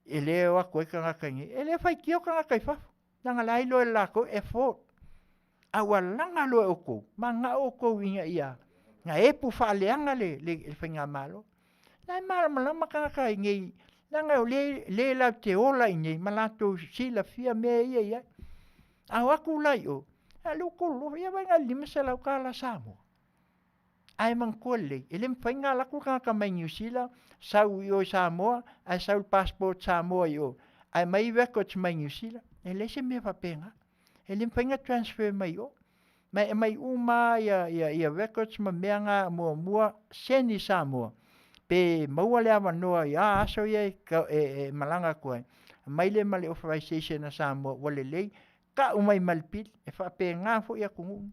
Ele wa ko ka ngai. Ele fai kio ka kai fa. Nanga lai lo la ko effort. Awalanga lo oko. Manga oko inga ia. Nga epu fa leanga le fanga malo. Nai malama ka kai ngai. Nanga le la te ola ngai malato sila fia me ia. Awaku lai o. Aluko lo ia vai ngai lima se lau kala Samoa. Ai mangkole, ele mfainga laku ka mai New Zealand, sau yo Samoa, ai sau passport Samoa yo. Ai mai records mai New Zealand, ele se me fa penga. Ele mfainga transfer mai yo. Mai uma ya records ma meanga mua seni Samoa. Pe mauale avanoa ya aso ye malanga koe. Mai le male authorization na Samoa wale lei ka umai malpil e fa penga fo ya kungu.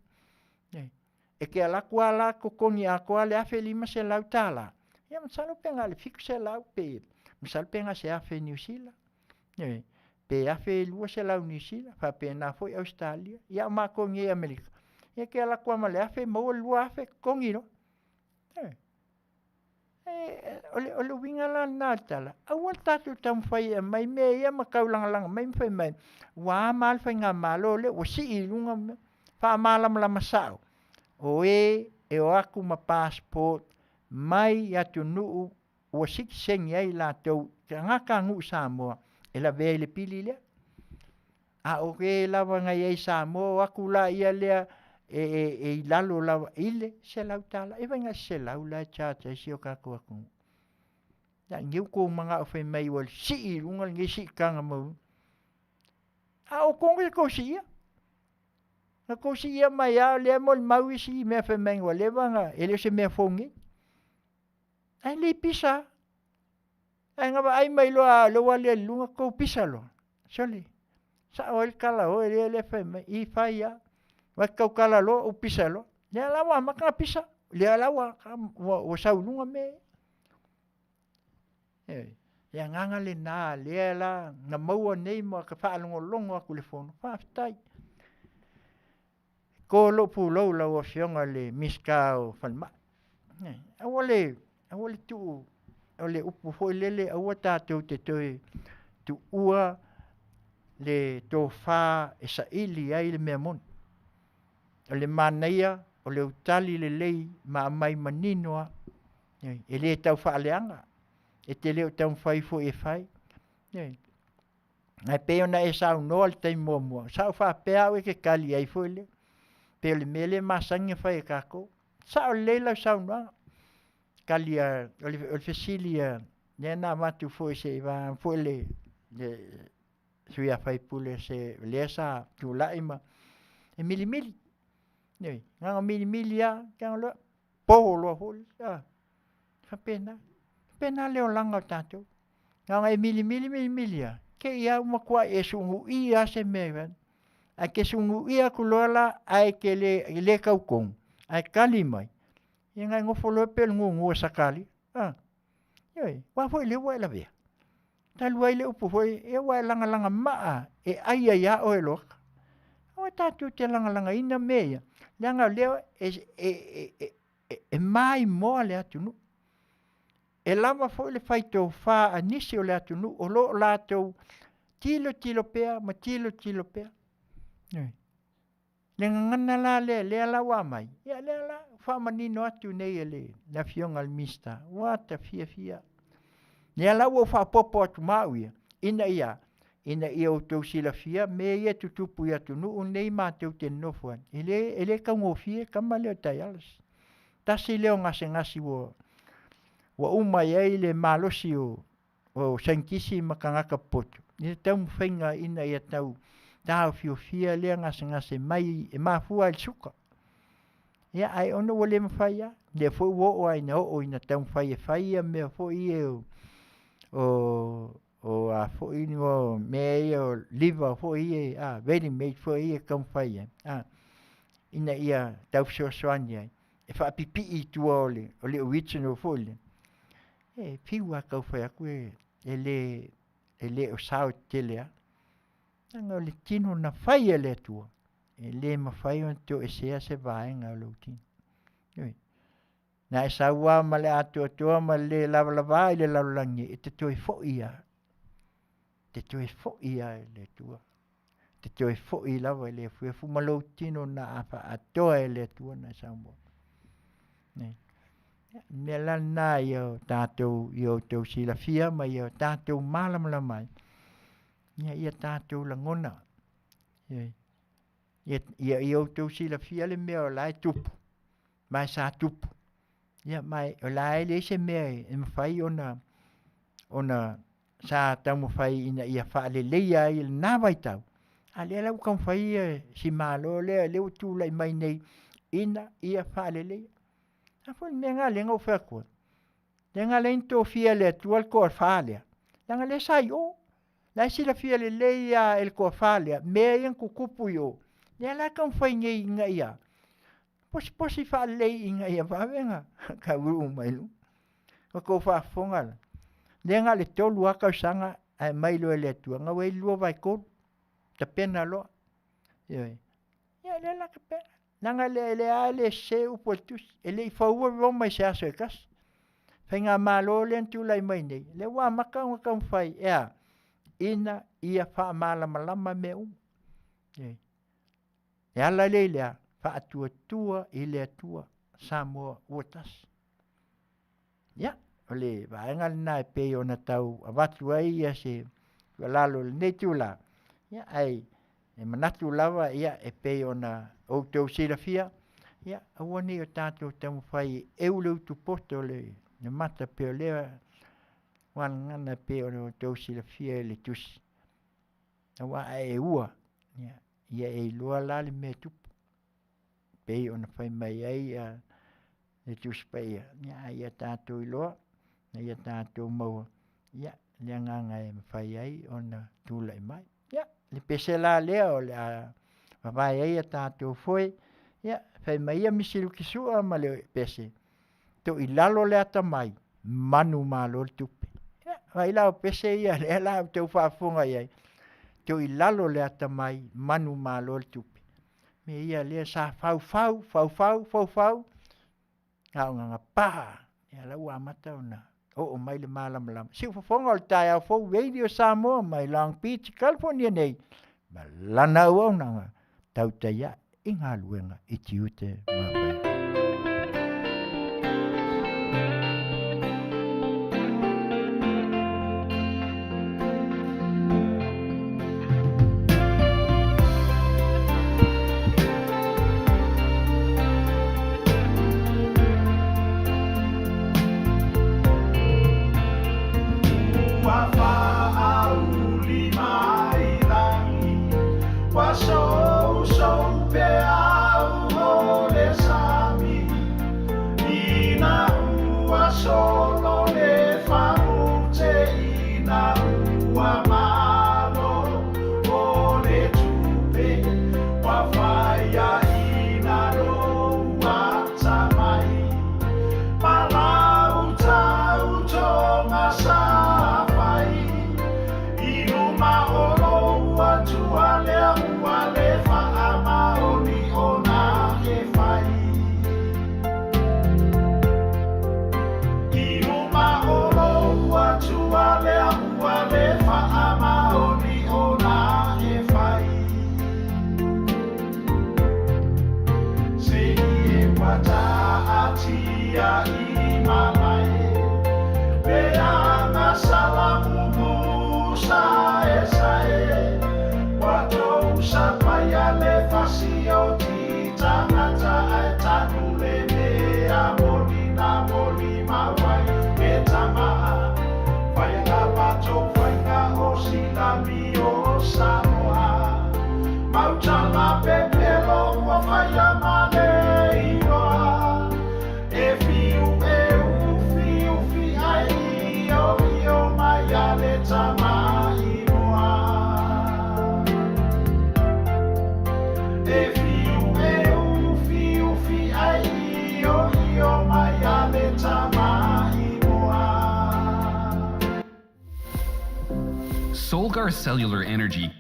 E ke ala kua la kokongi a kua le afe lima se lau tala. Ia masalo penga le fiku se lau pe. Masalo penga se afe New Zealand. Pe afe lua se lau New Zealand. Fa pe na foi Australia. Ia ma kongi e Amerika. Ia ke ala kua ma le afe maua lua afe kongi no. Ole winga la na tala. Awal tatu tam fai e mai me ia makau langa mai fai mai. Wa mal fai ngā malo le. Wa si ilunga. Fa malam la masao. Oe o aku ma passport mai ya tunu o sik seng ai la tau ngaka ngu Samoa ela vele pili le a o ke la wanga ai Samoa aku la ia le e lalo la ile se la tala e vanga se la cha si o ka ko ku ya ngiu ko manga o fe mai wal si lunga ngi si kanga mo a o kongo ko si na ko si ia mai a le mol maui si me fe mengo le vanga ele se me fongi ai le pisa ai nga ai mai lo wale lunga ko pisa lo soli sa o el kala o ele fe me I faia wa ko kala lo o pisa lo le la wa maka pisa le la wa o sa lunga me ya nganga le na le la na mo nei mo ka fa longo ku le fono fa tai ko lo pu lo la o fionga le miskao falma awole tu ole upu foi lele awata tu te tu ua le to fa esa ili ai le memon ole Manuia ole utali le lei ma mai maninoa ele tau fa leanga e te leo tau fai fo e fai ai pe ona e sa no al te mo sa fa pe au ke kali ai fo le pe le mele masanga fai kako sa le la sa no kali o fesilia na matu fo se va fo le suia fai pule se lesa tu laima e mili nga mili ya kan lo polo hol fa pena le langa tato nga e mili ya ke ia uma kwa e sungu ia se mevan a ke sungu ia kulola ai ke le kaukong ai kalimai nga ngofo lo pel ngu sakali wa foi le wa la via tal wa le upu foi e wa langa ma e ai ya o elo o tatu te langa ina meia langa le e mai mo le atunu e lama foi le fai to fa anisi o le atunu o lo lato tilo pea ma tilo pea Le ngana la le ala wa mai. Ia le ala fa manino atu nei le na fionga al mista. Wa ta fia. Le ala wo fa popo atu mauia. Ina ia o tau sila fia me ia tutupu ia tu nu nei ma teu te nofuan. Ele ka ngofie kama leo tai alas. Tasi leo ngasi wo wa umai ai le malosi o sankisi makangaka poto. Ni tau mwhainga ina ia tau fiofia lea ngasi mai e mafua il suka. Ia ai ono wale mawhaia. Le fo wo ai na o ina tau mwhaia me fo i o a fo i o me o liver fo i ready made fo i kam whaia. Ina ia tau soani ai. E wha pipi i tua ole o witchen o fo le. E piwa kau whai aku e le o sao telea. Nga le tino na whai le tua. E le ma whai on teo e sea se vaenga o tino. Na e saua ma le atua ma le lava i le laulangi. E te toi fo ia. Te toi fo ia e le tua. Te toi fo i lava i le fuefu ma lo tino na apa atoa e le tua na Samoa. Me lana yo tātou yo tau sila fia ma yo tātou malamai. Ia tātou langona. Ia yo tau sila fia le mea o lai tupu. Mai sa tupu. Ia mai o lai le se mea e mawhai ona sa tau mawhai ina ia whaale leia i le nāwai tau. A lea lau kam whai si malo lea leo tū lai mai nei ina ia whaale leia. Afo me nga le ngau whakua. Le nga le into fia le tual ko whalea. Le nga le sai o. La sila fia le leia el ko whalea. Mea yang kukupu yo. Le la kam whai ngei inga ia. Posi whalei inga ia wawenga. Ka uru mailu. O ko whafonga la. Le nga le tolu akau sanga ai mailo e le tua. Nga wei lua vai koru. Ta pena loa. Ia le la ka pena. Nanga le ale se upotus ele I faua roma se aso kas fenga malo le tu lai mai nei le wa maka fai ina ia fa malama me e ala le fa tua ile tua Samoa wotas ole va engal na pe ona tau avatu ai se lalo le tula ai e manatu lava ia e pe ona o tau sila fia ia awani o tātou tamu whai leu tu poto le mata pe o lea wan ngana pe o tau sila fia le tusi awa e ua ia e lua lale me tupu pe ona whai mai ai le tusi pa ia tātou iloa ia tātou maua ia lea nganga e mwhai ai ona tūlai mai le pese la lea o le vai ai tātou foi fai mai misilu kisua ma le pese to I lalo le ata mai manu malo le tupe vai lao pese ia le la teu whaafonga ai to I lalo le ata mai manu malo le tupe me ia le sa fau nga pa ia la ua mata ona o mai le malam si whaafonga o le tai au fau radio Samoa mai Long Beach California nei ma lana ua unanga Tautai I Galuega I Tiute mawhai. Ama Solgar Cellular Energy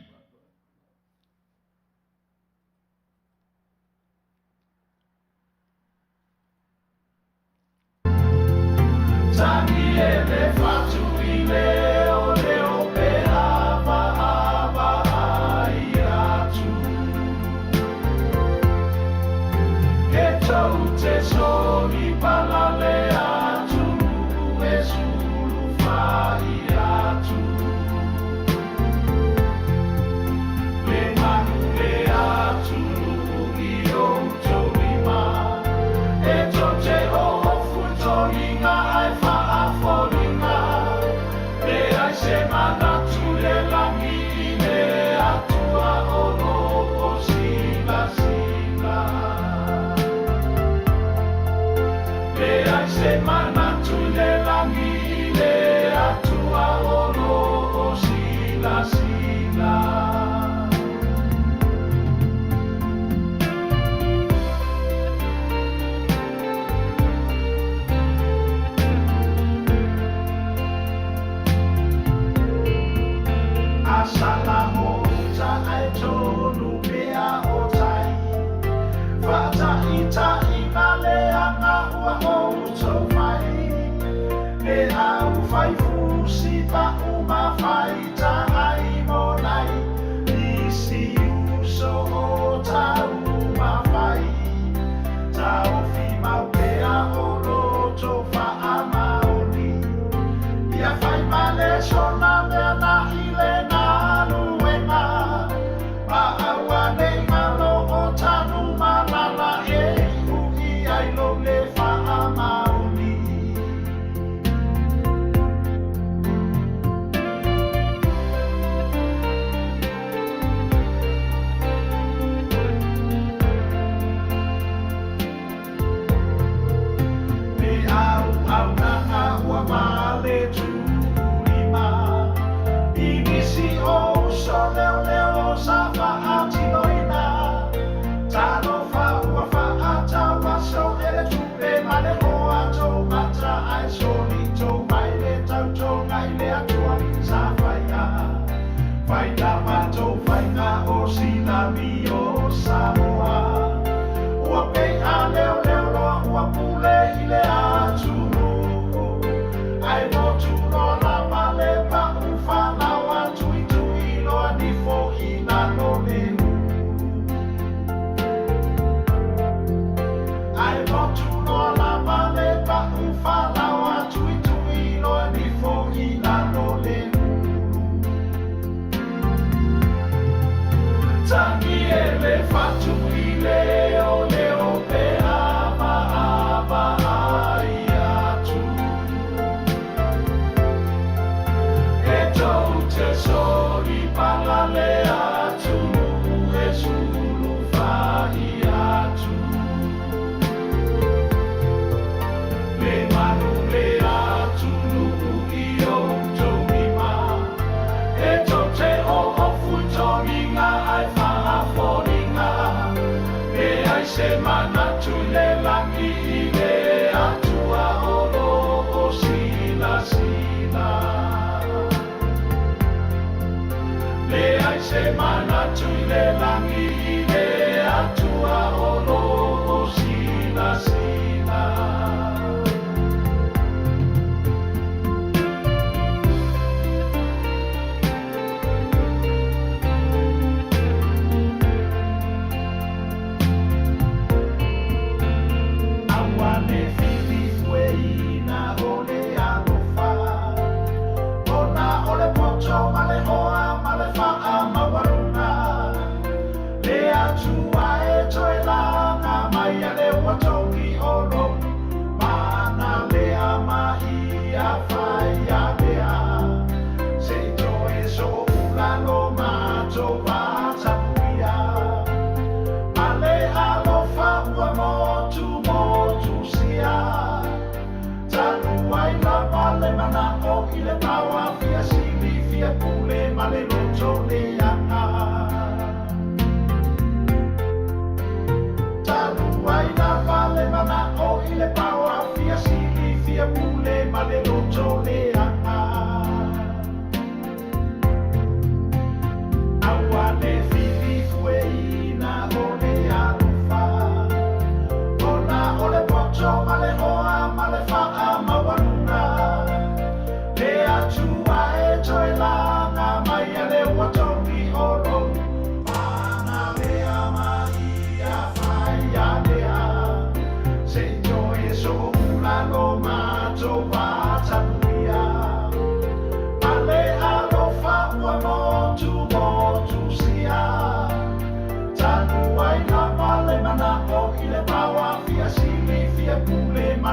Samoa, ua pea leo leo loa ua pule ile atunu. Ai motu no la male pa ufana wa tui tui loa nifo ina no leu. Ai motu no la male pa ufana wa tui tui loa nifo ina no leu. Tangi elefatu ile o leo pe ama ai atu. E taute sori palale atu e sulu fai atu. Le manu le atu nuku i o tomima. E taute o futoringa ai Faafofoga'aga. E ai se manatu le langi I le atua olo o sila sila. Le ai se manatu le langi I le atua olo o sila sila.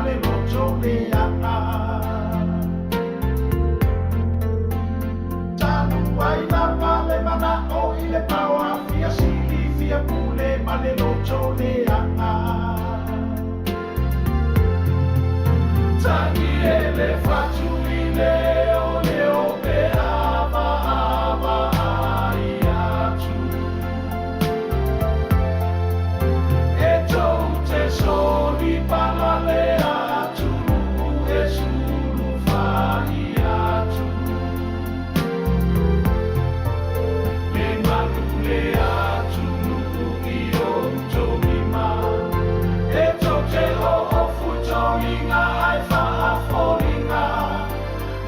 le loto le anga. Tanu ai la pale mana o i le paua fia sili fia pule ma le loto le anga. Tani e le fatu i le o pe ama ai atu. E tou te soli pala le atu e sulu fai atu. Le manu le atu i o tomima. E to te o futoringa ai faafolinga.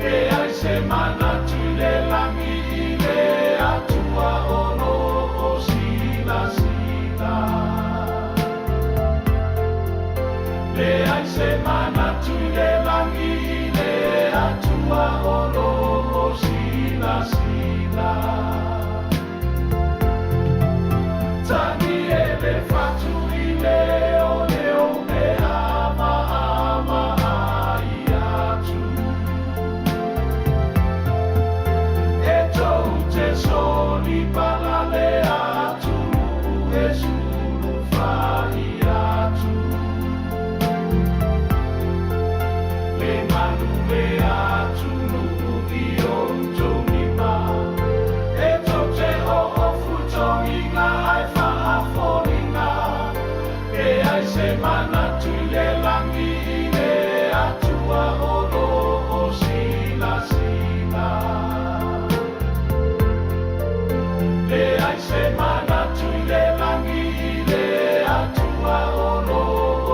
E ai se mana tu le langi i le atua ono o sila sila. Le ai se mana tu le langi i le atua ono o sila sila. Tani e le fatu i le o me ama ai atu. E tou te soli pala le atu e sulu fai atu. Le manu le atu i o tomima. E tou te o futoringa ai faafolinga. E ai se mana tu le langi i le atua ono o sila sila. Le ai se mana tu le langi i le atua ono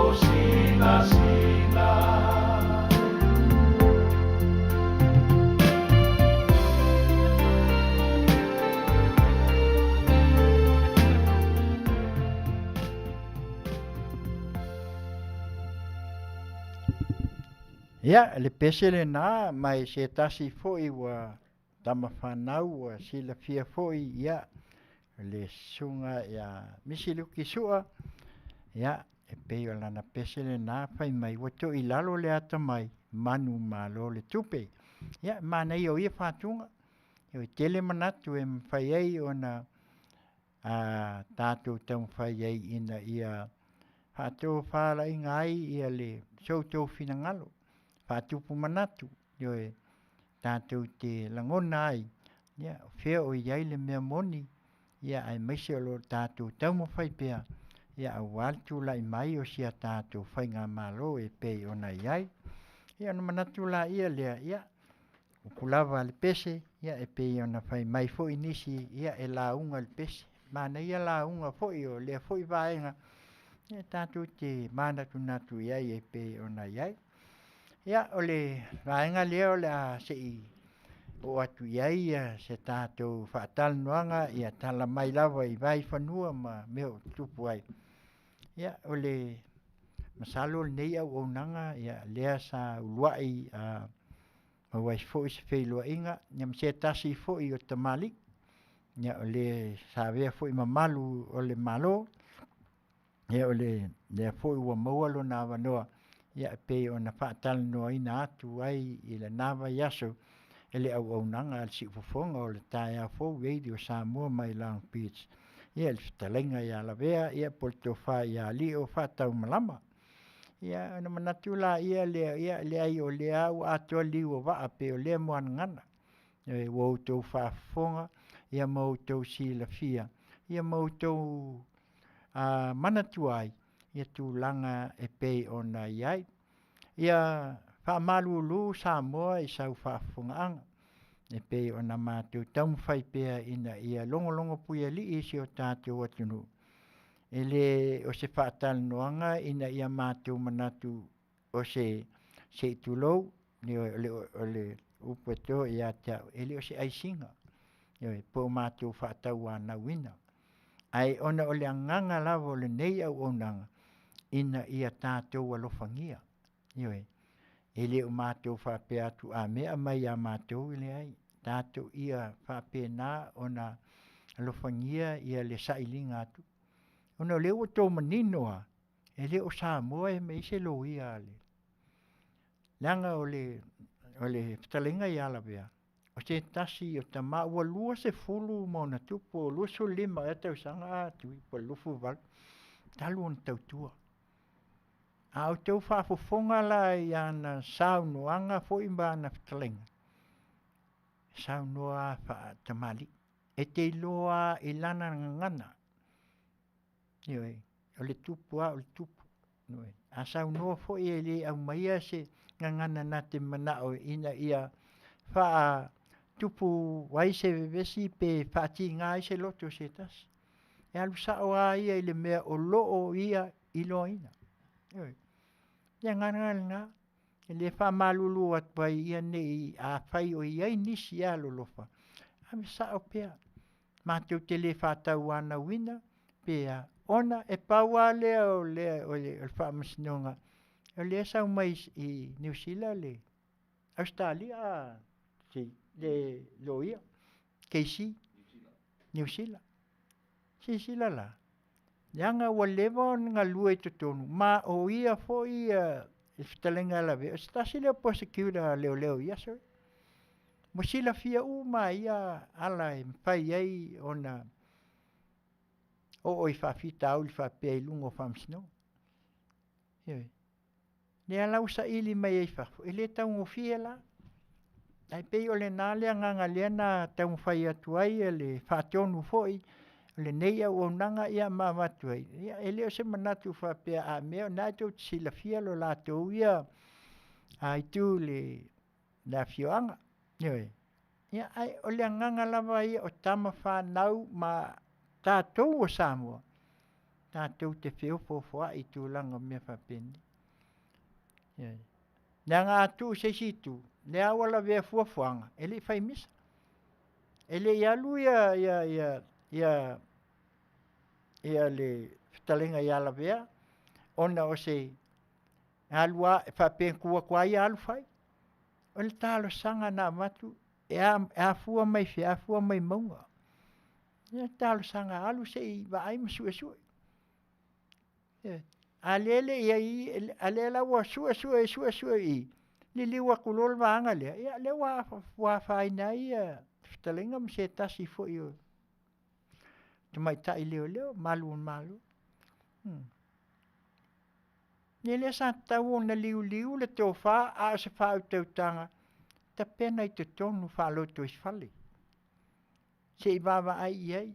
o sila sila. Ia, le pesele nā, mai se tasi foi wa tama whanau wa sila fia foi, ia, le sunga ia misiluki sua, ia, e peo lana pesele nā, whai mai wato i lalo le ata mai, manu malo le tupe. Ia, mana i o ia whatunga, i tele manatu e mwhai ei o na tātou tau mwhai ei ina ia whatou whala i ngai ia le soutou finangalo. Whatupu manatu, ioe tātou te langona ai, ia, whea o iai le mea moni, ia ai maise o lo tātou tau mawhai pia, ia au waltu lai mai o sia tātou whai ngā malo e pei o na iai, ia no manatu la ia lea, ia, o kulawa le pese, ia e pei o na whai mai fo inisi, ia e la unga le pese, mana ia la unga fo i o lea fo i vaenga, ia tātou te manatu natu iai e pei o na iai. Ia, ole vaenga leo le a se i o atu iai se tātou whaatal noanga ia tala mai lawa i vai whanua ma meo tupu ai. Ia, ole masalo nei au o nanga ia lea sa uluai mawai fo i se whailua inga ia mse tasi fo i o tamali ia ole sa vea fo i mamalu ole malo ia ole lea fo i ua maualo na wanoa ia pe ona whaatal noa ina atu ai i le nawa yaso ele au nanga al si ufofonga o le tae a fo radio Samoa mai Long Beach. Ia le fitalenga ia la vea ia polto wha ia li o whatau malama. Ia ana manatu la ia le ai o le au ato li o wa pe o le moan ngana. E wo to whafonga ia mo to si la fia. Ia mo to manatu ai. Ia tu langa e pei ona iai. Ia whaamalu lu Samoa i sau Faafofoga'aga. E pei ona mātou taumu whai pea ina ia longo puia li isi o tātou atunu. E le o se whaatal noanga ina ia mātou manatu o se itulou, o le upeto ia tau, e le o se aisinga. Po mātou whaatau anau ina. Ai ona o le anganga lawa o le nei au onanga ina ia tātou alofangia. E le o mātou whapea atu a mea mai a mātou ile ai. Tātou ia whapea nā ona alofangia ia le sailinga atu. Ona leo o tō maninoa, e leo Samoa e me se lo ia ale. Langa o le fitalenga i ala vea. O se tasi o tama ua lua se fulu mo na tupu o lua so lima e tau sanga atui po lufu val. Talu on tautua. A o tau Faafofoga la i ana saunoanga fo imba na fitalenga. Saunoa fa tamali. E te iloa ilana ngana. Ioi, o le tupu o le tupu. Ioi, a saunoa fo i le au maia se ngana na te manao ina ia faa tupu waise vevesi pe fati ngai se loto se tas. E alu sao a ia i le mea o loo ia ilo ina. Ioi, ia ngana e le fa malulu at pai ia nei a fai o iai nisi a lolofa. Ame sao pea. Mateu te le fatau ana wina pea ona e paua lea o le whamasinonga. O le sau mai i New Zealand le Australia si le loia KC New Zealand si la yanga wa lewa nga lua i totonu ma o ia fo ia iftalenga la ve sta si le prosecutor leo ia so mo sila fia uma ia ala pai ai ona o fa fita o fa pe lungo famsno le ala usa ili mai ai fa ele tau fiela ai pe o le nale nga le na tau fai atu ai le fa tonu foi le nei o nanga ia mama tu ai ele se manatu fa pe a me na tu sila fia lo la tu ia ai tu le la Afioga ia ai o le nganga lava ia o tama fa nau ma tatou o Samoa tatou te feo fo ai tu langa me fa pendi Nanga atu se situ. Le awala vea fuafuanga. Ele fai misa. Ele ialu ia le fitalenga ia la vea. Ona o se alua fa penkua kwa ia alu fai. O le talo sanga na matu. E a fua mai fe, a fua mai maunga. E talo sanga alu se i va ai masua sua. Alele ia alela wa sua i lili wa kulol vanga le ia le wa fa ina ia fitalenga mse tasi fo io tuma ta leo malu nele sa tau na liu le tofa a se fa utanga ta pena i te tonu fa lo to isfali se baba ai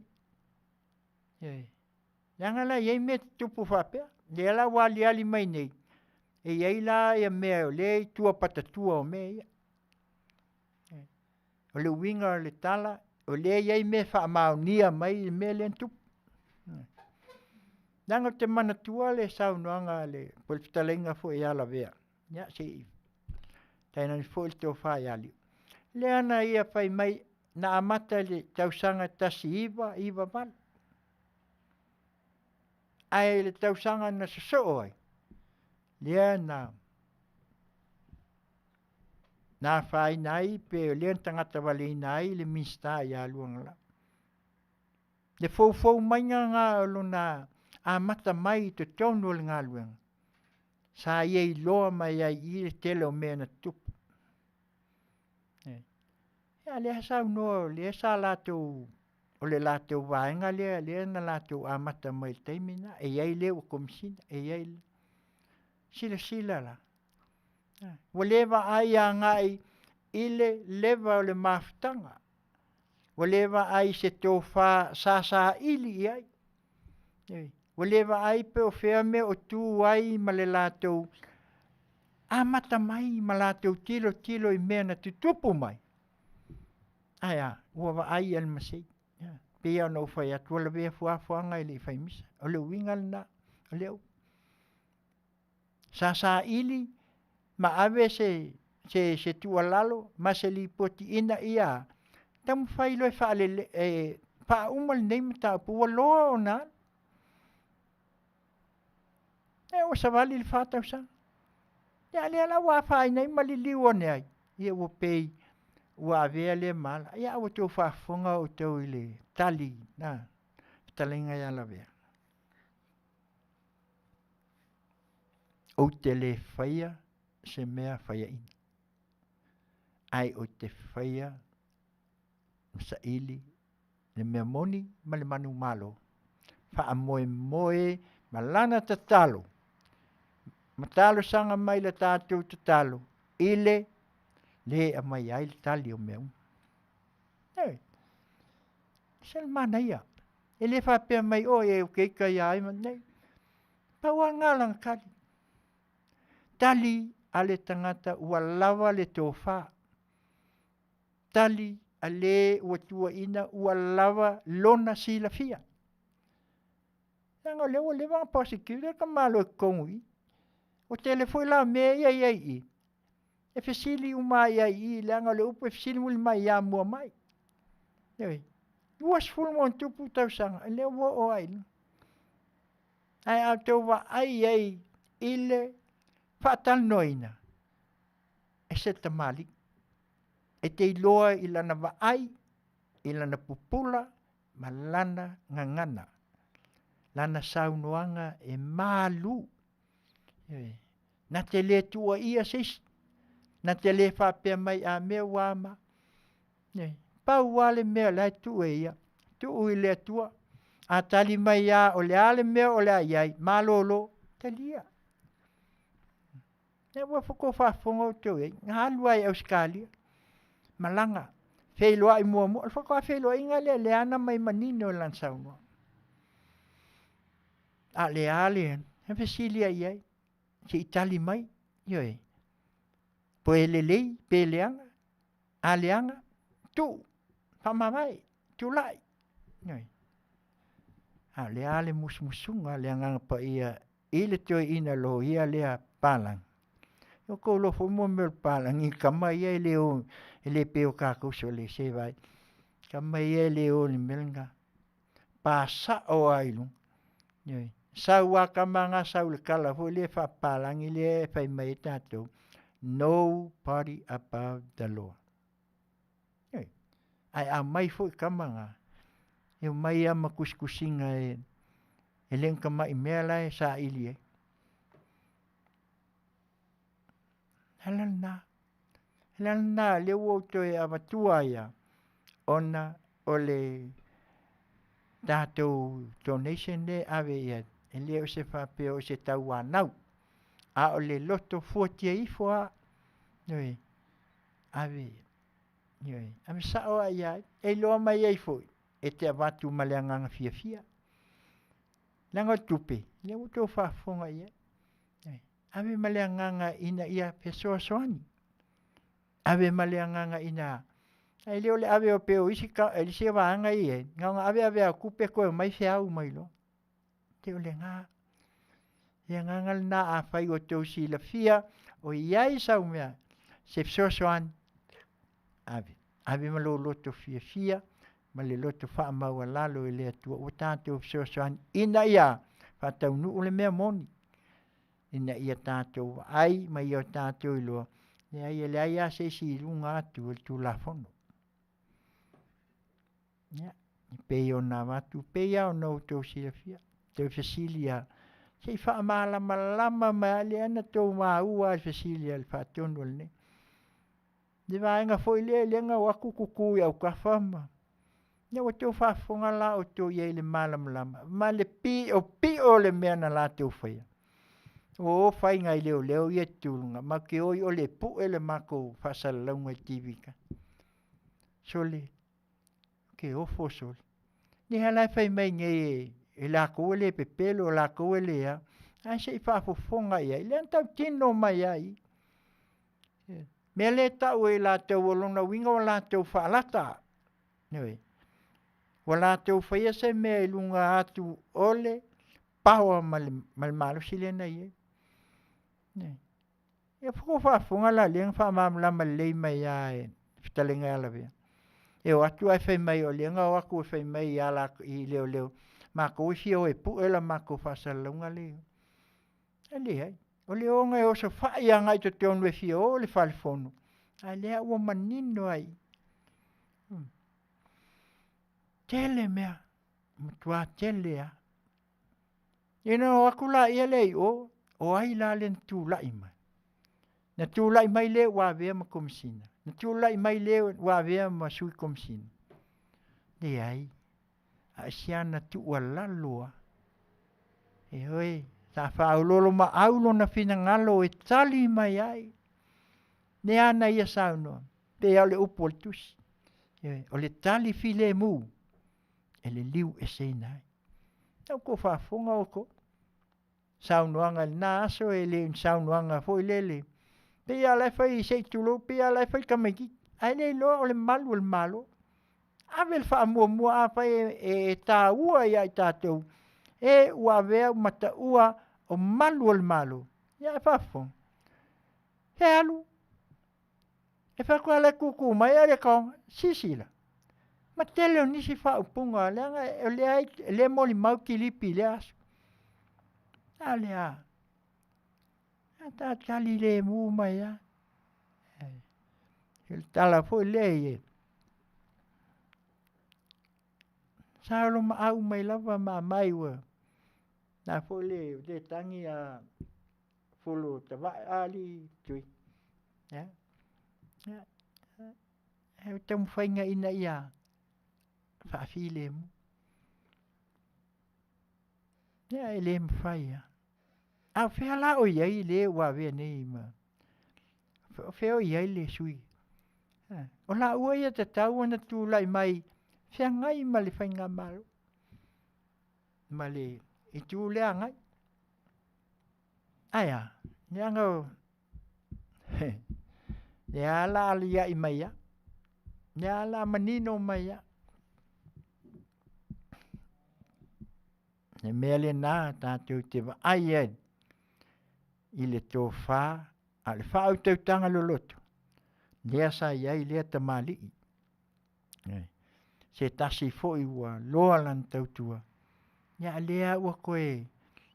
Yangala ye met tupu fa pe le la wali ali mai nei e ye la ya me le tua patatua o me o le winga le tala o le ye me fa Manuia mai me le tupu nanga te mana tua le saunoanga le polfitalenga fo ia la vea ya si taina fo to fa ya le ana ia fai mai na amata le tausanga tasi iva val ai le tausanga na so ai le na fai nai pe le tangata vale nai le mista ya luanga le fo mai nga luna a mata mai te tonu le nga luanga sa ye lo mai ai i telo mena tup ya le sa no le sa la tu o le lato vaenga le na lato amata mai temina e ai le o komsina e ai sila la waleva ai ngai ile leva le maftanga waleva ai se tofa sa ili ai waleva ai pe o ferme o tu ai male lato amata mai malato tilo i mena tupu mai aya wa ai al masai pia no fai atu le ve fuanga ile fai misa o le winga na leo sa ili ma ave se tu alalo ma se li poti ina ia tam fai lo fa le pa umal nem ta pu lo na o sa vali il fata sa ya le la wa fai nei ma li lione ai ia o pei wa vele mal ia o tu fa fonga o tu ile tali na talinga ya la vea o tele faia se mea whaia ina. Ai o te whaia sa ili le mea moni ma le manu malo. Wha moe moe ma lana ta talo. Ma talo sanga mai le tātou ta talo. Ile le a mai ai le tali o meu. Hey. Sel mana ia. Ele whapea mai o e o keika ia ai man nei. Paua ngalang kali. Tali ale tangata ua lava le tofa. Tali ale ua tua ina ua lava lona sila fia. Nanga lewa lewa pasikile ka malo e kongui. O telefoi la mea ia i. E fesili uma ia i langa le upo e fesili muli mai ia mua mai. Nei. Luas fulu mo tupu tau sanga. E lewa o ai. Ai au tau wa ai ile whaatal noina. E se tamali. E te iloa ilana wa ai. Ilana pupula. Ma lana ngangana. Lana saunoanga e malu. Na te le tua ia sis. Na te le whapea mai a mea wama. Pau wale mea lai tu e ia. Tu ui le tua. A tali mai a o le ale mea o le aiai. Malolo. Te lia. E ua whako whafonga o tau e. Ngā luai au skalia. Malanga. Wheloa i mua mua. Whako a wheloa inga le ana mai manino lan saunua. A le ale. He whesilia iai. Si itali mai. Ioi. Po e lelei. Pe leanga. A leanga. Tu. Whamamai. Tu lai. Ioi. A le ale musmusunga. Leanga pa ia. Ile toi ina lo ia lea palang. O ko lo fo mo mel palang. I kama ia ele o. Ele peo kako so le se vai. Kama ia ele o ni melanga. Pasa o ailu. Ioi. Sau waka manga sau le kala fo le fa palang ile fai mai tato. Nobody above the law. Ioi. Ai a mai fo kamanga. E mai ama kuskusinga e. E lenka mai mea lai sa ili e. Helena. Helena le woto e avatua ia. Ona o le tato donation le ave ia. E leo se whapeo se tau anau. A o le loto fuatia ifoa. Ioi. Ave. Ioi. Ame sao a ia. E loa mai ei foi. E te avatu maleanganga fia fia. Langa tupe. Leo to whafonga ia. Ave maleanganga ina ia pesoa soani. Ave maleanganga ina. Ai leo le ave o peo isi ka. Eli se waanga ie. Nganga ave a kupe koe mai feau mai lo. Te o le ngā. Ia ngangal na a whai o tau si la fia. O iai sau mea. Se pesoa soani. Ave. Ave malo loto fia fia. Ma le loto wha maua lalo e lea tua. O tātou pesoa soani. Ina ia. Whatau nu o le mea moni. Ina ia tātou ai. Ma ia tātou iloa. Ia ia le aia se si lunga atu. El tu la fono. Ia. Pei o nā watu. Pei au nou tau si la fia. Tau Cecilia. Sei wha malama lama ma le ana tau maa ua Cecilia le whaatono le ne. Le vaenga foi le lenga waku kuku au kawhama. Ia wa tau whafonga la o tau iei le malama lama. Ma le pi o le mea na la tau whaia. O whai ngai leo leo ia tūlunga. Ma ke oi o le pu e le mako whasalaunga TV ka. Sole. Ke ofo sole. Ni halai whai mai ngai e la koe le pepelo la koe le a. Ai se i Faafofoga ia. I le antau tino mai ai. Mea le tau e la tau olona winga o la tau whaalata. Nei. O la tau whaia se mea i lunga atu ole. Paua malmalo silena ia. Nei. Ia whako Faafofoga la leang whaamamlama lei mai a e. Whitalenga ala vea. E o atu ai whai mai o leanga o aku e whai mai ala i leo leo. Mako isi o e pu e la mako whasalunga leo. E le hai. O le onga e oso whai a ngai to te onu e fia o le whalifono. Ai lea ua manino ai. Tele mea. Mutua tele a. Ina o aku la ia lei o. O ai la len tu la ima. Na tūlai mai le wā vea ma komisina. Na tūlai mai le wā vea ma sui komisina. Le ai. A siana tu ua laloa. E hoi. Ta whaulolo ma aulo na whina ngalo e tali mai ai. Ne ana ia saunoa. Pe au le upo le tusi. O le tali file mu. E le liu e seinai. Tau ko whaafonga o ko. Saunoanga na aso e le saunoanga fo lele. Pe ia lai fai sei tulo, pe ia lai fai kameki. Ai nei loa o le malu o le malo. Avel wha mua a fai e tā ua ia i tātou. E ua vea mata ua o malu o le malo. Ia e whafong. He alu. E whakua le kuku mai a le kaonga. Sisila. Ma tele o nisi wha upunga. Le moli mau ki lipi le aso. A le a. Ta tali le mu mai a. Il tala foi lei e. Saulo ma au mai lava ma mai ua. Na foi le tangi a fulu te vai ali tui. Ya. E te mwhainga ina ia. Faafi le mu. Ya e le mwhaia. A whea la o iai le wa vea nei ma. Whea o iai le sui. O la ua ia te tau ana tūlai mai. Whea ngai ma le whainga malo. Ma le i tūlea ngai. Aia. Ni anga o. Ni ala alia i mai a. Ni ala manino mai a. Ni mea le nā tātou te wa ai ai. I le tō whā. A le whā au tautanga loloto. Lea sa iai lea tamali. Se tasi fo i ua loa lan tautua. Ia lea ua koe.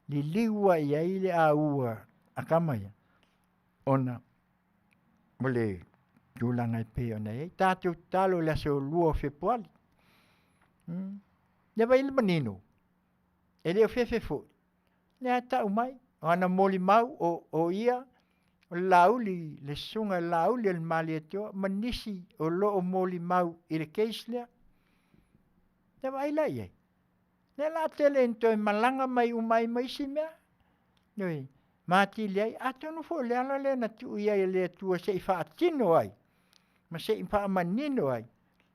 Li liwa iai le a ua. Akamaya. Ona. Mole. Tūlanga i pe ona iai. Tātou talo lea se o lua Februari. Lea vai le manino. E leo fefe fo. Lea tau mai. O ana moli mau o ia. O lauli, le sunga lauli al mali atua, manisi o loo moli mau i le keislea. Te vai lai ei. Ne la tele into e malanga mai umai mai si mea. Noi, mati liai, atonu fo le ala le na tu iai le tua se i wha atino ai. Ma se i wha manino ai.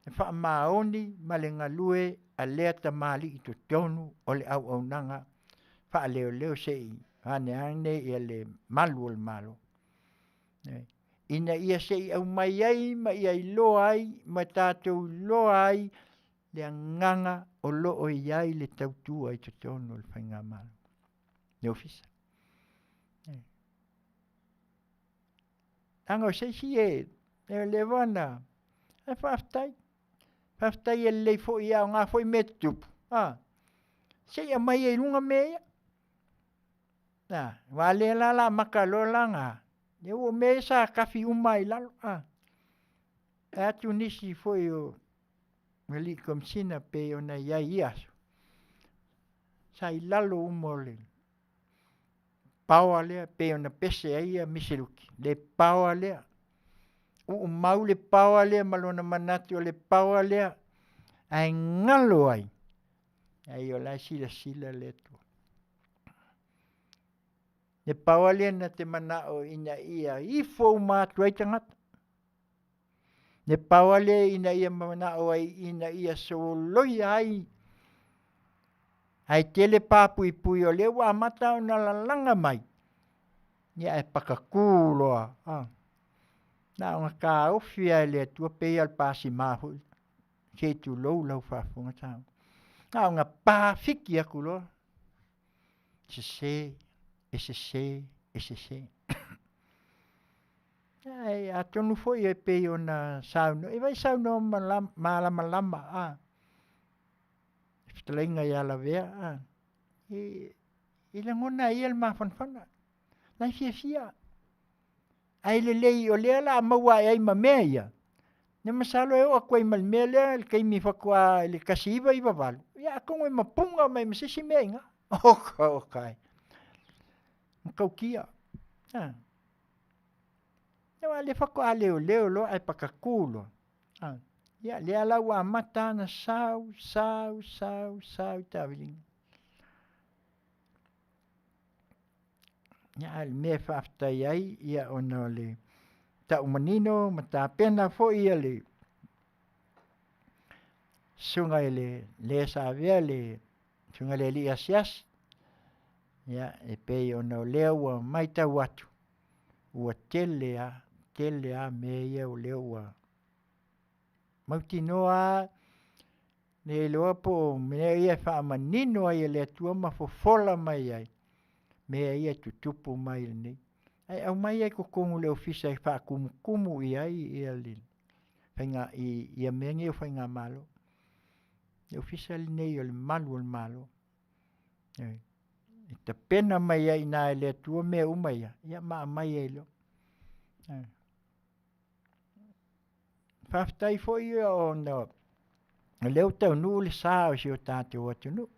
E wha maoni ma le ngalue a lea ta mali i to tonu o le au nanga. Wha leo leo se i hane ane i le malu o le malo. Ina ia se i au mai ai, ma ia i loa ai, ma tātou loa ai, le nganga o loo i ai le tautua i te tono le whainga malo. Ne ofisa. Anga o se si e le wana, e whaftai. Whaftai e lei fo i au, ngā fo i me tupu. Se i a mai e runga mea. Wa le la maka lo langa. E o me sa kafi umai lalo. E atu nisi foi o meli komsina pe ona ia iaso. Sa i lalo umole. Paua lea pe ona pese aia misiruki. Le paua lea. U mau le paua lea malona manati o le paua lea. Ai ngalo ai. Ai o la sila le tu. Ne pawale na te mana o ina ia i fo matu ai tangata. Ne pawale ina ia mana o ai ina ia so loi ai. Ai tele papu i pui o lewa mata o na lalanga mai. Ia e pakakuloa. Na o ka ofia le tua pe al pasi mahu. Ke tu lou lau fafunga tau. Na o nga pa fiki akuloa. Se. Ese. Ai atonu foi e pe ona sauno. E vai sauno malama. Strenga ia la vea. E la ngona ia ma fanfana. Na fia. Ai le lei o le la maua ai ma meia. Ne masalo e o koe mal mele ke mi fakwa le kasiva i vavalu. Ya kongo ma punga mai msisi menga. Okay. Kaukia. Ia le whako a leo lo ai pakakūlo. Ia le ala wa mata na sau tawilinga. Ia le me whaftai ai ia ono le tau manino ma tā pena fo ia le sunga le savea le sunga le li asias. Ia e pei ono leo wa mai tau atu. Ua tele a me ia o leo wa mautinoa ne loa po me ia wha manino ai le tua ma fofola mai ai. Me ia tutupu mai ni. Ai au mai ai ko kongu le ofisa i wha kumu i ai ia li. Whainga ia mengi o whainga malo. Le ofisa li nei o le malo. Te pena mai ai nā le tua me umai ia maa mai ai lo. Whaftai fo ia o no. Leo tau nu le saa o si o tātou atu nu.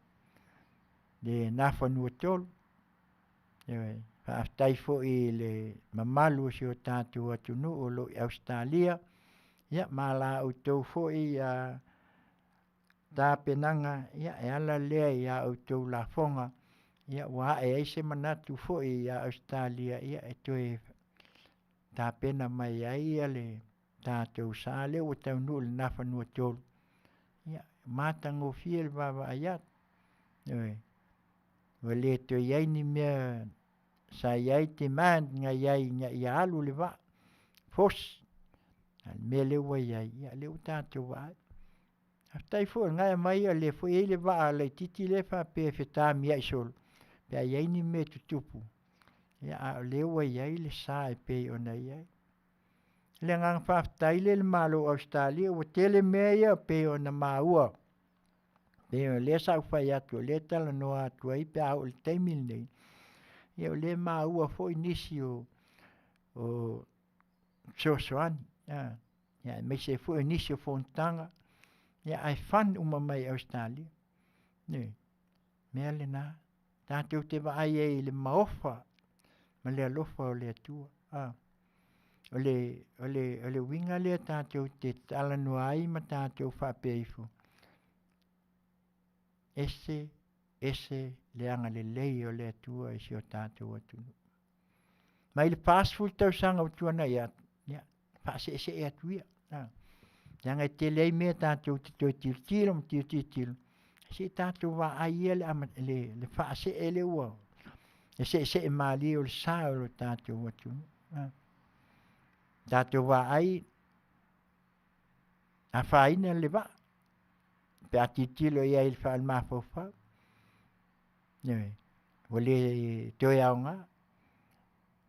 Le nafa nu o tolu. Whaftai fo i le mamalu o si o tātou atu nu o lo i Australia. Ia maa la o tau fo i tā penanga. Ia e ala lea i a o tau la fonga. Ia wa e eise manatu fo i Australia. Ia e toe tā pena mai ai ia le tātou saa leo o tau nu le nafa nu o tolu. Ia matango fia le baba ayat. Wale to iai ni mea sa iai te man nga iai nga ia alu le wa. Fos. Me le wa iai. Ia le utato wa. Aftai fo nga mai le fo i le wa le titi le fa pe feta mi ai sol. Pe iai ni me tutupu. Ia le wa iai le sa e pe ona iai. Le ngang whaftai le malo Australia o tele mea pe ona maua. Pe le sa whai atu le tala no atu ai pe au le teimil nei. Ia le maua fo inisi o sosoani. Ia me se fo inisi o fontanga. Ia ai fan mai Australia. Mea le na. Tātou te wa ai e le maofa. Ma le alofa o le atua. Ole winga le tātou te tala no ai ma tātou whapeifu. Ese le anga le lei o le atua e si o tātou atunu. Mai le passport tau sanga o tuana ia. Whaase e atuia. Yanga e te lei mea tātou te toi tilo. Se tātou wa ai le whaase e le ua. Se e maali o le saa o le tātou atunu. Tātou wa ai a whaina le wa. Pe ati tilo ia il wha al mafofa. Wale toi au ngā.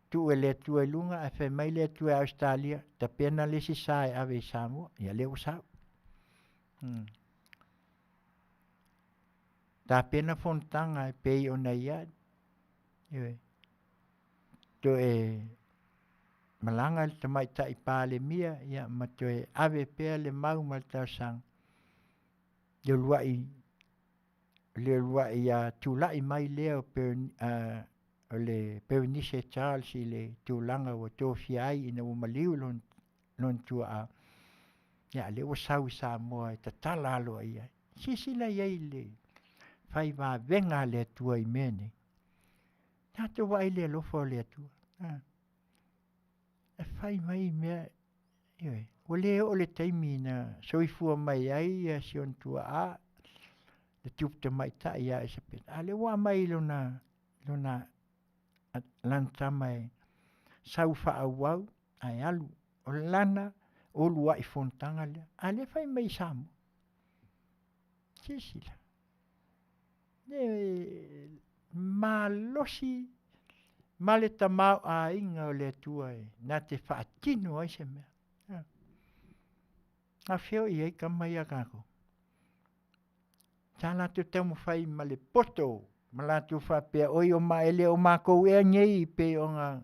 Tu e le tu e lunga a whai mai le tu e Australia. Ta pena le si sae ave i Samoa. Ia leo sao. Ta pena fontanga e pei o na ia. To e malanga le tamai tai pāle mia. Ia ma to e ave pea le mau mal tau sang. Le luai a tūlai mai leo le Peunice Charles i le tūlanga o tōwhi ai ina o maliu lon tua a. Ia leo sau i Samoa e tatala alo ai ai. Sisila iai le Faiva venga le tua i mene. Tato wai le lofo le tua. E fai mai mea. O leo o le taimi na soifua mai ai si on tua a. Le tupta mai ta ia e se pena. Ale wa mai lona lantama e sau wha au ai alu. O lana o lua i fontanga le. Ale fai mai Samoa. Sisila. Malosi male tamau a inga o le tua e. Na te whaatino ai se mea. Afio i ei kamai a kako. Tala tu te mo fai ma le poto. Ma la tu fa pe oi o ma ele o ma kou e ngei pe o ngā.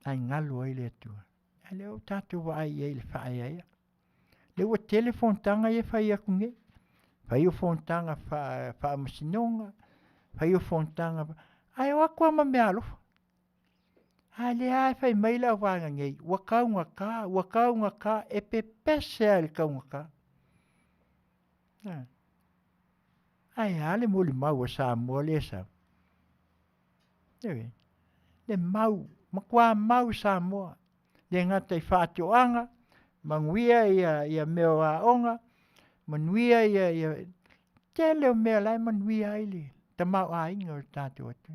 Ai ngalu ai le tua. Ale o tatu wa ai e le whaai ai. Le ua telefon tanga e whai aku nge. Whai o fontanga wha masinonga. Whai o fontanga. Ai o akua ma mea alofa. Ale ai fai mai la wanga ngei. Wakaunga ka e pe pese al kaunga ka. Ai ale muli mau Samoa le sa. Le mau, makua mau Samoa. Le ngata I Faatautaia, Manuia ia meo a onga, Manuia ia te leo mea lai Manuia ili. Tamau a inga o tātou atu.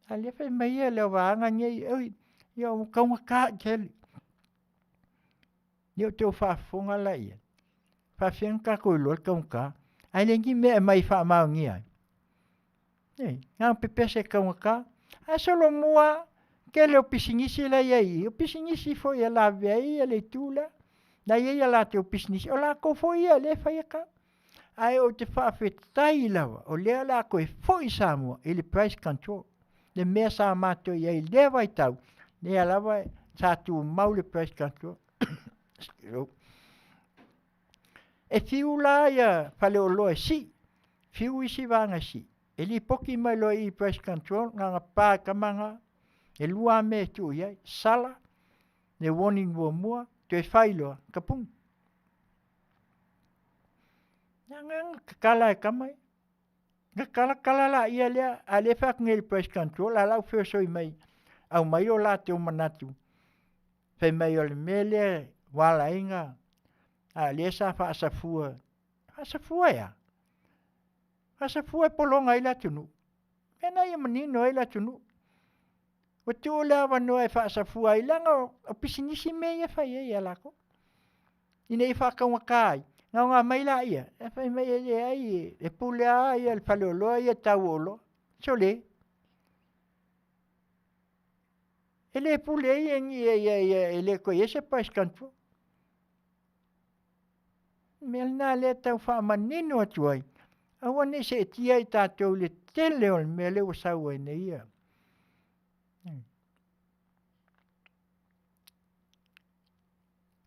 Ale fai mai e leo wanga ngei, ia o kaunga ka keli. Ia o teo whaafonga la ia. Whaafianga ka koe loa kaunga ka. Ai lengi mea mai whaamau ngia. Ngā pepese kaunga ka. Ai solo mua, ke leo pisingisi la ia. O pisingisi fo ia la vea ia le tūla. Na ia la teo pisingisi. O la ko fo ia le whai ka. Ai o te whaafetai lawa. O lea la koe fo I Samoa. Ele price control. Le mea sa mato ia I lewa I tau. Lea lawa sa tu mau le price control. E fiu la ia whale o loa si. Fiu isi wanga si. E li poki mai loa I price control. Nganga pā kamanga. E lua me tu iai. Sala. Le warning wo mua. Te whailoa. Kapung. Nganga kakala e kamai. Kala la ia lea. A le whak ngeli price control. A lau whio soi mai. Au mai o la te o manatu. Whai mai o le mele. Wala inga. A le sa whaasafua. Whaasafua ia. Whaasafua polonga ila tunu. Mena ia manino ila tunu. O te o lea wanoa e whaasafua ilanga o pisinisi me ia whai ia lako. Ina I whakaunga kai. Ngā mai la ia. E whai mai e ai. E pulea ia le paleoloa ia tau olo. So le. E le pulea ia e le koe ese pais kantua. Mel nā le tau whaamanino atu ai. Awa ne se tia I tātou le tele o le mele o sau ai nei ia.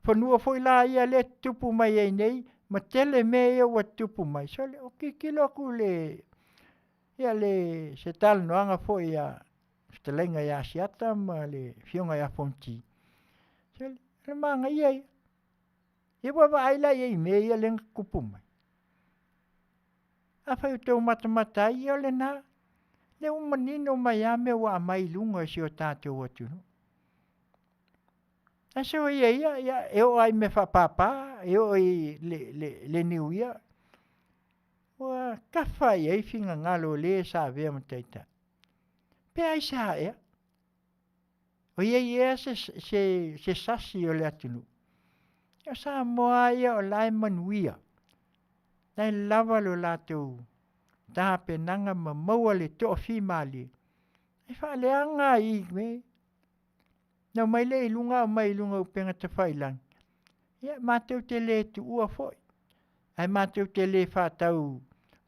Whanua foi la ia le tupu mai ai nei. Ma tele me ia wa tupu mai. So le o kikilo ku le. Ia le se tala noanga foi ia. Stelenga ia siata ma le fionga ia fonti. So le manga ia ia. Ia wawa aila ia I me ia lenga kupu mai. A whai o tau matamata ia le nā. Le o manino mai a me wa mai lunga si o tātou atu. A so ia e o ai me whapapa, e o I le niu ia. Wa kawha ia I whinga ngalo le sa vea mataita. Pe ai sa ea. O ia se sasi o le atunu. Ia Samoa ia o lai Manuia. Nai lava lo lātou. Taha penanga ma maua le toa whimali. E whaaleanga I me. Nau mai le ilunga o mai ilunga upenga te whailang. Ia mātou te le tu ua foi. Ai mātou te le whātau.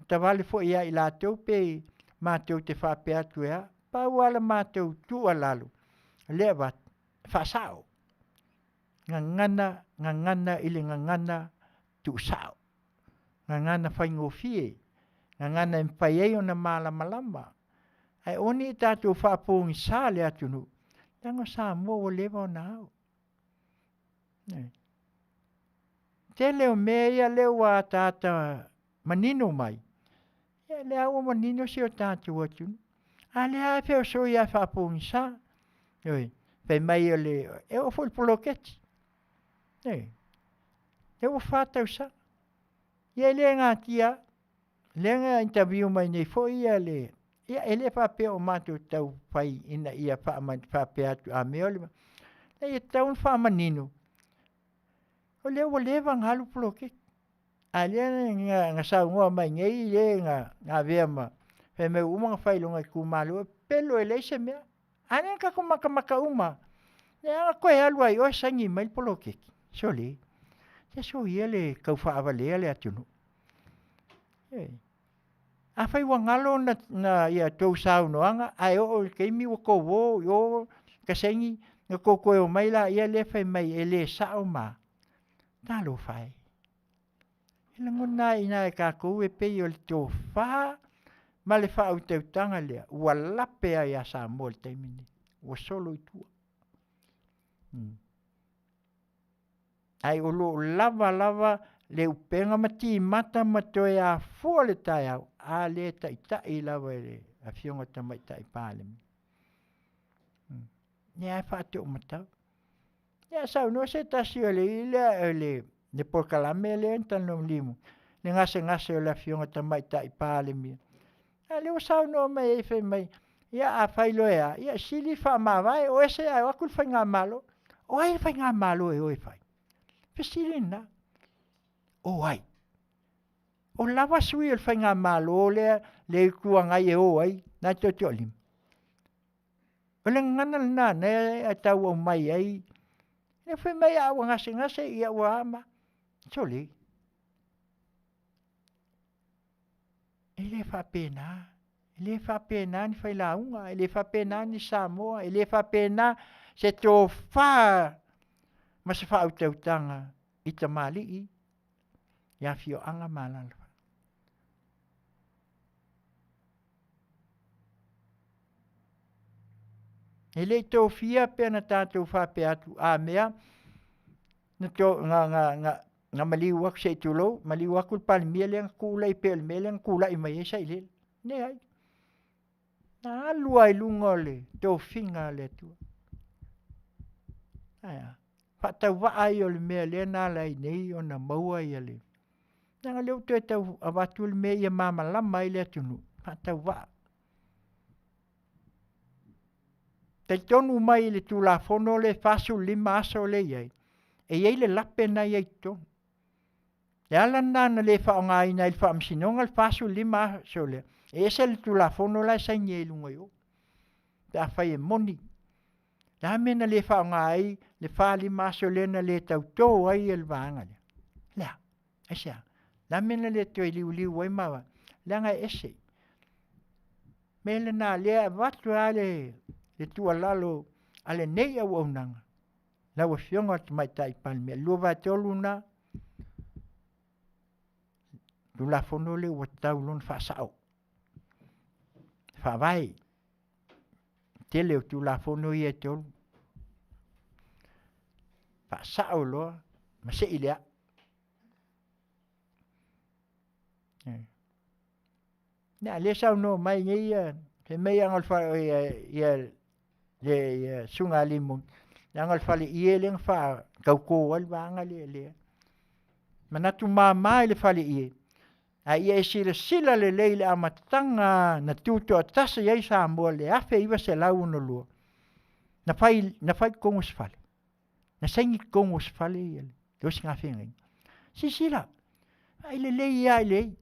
Tawale foi ia I lātou pe mātou te whapea tu ea. Pauala mātou tua lalo. Le wat. Whasao. Ngangana ili ngangana tu sao. Ngangana whaingofie. Ngangana mpaiei o na malama. Ai oni tātou whapongi sā le atunu. Tango Samoa o lewa o nāo. Te leo mea ia leo wa tāta manino mai. Ia lea o manino si o tātou atunu. A lea e wheo so ia whapongi sā. Pei mai o le. E o fo poloketi. E o whātau sā. Ia le ngā tia. Le ngā interview mai nei fo ia le. Ia ele whapea o mātou tau whai ina ia whapea atu a mea ole. Ia tau whamanino. O leo lewa ngalu poloke. A lea ngā sau ngoa mai ngei le ngā vea ma. Whai me umanga whailonga I kumalo. Pelo e leise mea. Ane kako maka uma. Ia koe alu ai o sangi mai poloke. So le. Ia so ia le kau whaawalea le atunu. A whai wangalo na ia tau sau noanga, ai o keimi wako wo, yo kasengi, na koe o mai la, ia le whai mai e le sao ma. Talo whai. Ila ngona ina e kako e pei o le tō wha, ma le whautautanga lea, ua lape ai a Samoa le taimini, ua solo i tua. Ai o lo lava le upenga mati mata matoe a fua le tai au, a le tai lava le Afioga tamaitai palemi. Nea e whaateo matau. Nea sau no se tasi o le le porkalame le entano limu. Le ngase o le Afioga tamaitai palemi. A le o sau no mai e whai mai, ia a whailo ea, ia sili wha mawai, o ese ai wakul whai ngā malo, o ai whai ngā malo e oi whai. Whisili na. O ai. O lava sui el whai ngā malo le kua ngai e o ai, nai tō limu. O le ngana na ne a tau au mai ai. Ne whai mai a ua ngase ia ua ama. Soli. Ele whapena. Ele whapena ni whai launga. Ele whapena ni Samoa. Ele whapena se tō wha. Ma se whautautanga i tamali i. Ia fio anga malala. Ele tō fia pena tātou whape atu a mea. Na tō ngā maliwak se tulo. Maliwak ul pali mea leang kula i pēl mea leang kula i mai esa i le. Ne ai. Nā alua i lunga le. Tō finga le tua. Aia. Whatau waa i o le mea lea nā lai nei o na maua i ale. Nanga leo tō e tau awatu le mea i a mama lama i le atunu. Whatau waa. Te tonu mai le tula fono le fasu lima aso le iai. E iai le lape na iai tonu. E ala nana le wha o ngā ina il wha amsinonga le fasu lima aso le. E ese le tula fono la sa nye lunga yo. Te a whai e moni. La mena le wha o ngā ai le wha lima aso le na le tau tō ai el vanga le. Lea, ese a. La mena le toi liu ai mawa. Langa ese. Mele na lea watu ale le tua lalo ale nei au au nanga. La wa fionga te mai tai palmea. Lua vai tolu na. Lula fono le wa tau lon fa sao. Fa vai. Tele o tula fono i e tolu. Fa sao loa. Ma se ilea. Nea le sao no mai ngai he mei angal fa le sunga limon. Angal fa le ie leng fa kauko al vanga le. Manatu mama le fa le ie. A ia e sila le leile a matanga na tuto a tasa iai Samoa le afe iwa se lau no lua. Na fai kongos fale. Na saingi kongos fale ia le. Dosi ngā whengai. Si sila. Ai le lei ia le.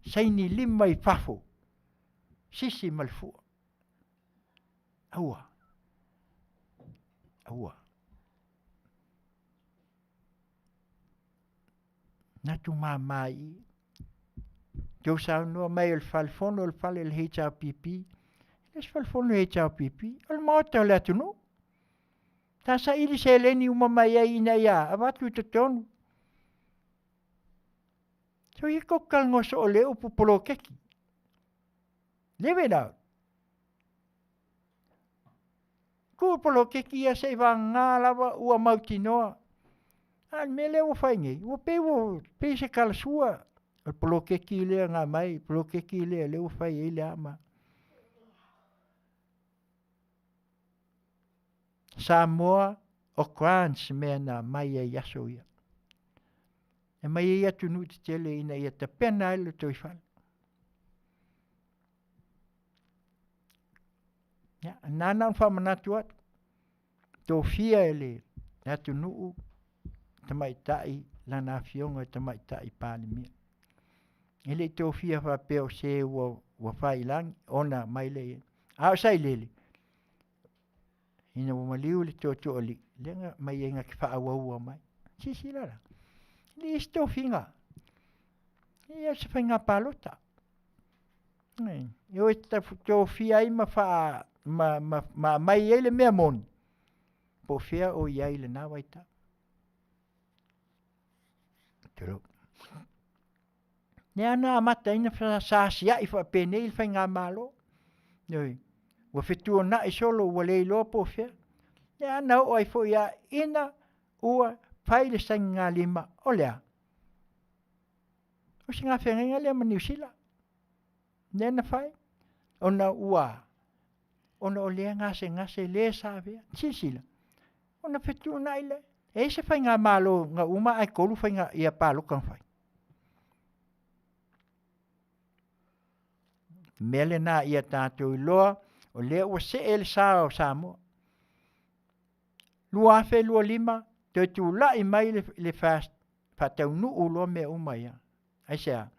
Saini lima i fafo. Sisi malfua. Aua. Natu mamai. Jau sao noa mai el falfono el fale el HRPP. Es falfono HRPP. El mota le atu no. Ta sa ili se leni umamai ai ina ia. Avatu te tonu. So i kokal ngoso o leo pupolo keki. Lewe nao. Kupolo keki ia se va ngā lawa ua mauti noa. An me leo whaingi. Ua pe se kalasua. El polo keki lea ngā mai. Polo keki lea leo whai e lea ama. Samoa o Krans mea na mai e yaso ia. E mai e atu nu te tele ina ia ta pena ilo toi whale. Ja, nana whamanatu atu. Tō fia ele atu nuu tamaitai lana Afioga tamaitai palemia. Ele tō fia whapeo se ua whailangi ona mai le. Ao sai lele. Ina wamaliu le tō oli. Lenga mai e ngaki whaawawua mai. Sisi lara. Li isto finga. Ia se whainga palota. Io e tō fia ima wha mai ele mea moni. Po fia o iai le nā waita. Tero. Ne ana mata ina sa sia I fa pene I fa ngā malo. Noi. Wa fitu na I solo wa le lo po fe. Ne ana o ai fo ia ina ua pai le sang ngā lima o lea. O si ngā whenga lea ma New Zealand. Ne na fai. Ona ua. Ona o lea ngase le sa vea. Sisila. Ona fitu na ile. E se fai ngā malo ngā uma ai kolu fai ngā ia palo kang fai. Mele na ia tātou loa o lea ua se ele sa o Samoa. Lua fe lua lima te tu lai mai le fast fatau nu ulo me uma ia. Ai sea.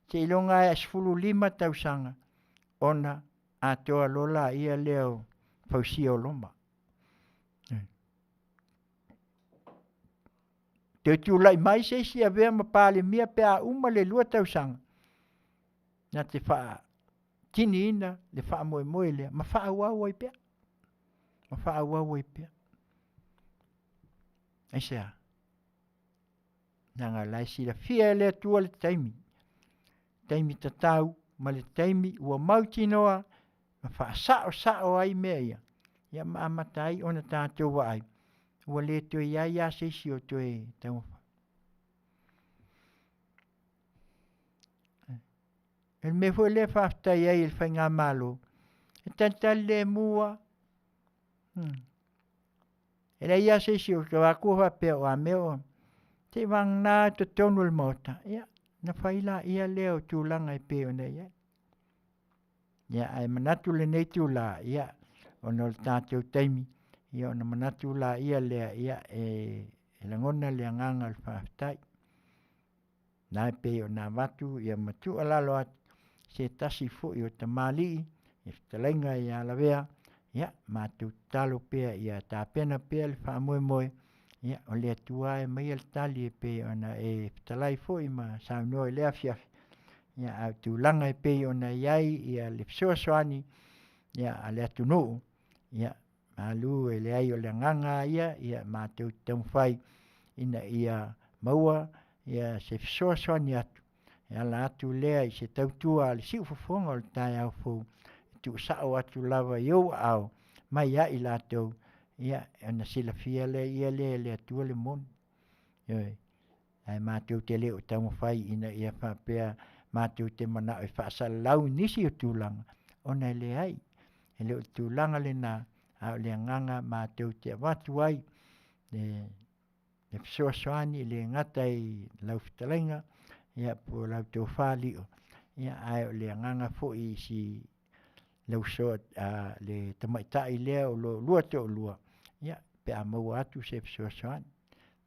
Se ilonga e asfulu lima tau sanga. Ona atoa lola ia leo fausia o loma. Te tu lai mai se si a vea ma pale mia pe a uma le lua tau sanga. Na te faa tini ina le faa moe moe lea. Ma faa wawai pea. Ma faa wawai pea. Ai sea. Nanga lai si la fia lea tua le taimi. Taimi tatau ma le taimi ua mauti noa. Ma faa sao ai mea ia. Ia ma amatai ona tātou wa ai. Ua le toe ia se si o toe tau. El me fue le Faatautaia il fai ngā malo. E tantal le mua. E la ia se si o ka wakua pea o a meo. Te wang nā to tonu le mota. Ia, na whaila ia leo tūlanga I peo nei ia. Ia, ai manatu le nei tūla ia. O no le tātou taimi. Ia, o na manatu la ia lea ia e langona le anganga le Faafofoga'aga. Nā peo nā watu ia matu alalo atu. Se tasi fo I o tamali. Ia talainga ia lavea. Ia, mātou talo pea ia tāpena pea le wha moe moe. Ia, o lea tua e mai al tali e pea ona e talai fo I ma saunoa le Afiafi. Ia, au tūlanga e pea ona iai ia le psoasoani. Ia, a lea tunuu. Ia, malu e le ai o le nganga ia mātou taumwhai. Ina ia maua, ia se psoasoani atu. Ia la atu lea I se tautua le si ufofonga o le tai au fo. Tu sao atu lava iou au. Mai ia I lātou. Ia, ona sila fia le ia le atua le mon. Ioi. Ai mātou te leo taumwhai ina ia whapea. Mātou te mana e whaasalau nisi o tūlanga. Ona le ai. E leo tūlanga le nā. Au le nganga mātou te watu ai. Le psoasoani le ngata I laufitalenga. Ia po lau tō whālio. Ia ai o le nganga fo I si lausoa le tamaitai lea o lo lua te o lua. Ia pe a maua atu se psoasoani.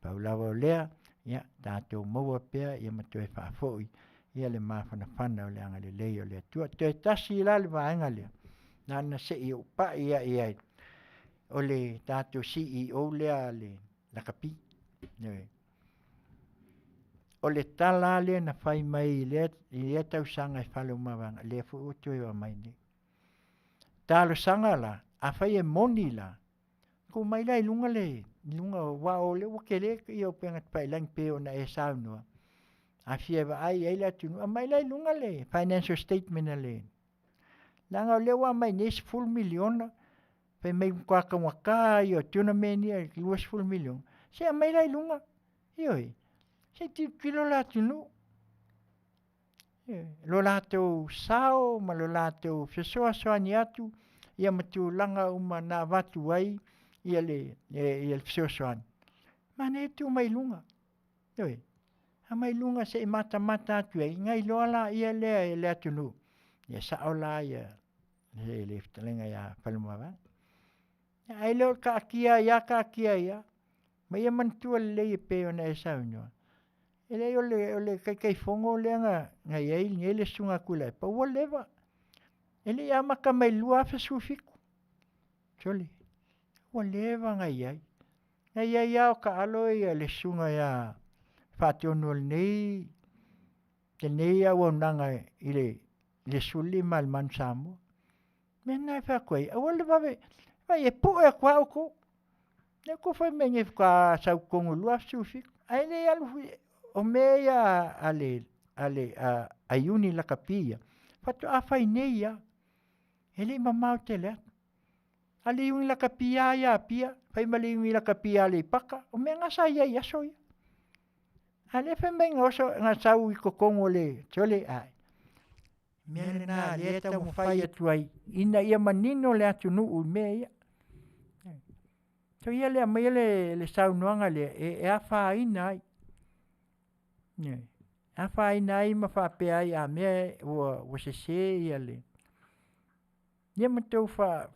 Pau lawa o lea. Ia tātou maua pea. Ia matoe whaafoi. Ia le mawhanawhana o le anga le lei o le atua. Te tasi la le vaenga lea. Nana se I o pa ia iai. O le tātou CEO lea le lakapi. O le tala le na whai mai le tau sanga I whale umawanga. Le fu utu e wa mai ne. Talo sanga la. A whai e moni la. Ko mai lai lunga le. Lunga wa o le wakele I o pengat pai lang peo na e saunua. A fieva ai la tunu. A mai lai lunga le. Financial statement le. Langa o le wa mai nes full miliona. Pe mai kwaka waka I o tuna meni a luas full milion. Se a mai lai lunga. Ioi. Se ti kilo la tunu. Lo lato sao ma lo lato fesoa soani atu. Ia matu langa uma na watu ai. Ia le fesoa soani. Mane tu mai lunga. Ioi. A mai lunga se mata atu ai. Ngai loa la ia le atunu. Ia sao la ia. Le fitalenga ia palumawa. Ai leo ka kia ia. Ma ia mantua le pe ona e saunua. Ele ole kai fongo le ngai ai ngele sunga kula. Pa whatever. Ele ia maka mai lua fesufiku. Chole. Whatever ngai ai. Ngai ai au ka alo ia le sunga ia whationo nei. Te nei au nanga ile le suli mal man Samoa. Mena e whakoe. Awale wawe. Vai e po e kwa oko. Ne ko fai mengi ka sau kongo lua sufiku. Ai le alu o mea ale ale aiuni la kapia. Fatu afai neia. Ele mamau te lea. Ale iungi la kapia ia pia. Fai male iungi la kapia ale paka. O mea ngasa ia ia soia. Ale fe mai ngoso ngasau i kokongo le. Tole ai. Mea le na leta mo fai atu ai. Ina ia manino le atu nuu mea ia. So ia le mai le saunoanga le e afa ina ai. Afa ina ai ma fa pe ai a me o se ia le. Ia ma tau fa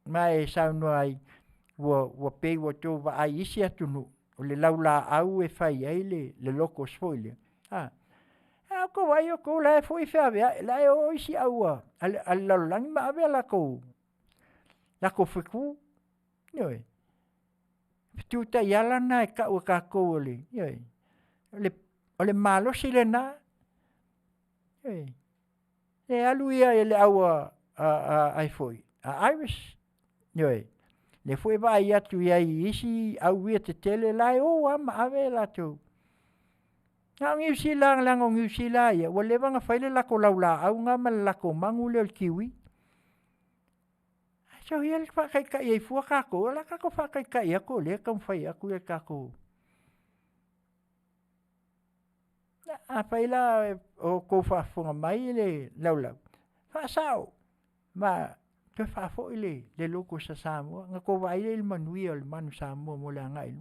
mai sauno ai o pe o tau va ai isi atu nu. O le laula au e fai ai le loko sfoile. Ko vai o ko la foi fa la o isi au al lang ma ave la ko. La ko fiku. Noi. Tiute yala na ka o ka ko le. Ole malo sile na. E alu ia le au ai foi. Iris. Noi. Le foi va ia tu ia isi au ia te tele lai o ama ave la tu. Nga ngiu sila lang ngiu sila ia. Wale vanga faile la ko laula au nga mal la ko mangu le kiwi. So ia fa kai kai e fu ka ko la ka ko fa kai kai ko le ka fai aku e ka ko. A faila o ko fa fonga mai le laula. Fa sao. Ma te fa fo ile le loko sa Samoa nga ko vai le Manuia le manu Samoa mo le ngai.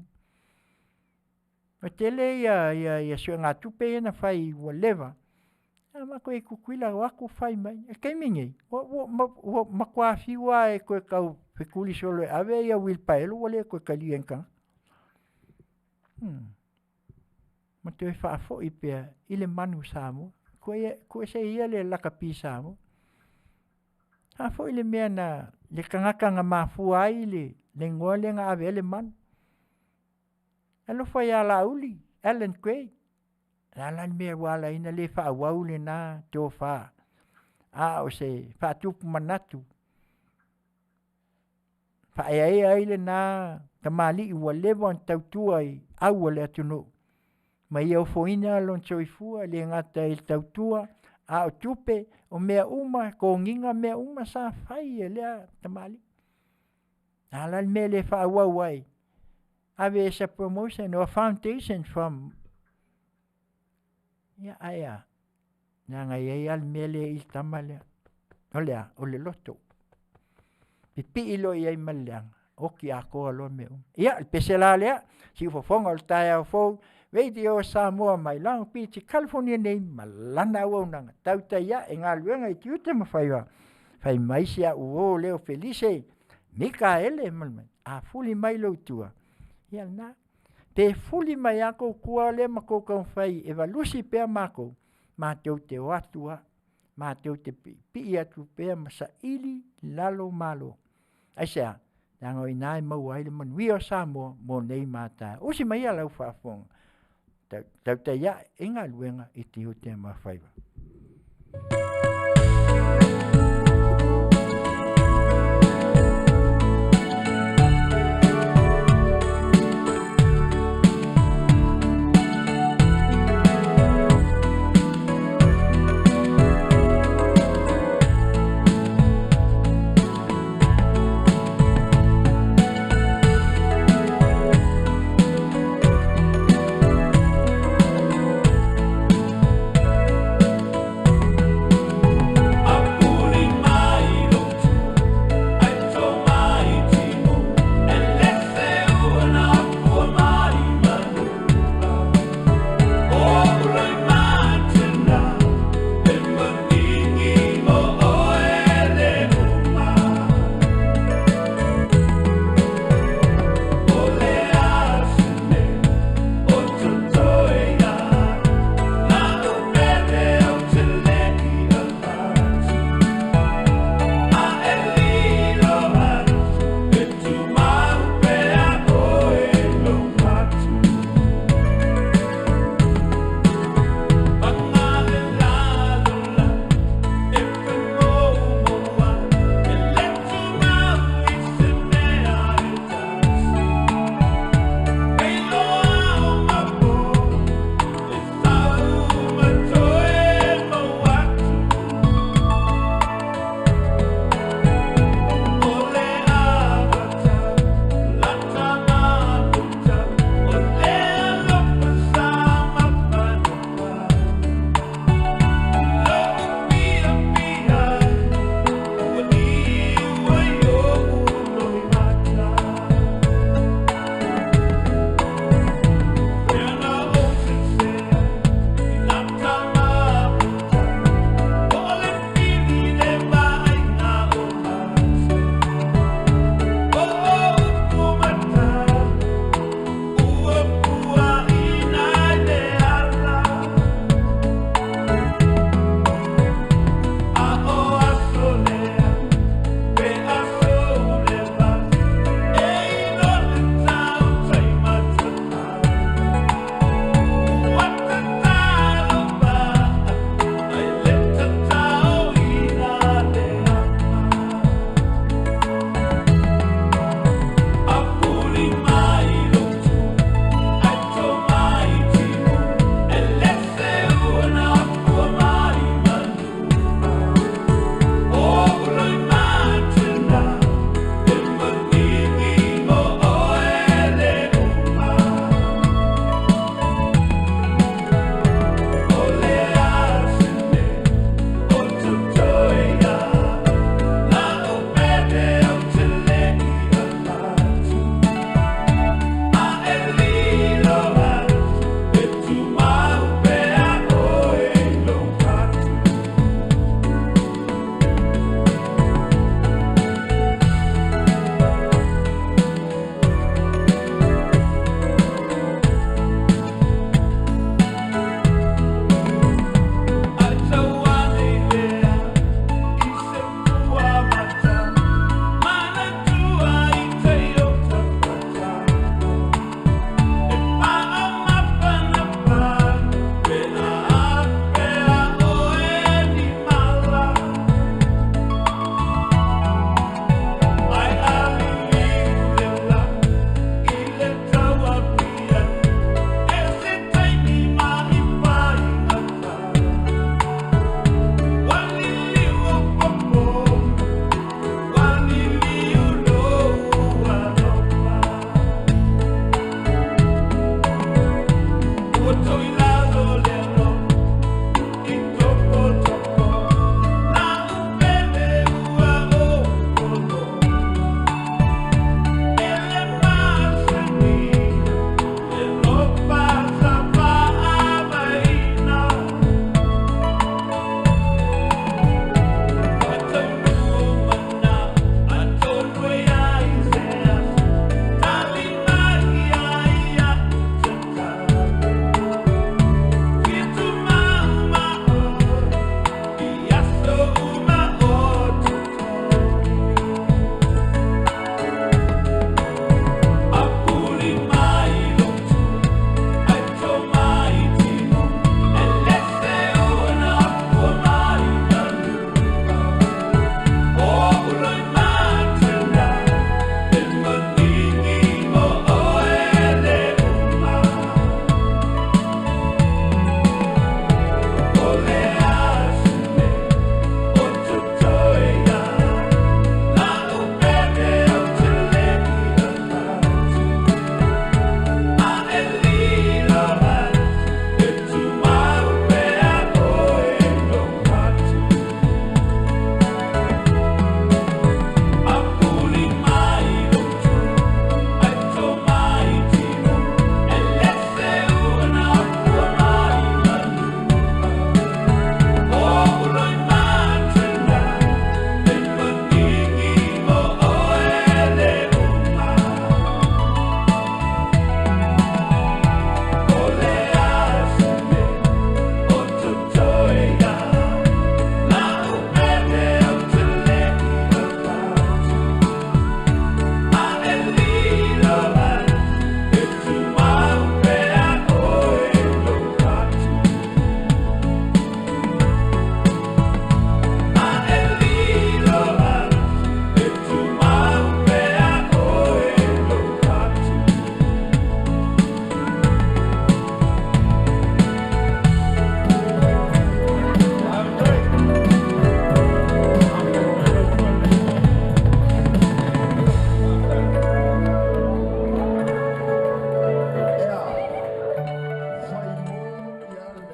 Ma tele ia so nga tupe na fai whatever. Ma ko e kukuila wako fai mai. E kai mingi. O makwa fiwa e ko kau fekuli solo ave ia wil paelo wale ko kalienka. Ma te fa fo ipe ile manu Samoa. Ko se ia le lakapi Samoa. Ha fo ile mea na le kangaka nga mafua ai le ngole nga ave le manu. Alo fa ya la uli, Ellen Quay. Alan me wala ina le fa waule na to fa. O se fa tup manatu. Fa ai le na kamali I wale wan tautua I awale atunu. Ma ia fo ina lon choifua le ngata il tautua o tupe o mea uma ko nginga mea uma sa fai le kamali. Alan me le fa wawai. Ave a promotion or foundation from aya nga ia al mele il tamale ole loto pipi ilo ia malang oki ako lo me ia il pesela le si fo fonga il taia fo radio Samoa mai lang pi California nei malana wona Tautai e Galuega I Tiute ma Faiva fai mai sia o leo felice Mikaele mal a fuli mai lo tua ia na te fuli mai ako kua le mako kau fai e valusi pea mako ma teu te watua ma teu te pi atu pea masa ili lalo malo aisea nango inai mau ai le Manuia Samoa mo nei mata usi mai ala ufafong Taulapapa e Galuega I Tiute ma Faiva.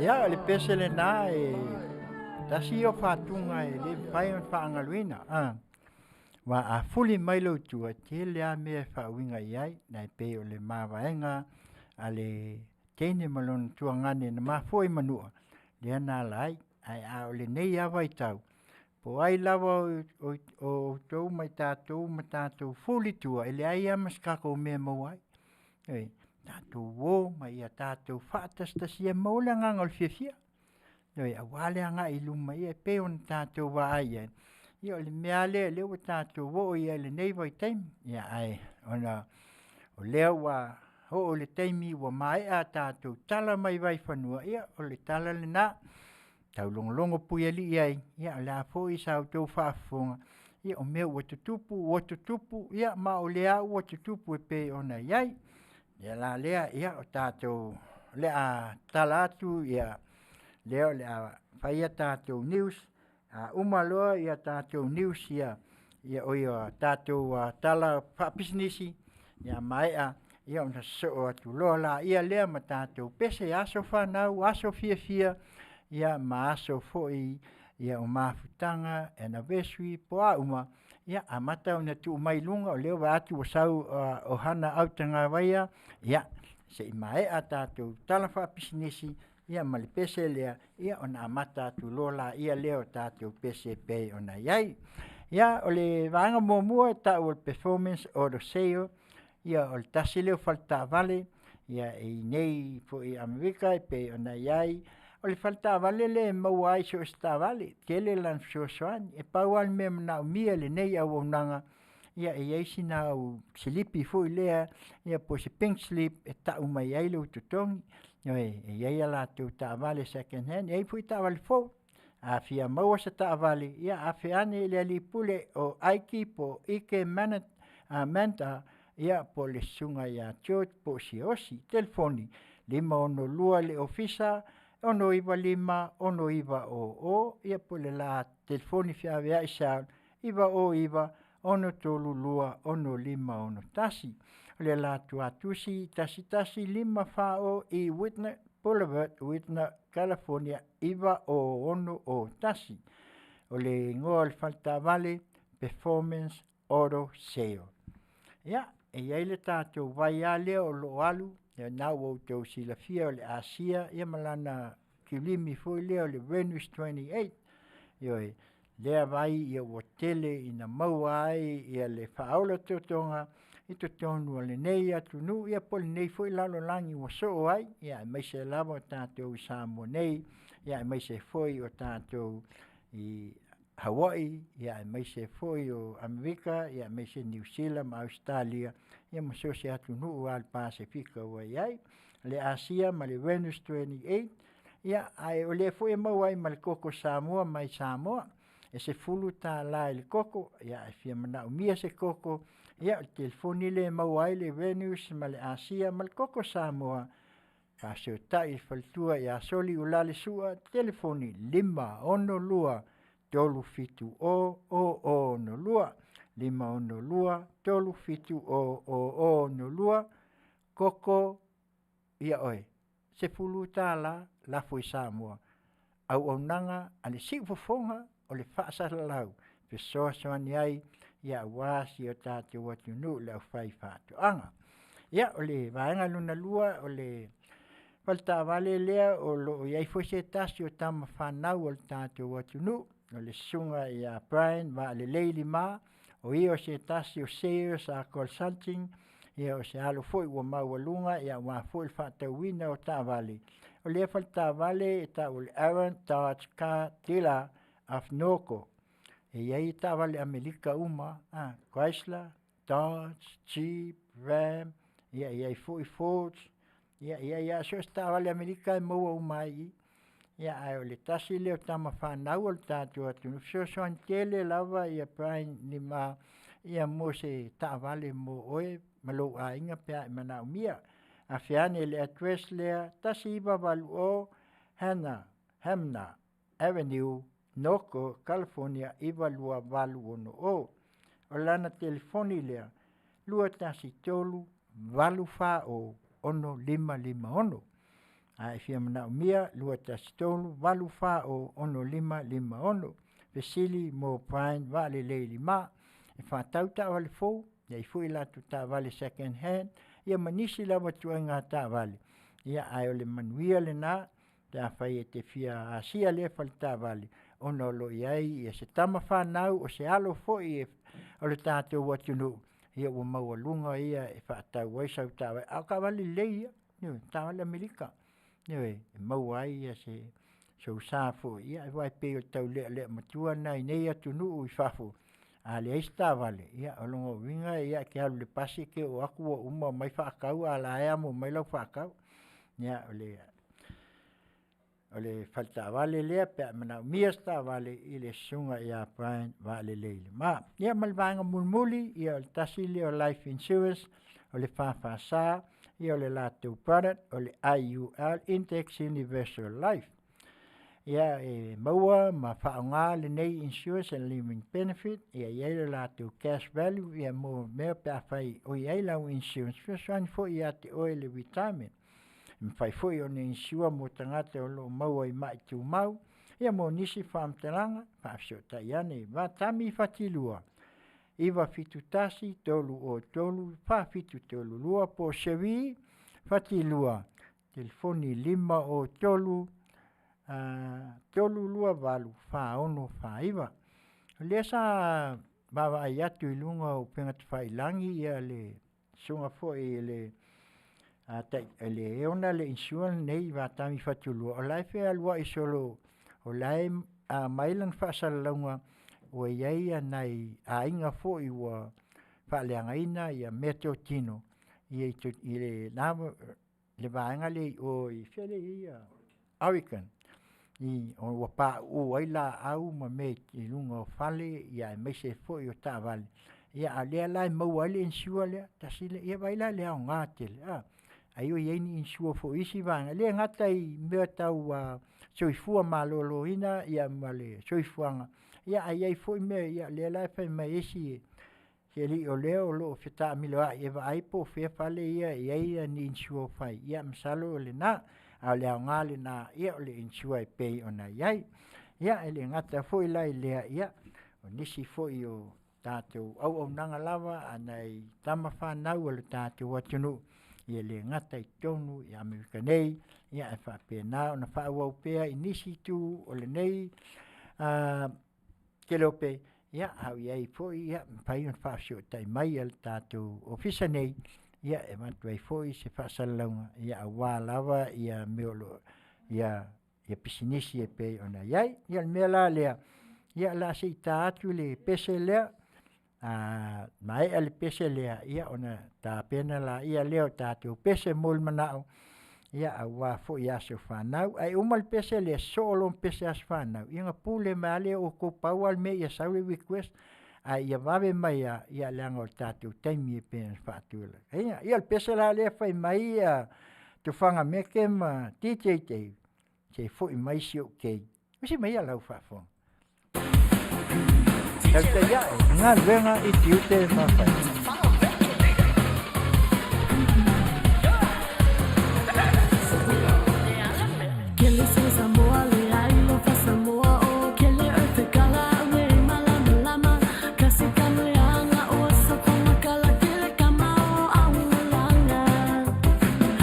Ia o le pesele na tasi o whatunga le whai on whaangaluina. Wa a fuli mai lo tua te lea mea whauinga iai, nai pe o le mawaenga a le teine malon tua ngane na mafoi manua. Lea nā lai, ai a o le nei awa i tau. Po ai lawa o tau mai tātou ma tātou fuli tua, ele ai amas kako mea mawai. Tātou wō mai a tātou whaatastasia maule nganga o fiafia. A wale anga i luma ia pe on tātou wa ai ai. Ia o le mea lea leo tātou wō ia le nei vai taimi. Ia ai, ona o leo wa ho o le taimi wa mai a tātou tala mai vai whanua. Ia o le tala le nā. Tau longo pui ali iai, ia o le a fo i sau tau whaafonga. Ia o mea ua tutupu, ia ma o lea ua tutupu e pe ona iai. Ia la lea, ia o tātou, lea tala atu, ia lea o lea whaia tātou news. Umaloa ia tātou news, ia o ia tātou tala whaapisnisi, ia mai ia o na so atu loa la, ia lea ma tātou pese aso whanau, aso fia, ia ma aso foi, ia o mafutanga, anniversary, po a uma, ia a mata o na tu mai lunga, o leo wa atu o sau o hana autanga waia, ia se i mai a tātou tala whaapisnisi, ia mali pese lea, ia o na mata atu lola, ia leo tātou pese pe o na iai. Ia o le vanga mua ta o le performance o do seo, ia o le tasi leo falta vale, ia i nei po i Amerika pe o na iai, o le falta vale le maua ai so sta vale, tele lan so soan, e paual me na umia le nei au onanga, ia e eisi na au silipi fui lea, ia po se pink slip e ta umai ai le ututongi, e ia la tu ta vale second hand, e fui ta vale fo, a fia maua sa ta vale, ia a fiane le ali pule o aiki po ike manta, ia po le sunga ia chot po si osi, telefoni, 512 le ofisa, ono iwa 5, ono iwa o, ia po le la telefoni fia vea isa, iwa o iwa, ono tolu lua, ono 5, ono tasi. Le la tuatusi, tasi 5 fao i Whitner Boulevard, Whitner, California, iwa o ono o tasi. O le ngoa le falta vale, performance, oro, seo. Ia, e iai le tātou vai a lea o lo alu, ia nau o tau sila fia o le Asia, ia malana kilimi fui lea o le Venus 28, ioi, lea vai ia o tele ina maua ai, ia le whaaula totonga, i totonu o le nei atu nu, ia poli nei fui lalo langi o so ai, ia mai se lava o tātou i Samoa nei, ia mai se fui o tātou i Hawaii, ia mai se foi o Amerika, ia mai se New Zealand, Australia, ia maso se atu nuu al Pasifika o iai, le Asia ma le Venus 28, ia ai o le foi mau ai ma le koko Samoa mai Samoa, e se fulu tā la le koko, ia e fia mana umia se koko, ia o telefoni le mau ai le Venus ma le Asia ma le koko Samoa, ka se o tai faltua ia soli ulale sua, telefoni 512, tolu fitu o no lua, 512, tolu fitu o no lua, koko, ia oe, se fulu tāla, la fui Samoa, au nanga, ane si ufofonga, o le whaasalalau, pe soa soani ai, ia wasi o tātou watu nu, le au whai Faatautaia. Ia, o le vaenga luna lua, o le falta vale lea, o lo iai foi se tasi o tama whanau o le tātou watu nu, o le sunga ia Brian, va le leili ma, o ia o se tasi o sales a consulting, ia o se alo foi ua maualunga, ia ua foi whaatauina o tā vale. O le falta vale, e ta o le Aaron Dodge Car Dealer of Noko. E iai ta vale Amerika uma, Chrysler, Dodge, Jeep, Ram, ia foi Ford, ia so ta vale Amerika e maua uma i, ia ai o le tasi leo tama whanau o le tātou atu. So soan tele lava ia Brian ni ma ia mo se ta vale mo oe malo a inga pia i mana umia. A fiane le address lea tasi iwa walu o Hamna Avenue, Noko, California, iwa lua walu ono o. O lana telefoni lea, lua tasi tolu, walu wha o ono 551. Ai fia mana mia lua tasitolu walu fa o ono lima ono. Pesili mo pain vale leili ma. E Faatauta wale fou. Ia i fui latu ta vale second hand. Ia manisi lawa tuanga ta vale. Ia ai ole Manuia le na. Ta fai e te fia asia le fal ta vale. Ono lo iai ia se tama whanau o se alo foi e ole tātou watunu. Ia ua maua ia e whaatau waisau tawa. Au ka wale leia. Ta wale Amerika. E maua ia se so safo. Ia e wai peo tau le matua nai nei atunu i whafo. Ale eista vale. Ia olongo winga ia ke alu le pasi ke o aku o uma mai whaakau ala ea mo mai lau whaakau. Ia ole falta vale lea pe mana mia sta vale ile sunga ia pain vale leile. Ma ia malvanga mulmuli ia ole tasili o life insurance ole Faafasa ia ole latu product ole IUL Index Universal Life. Ia e maua ma whaonga le nei insurance and living benefit ia le latu cash value ia mo mea pe a whai o ia lau insurance fiswani fo ia te oe le retirement. Mwhai fwoi o ne insua mo tangata o lo maua i mai tu mau. Ia mo nisi whaamtaranga, Faafioga ane, wa tami whatilua. Iwa fitu tasi, tolu o tolu, fitu tolu lua, po sewi, whatilua. Telefoni 5 o tolu, tolu lua walu, ono Faiva. Lesa, bawa ai atu ilunga o pengat whailangi, ia le sunga fwoi le le ona le insuan nei va tami fatulu o lai fe alwa isolo o lai a mailan fasalunga o ia nai a inga fo i wa faleanga ina ia metro tino i le na le vaanga le o i fele ia American i o wa pa o ila au ma me i lunga fale ia me se fo i o tavale ia ale lai mo ale insuale tasile ia baila le ngatel ai o ieni insua fo isi vanga le ngata i mea tau soifua malolo ina ia male soifuanga ia ai fo i mea ia le lai fai mai isi se li o leo lo feta miloa ia ai po fe fale ia ni insua fai ia msalo le na a le ngale na ia le insua pe ona ia ele ngata fo i lai le ia o nisi fo i o tātou au nanga lava anai tama whanau le tātou watunu ia le ngata i tonu i Amerika nei, ia e whapena o na whaawau pea i nisi tu o le nei ke lope, ia au iai fwoi, ia pai on Faafioga mai al tātou ofisa nei, ia e matuai fwoi se whaasalaunga, ia a wālawa, ia meolo, ia pisinisi e pei ona iai, ia mea la lea, ia la se i tātu le pese lea, mai ale pese lea ia ona ta pena la ia leo tātou pese mol manao ia awa fo ia se whanau ai umal pese le solo pese as whanau ia pule male o ko paual me ia sawe request ai ia vave mai ia leanga o tātou taimi e pena whatula ia pese la le fai mai ia tu whanga meke ma Tiute se fo i mai si o kei usi mai ia lau whafong Taulapapa ngā luenga i Tiute mawhai. Kele se Samoa le ai lofa Samoa o kele earth kala we malama lama kasi kanu yanga o sokoma kala kele kama o awulanga.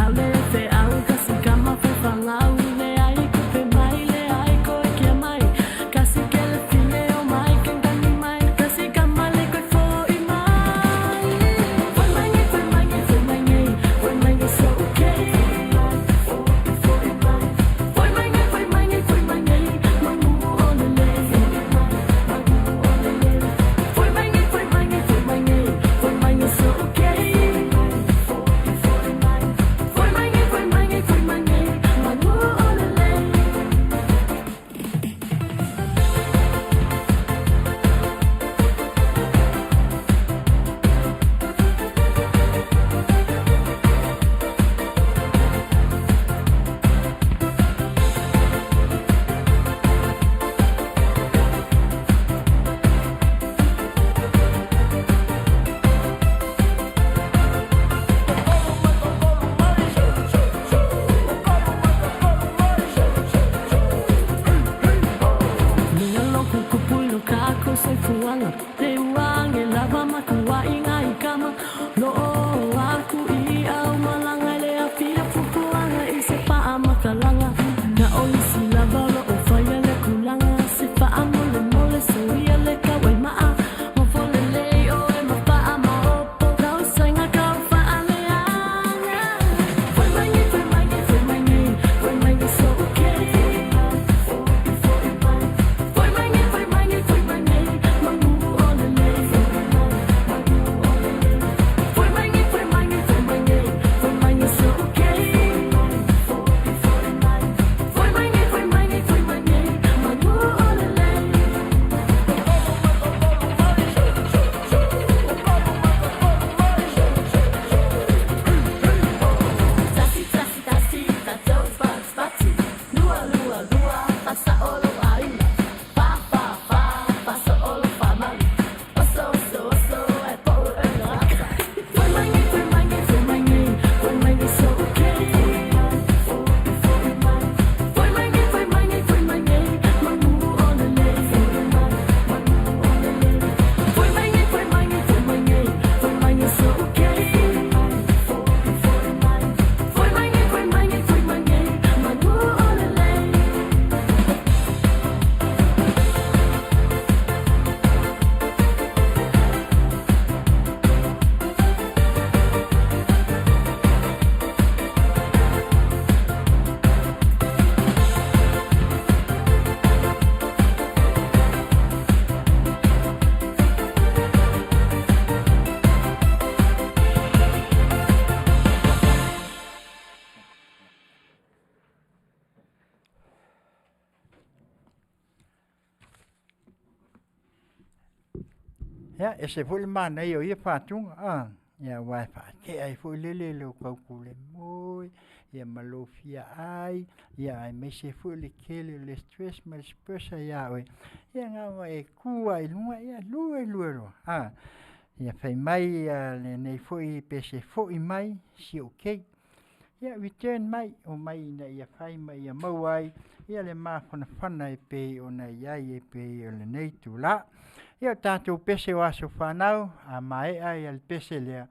Hale fe au kasi kama fe falau le ai kupe mai le ai ko ke mai kasi kele fine o mai kanga Fati, lua, lua, lua, pasa olo aina. Fa, fa, fa, pasa olo fa mali. Oso, oso, oso, e poro e noaka. Foi mangi, foi mangi, foi mangi. Foi mangi so okay. Foi mangi, foi mangi, foi mangi. Manu on the lake. Manu on the lake. Foi mangi, foi mangi, foi mangi. Foi mangi so okay. Foi mangi, foi mangi, foi mangi. Manu on the lake. Ya, e se fuli mana i o ia whātunga, ia wai whāke ai fuli lele lo kaukule moi, ia malofia ai, ia ai me se fuli kele le stress me le spesa ia oe, ia ngā e kua i lunga, ia lue lo, ia whai mai le nei fui pe se fui mai, si okay, ia return mai, o mai na ia whai mai ia mau ai, ia le maa whana e pe o na iai e pe o le nei tu la, ia tātou pese o aso whanau, a mai ai al pese lea,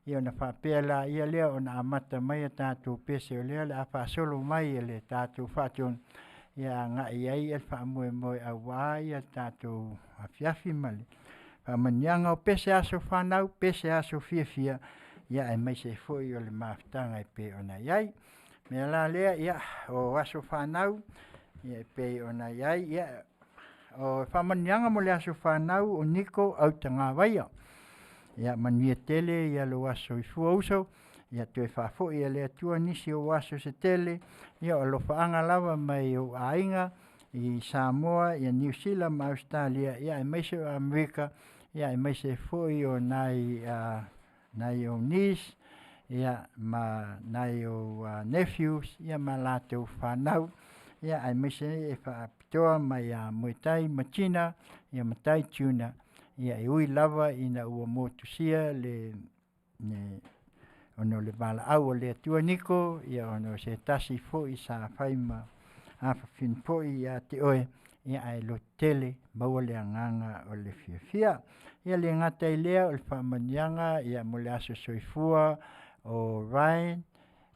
ia na whapea la, ia lea o na amata mai a tātou pese o lea, le a whasolo mai e le tātou whatun, ia ngā iai al whaamue moe a wā, ia tātou Afiafi mali. Whamanianga o pese aso whanau, pese aso fia, ia e mai se fwoi o le mawhtanga e pe o na iai. Mea la lea, ia o aso whanau, ia e pe o na iai, ia o whamanianga mo le aso whanau o Niko au tanga waia. Ia Manuia tele, ia lo aso i fua uso, ia tue whafo ia lea tua nisi o aso se tele, ia o lo whaanga lawa mai o ainga i Samoa, ia New Zealand ma Australia, ia e meise o Amerika, ia e meise foi o nai o niece, ia ma nai o nephews, ia ma lato whanau, ia ai meise e whaapitoa mai a Muetai Masina, ia matai tuna, ia e ui lava ina ua motusia le ono le bala au o le atua Niko, ia ono se tasi fo i sa whaima Afafin fo i a te oe, ia ai lo tele maua le anganga o le fia. Ia le ngata i lea o le whamanianga, ia mo le aso soifua o Ryan,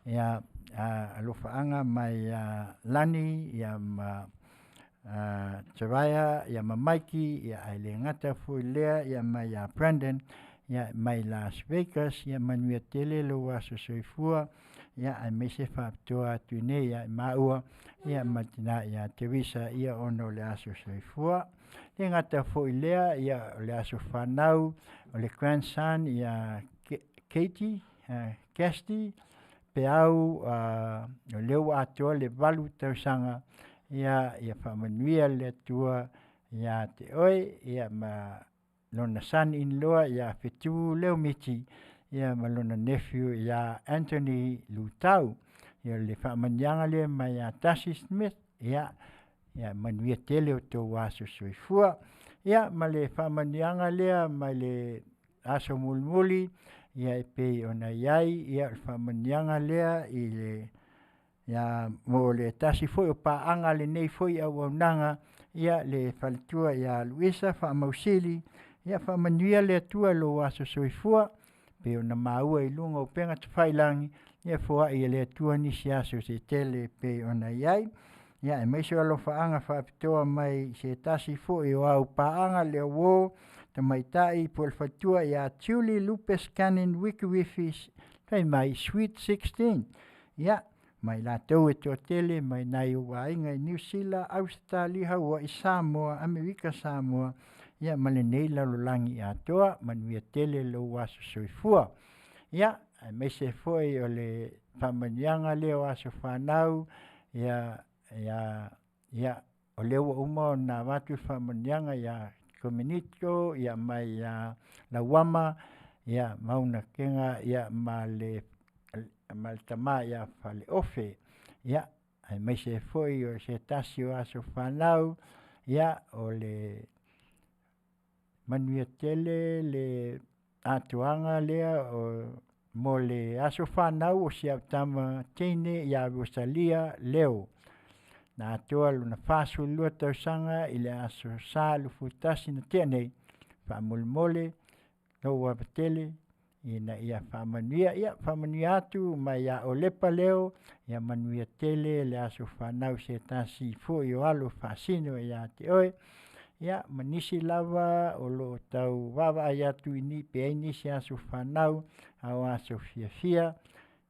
ia alo whaanga mai Lani, ia ma Taraya, ia ma Mikey, ia ai le ngata fo i lea, ia mai Brandon, ia mai Las Vegas, ia Manuia tele lo aso soifua, ia ai me se whaapitoa tune, ia maua, ia matina, ia Teresa, ia ono le aso soifua. Le ngata fo i lea, ia le aso whanau, o le grandson, ia Katie, Casti, pe au, o leo atoa le valu tausanga, ia whamanuia le tua, ia te oe, ia ma lona son-in-law, ia whetu leo miti, ia ma lona nephew, ia Anthony Lutau, ia le whamanianga le mai a Tassi Smith, ia Manuia tele o tō aso soifua, ia ma le whamanianga lea mai le aso mulmuli, ia e pei ona iai, ia le whamanianga lea i le, ia mo le tasi foi o paanga le nei foi au nanga, ia le whalitua ia Luisa whamausili, ia whamanuia le atua lo aso soifua, pe ona maua i lunga o penga tawhailangi, ia fua i le atua nisi aso se tele pe ona iai, ia e meiso alo whaanga whaapitoa mai se tasi foi o au paanga le wo, ta mai tai po le whatua ia Tuli Lupus Cannon Wikiwifis, tai mai Sweet 16, ia mai la tau e tō tele, mai nai o wainga i New Zealand, Australia, Hawaii, Samoa, Amerika Samoa, ia male nei lalolangi a toa, Manuia tele lo aso soifua. Ia, me se foi o le whamanianga leo aso whanau, ia o leo uma o na watu whamanianga, ia Kominito, ia mai la wama, ia mauna kenga, ia ma le tama ia fale ofe, ia ai mai se foi o se tasi o aso whanau, ia o le Manuia tele le atuanga lea o mo le aso whanau o si au tama teine ia Rosalia leo. Na atua luna whasu lua tausanga i le aso sa lufu tasi na tea nei, whamole no wapatele, ina ia whamanuia, ia whamanuia atu mai ia o lepa leo, ia Manuia tele le aso whanau se tasi fu i o alu whasino ia te oe, ia manisi lava o lo tau wawa ai atu ini pe aini se aso whanau au aso fiafia,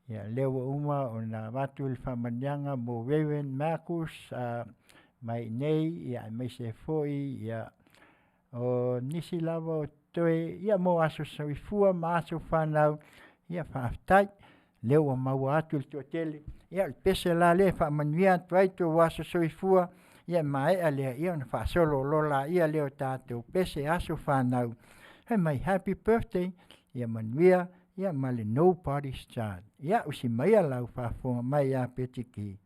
ia leo uma o na watu il whamanianga mo Reverend Marcus mai nei, ia mai se foi, ia o nisi lava o toe, ia mo aso sawifua ma aso whanau, ia Faaftai, leo o maua atu il tuatele, ia il pese la le whamanuia tuaitu o aso sawifua, ia mai alea ia na whaasolo lola ia leo tātou pese aso whanau. Hei mai happy birthday, ia Manuia, ia male nobody's child. Ia usi mai alau whaafonga mai a petiki.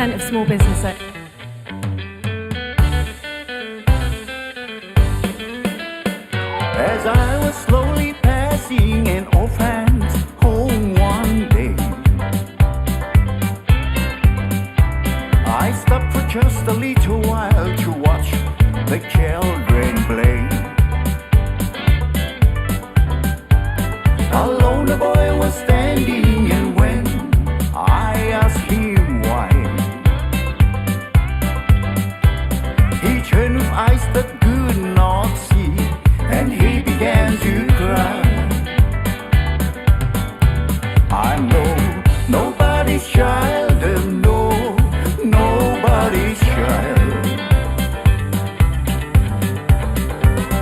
Of small business. As I was slowly passing an orphan's home one day, I stopped for just a little while to watch the children play. Alone the boy was standing, and when I asked him why, he turned with eyes that could not see, and he began to cry. I'm nobody's child, and nobody's child.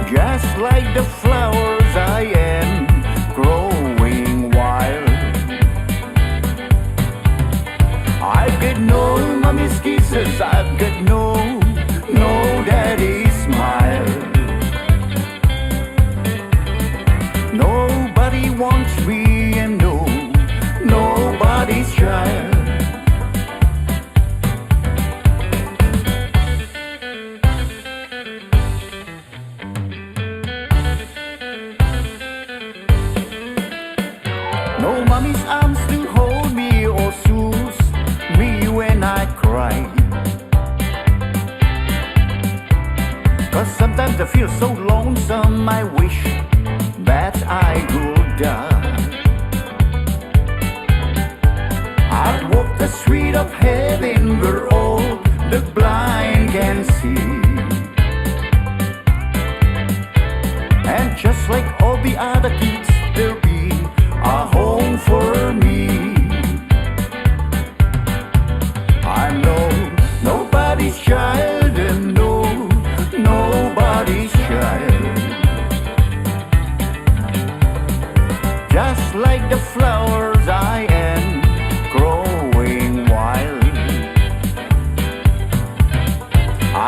Just like the flowers I am growing wild. I've got no mommy's kisses, I've got no daddy's smile. Nobody wants me, and nobody's child. No mommy's arms to hold me or soothe me when I cry. 'Cause sometimes I feel so lonesome, I wish that I could die. I'd walk the street of heaven where all the blind can see, and just like all the other kids, there'll be a home for me. I'm nobody's child, and nobody's child. Just like the flowers I am growing wild.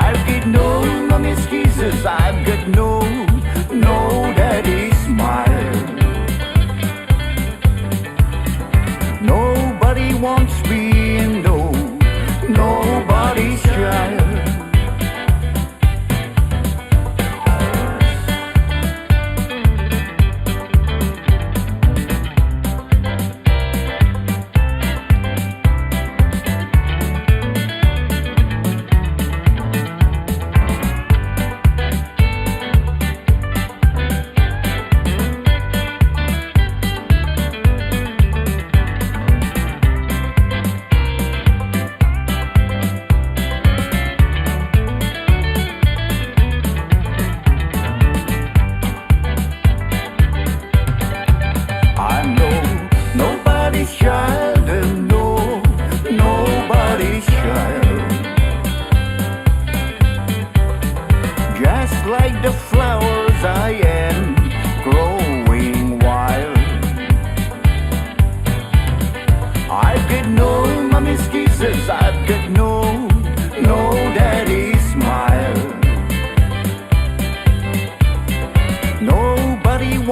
I've got no mommy's kisses, I've got no daddy's smile. Nobody wants me, and nobody's child.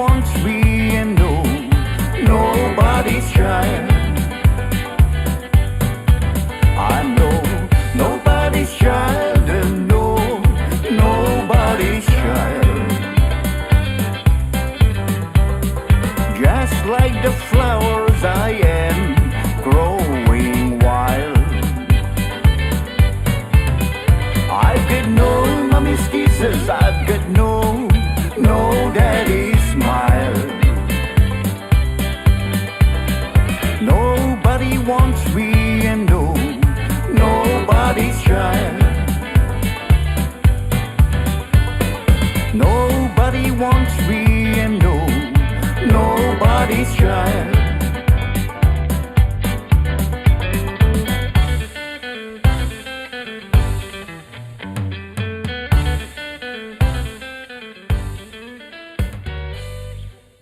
wants me and nobody's trying. I know nobody's child and nobody's child. Just like the flowers I am growing wild. I've got no mommy's kisses, I've got no daddy's smile. Nobody wants me and nobody's child. Nobody wants me and nobody's child.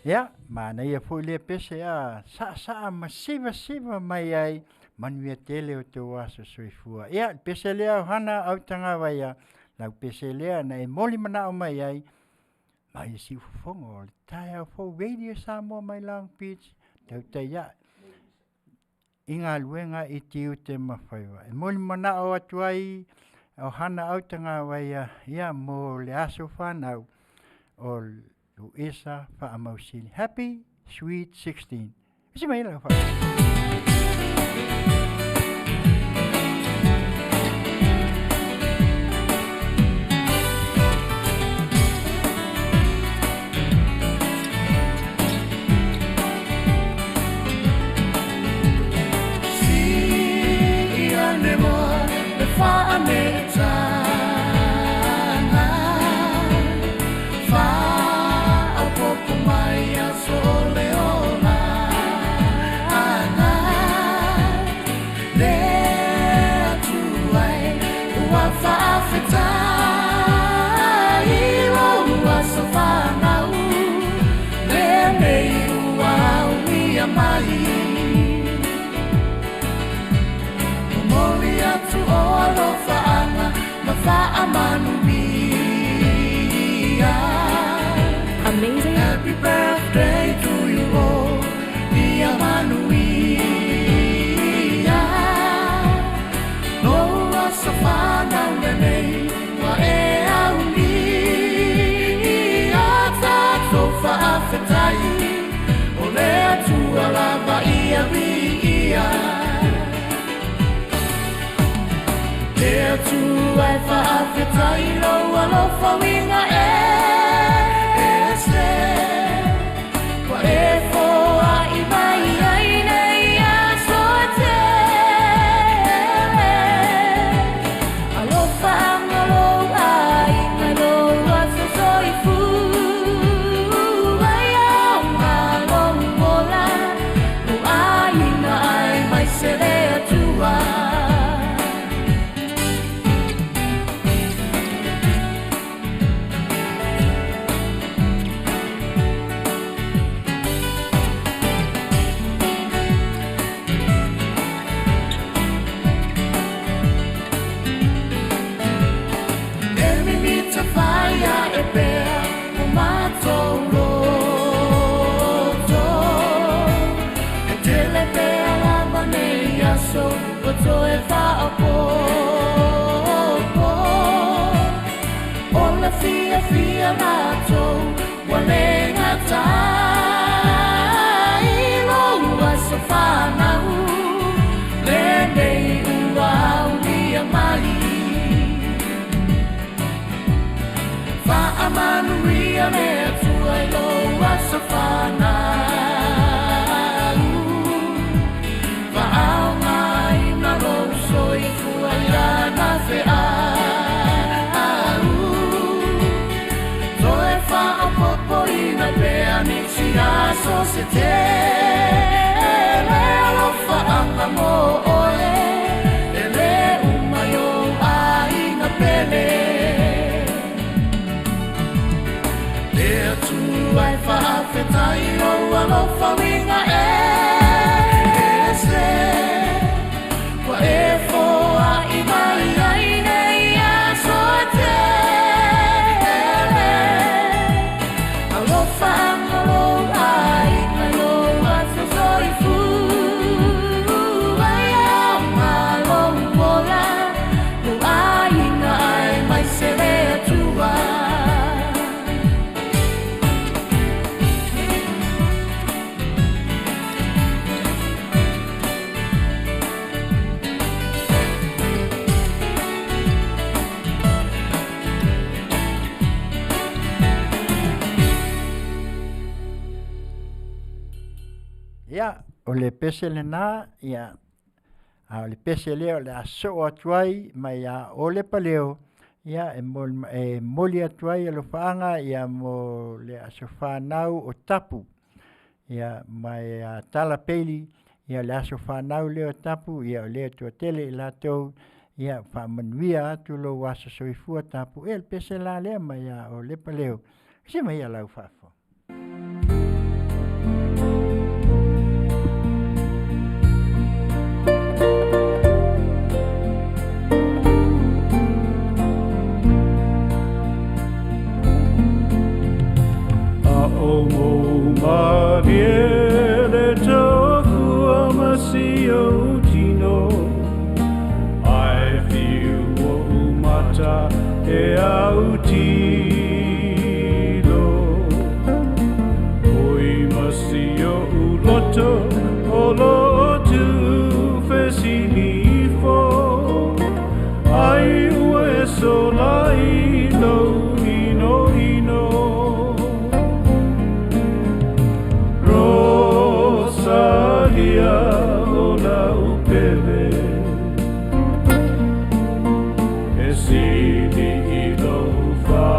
Ya, mana ia pule pese sa masiva mai ai Manuia tele o te wasa soifua. Ia, pese lea hana au tanga waia, lau pese lea na e moli mana o mai ai, mai si ufongo, tai au fo radio Samoa mai Long Beach, Tautai ia, inga luenga I Tiute ma Faiva. E moli mana o atu ai, au hana au tanga waia, ia mo le aso whanau, o Luisa Faamausili. Happy Sweet 16. Isi mai lau wha. Amazing. Happy birthday to you all, dear Manuia. No wasafana mene wa e auni. Ata tofa afetai, ole atu alava ia via. There to I Faafetai lo alofa winga Fia mato, walenga tai, lo wasafana u, lende ua unia mai. Fa Manuia me tua lo wasafana u, fa au mai na lo soi fuaira na fea. So se te le alofa anga mo ole ele umayo ai na pele there to I Faafetai lo alofa winga ese kwa efo a imai ai nei a so te alofa anga Ia, o le pese le nā, ia, o le pese leo le aso atuai, mai a o le paleo, ia, e moli atuai alo whaanga, ia mo le aso whanau o tapu, ia, mai a tala peli, ia le aso whanau leo tapu, ia o leo tua tele i latou, ia wha manuia atu lo wasa soifua tapu, e le pese la lea mai a o le paleo, si mai a lau whafo. Mariere toku amasio tino Ai fiu o umata e autilo Oi masio uloto o lotu fesilifo Ai ue solai no ino ino Rosalia ona upele Esili ilo fa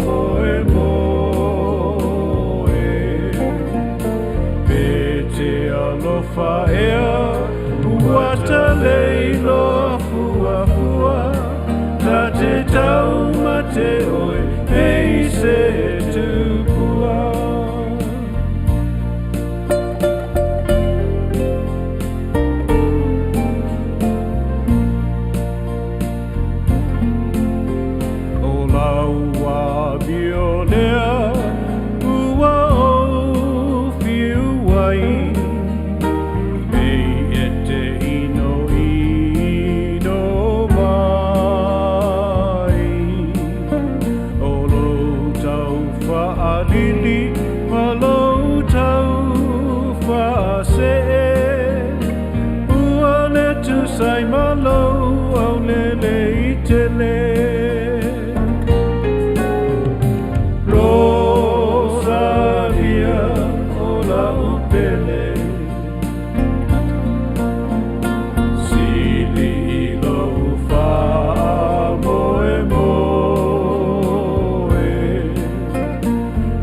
moe moe Pete alofa ea Uata leilo fua fua Tate tau mate oe Eise tupua Sai malo au lele itele Rosalia ola upele Sili ilo fa moe moe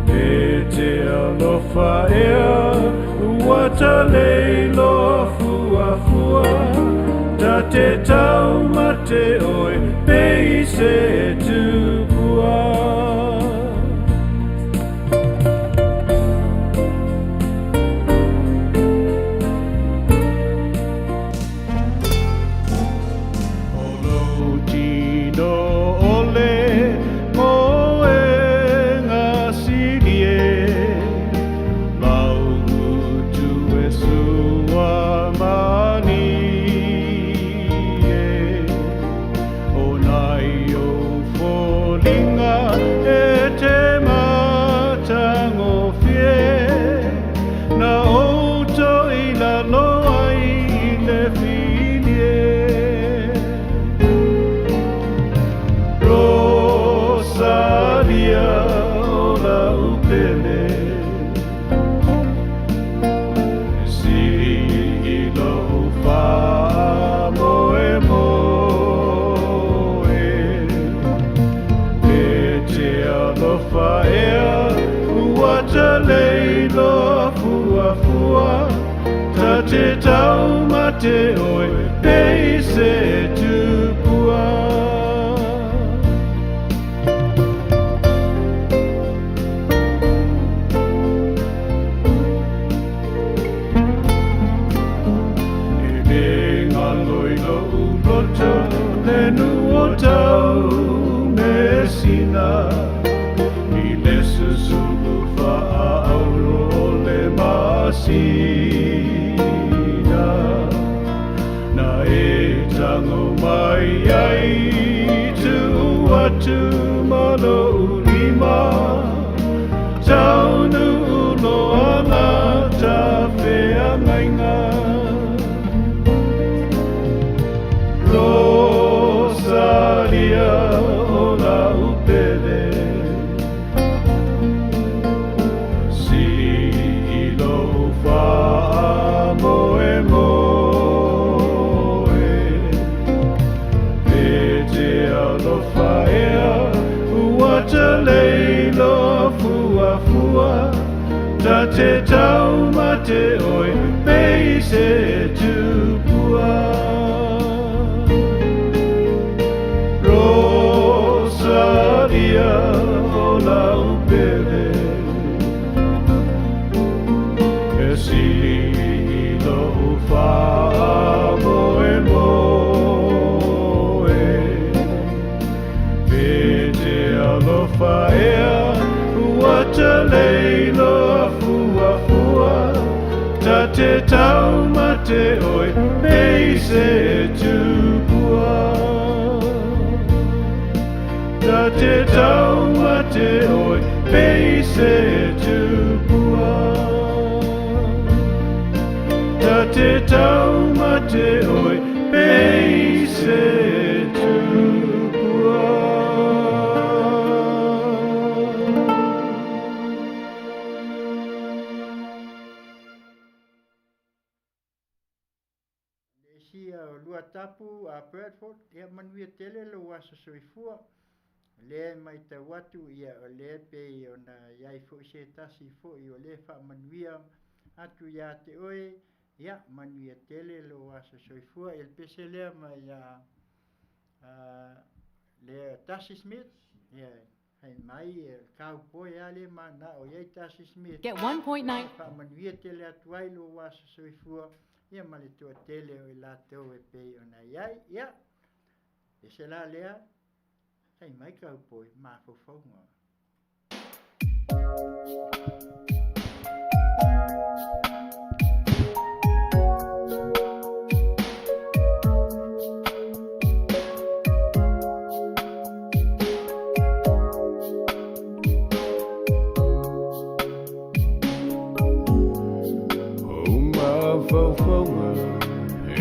Ete alofa ea Uata leilo fua fua Tate tau mate oi peise tupua Olo tino ole moe ngasilie Mau ngutu e sua mani Tate tau mate oi peise tupua E ngaloi no uloto le nuotau Masina I le susuku whaauro le Masina Na e tango mai ai tu atu malo ulima Taunu ulo ana ta whea ngainga Rosalia ola upele Si ilo fa te tau ma te oi pei se tupua Rosaria o lau pele E silo fa moe moe Pete alofa ea Wata leilo afua fua Ta te tau ma te oi Pei se tupua Ta te tau ma te oi Pei se tupua Ta te tau ma te oi Pei se tupua Sia o lua tapu a Bradford ia manuia tele lo wasa soifua le mai te watu ia o le pe o na iai fo se tasi fo i o le fa manuia atu ia te oe ia manuia tele lo wasa soifua el pese le mai ia le tasi Smith ia hai mai cowboy ale mana o iai tasi Smith Get 1.9. fa manuia tele atu ai lo wasa soifua ia male tua tele o la tau e pei ona iai ia e se la lea hei mai cowboy Faafofoga'aga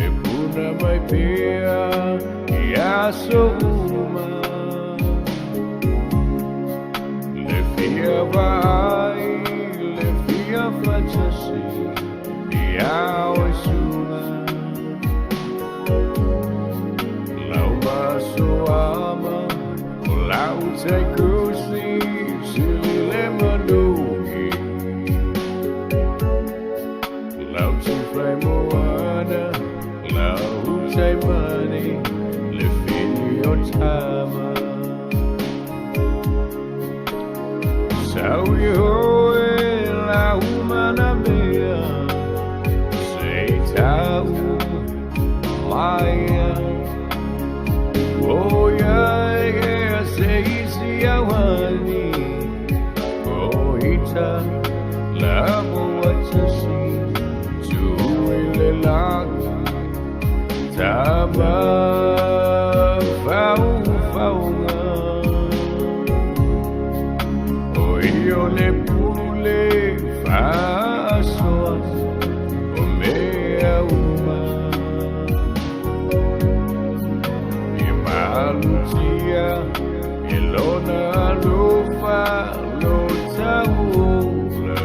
E puna mai pia Ia so uma Le fia vai Le fia facciasi Ia oi suna Lau baso ama Lau te kusi Sili le mandugi Lau te fai moana Lau te mani Le fili o tama Sau i hoe Lau mana mea Sei tau Maia Oia ea se isi awani Oita La moatasi Tuile lagu Tama fau faunga Oio le pule fasoa O mea uma E malutia E lona lufa Lo taula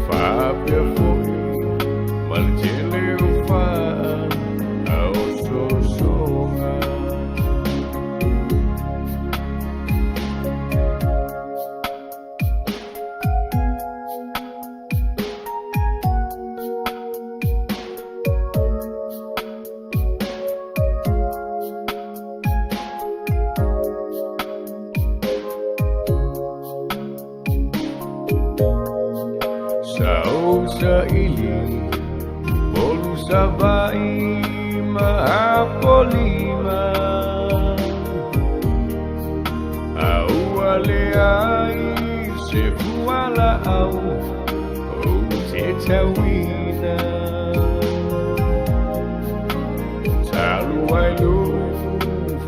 Fabia foi Maltele ufa Au so songa Sausa ili Polusa vai Maapolima Au aleai Se fuala au O te tawina Talu ailu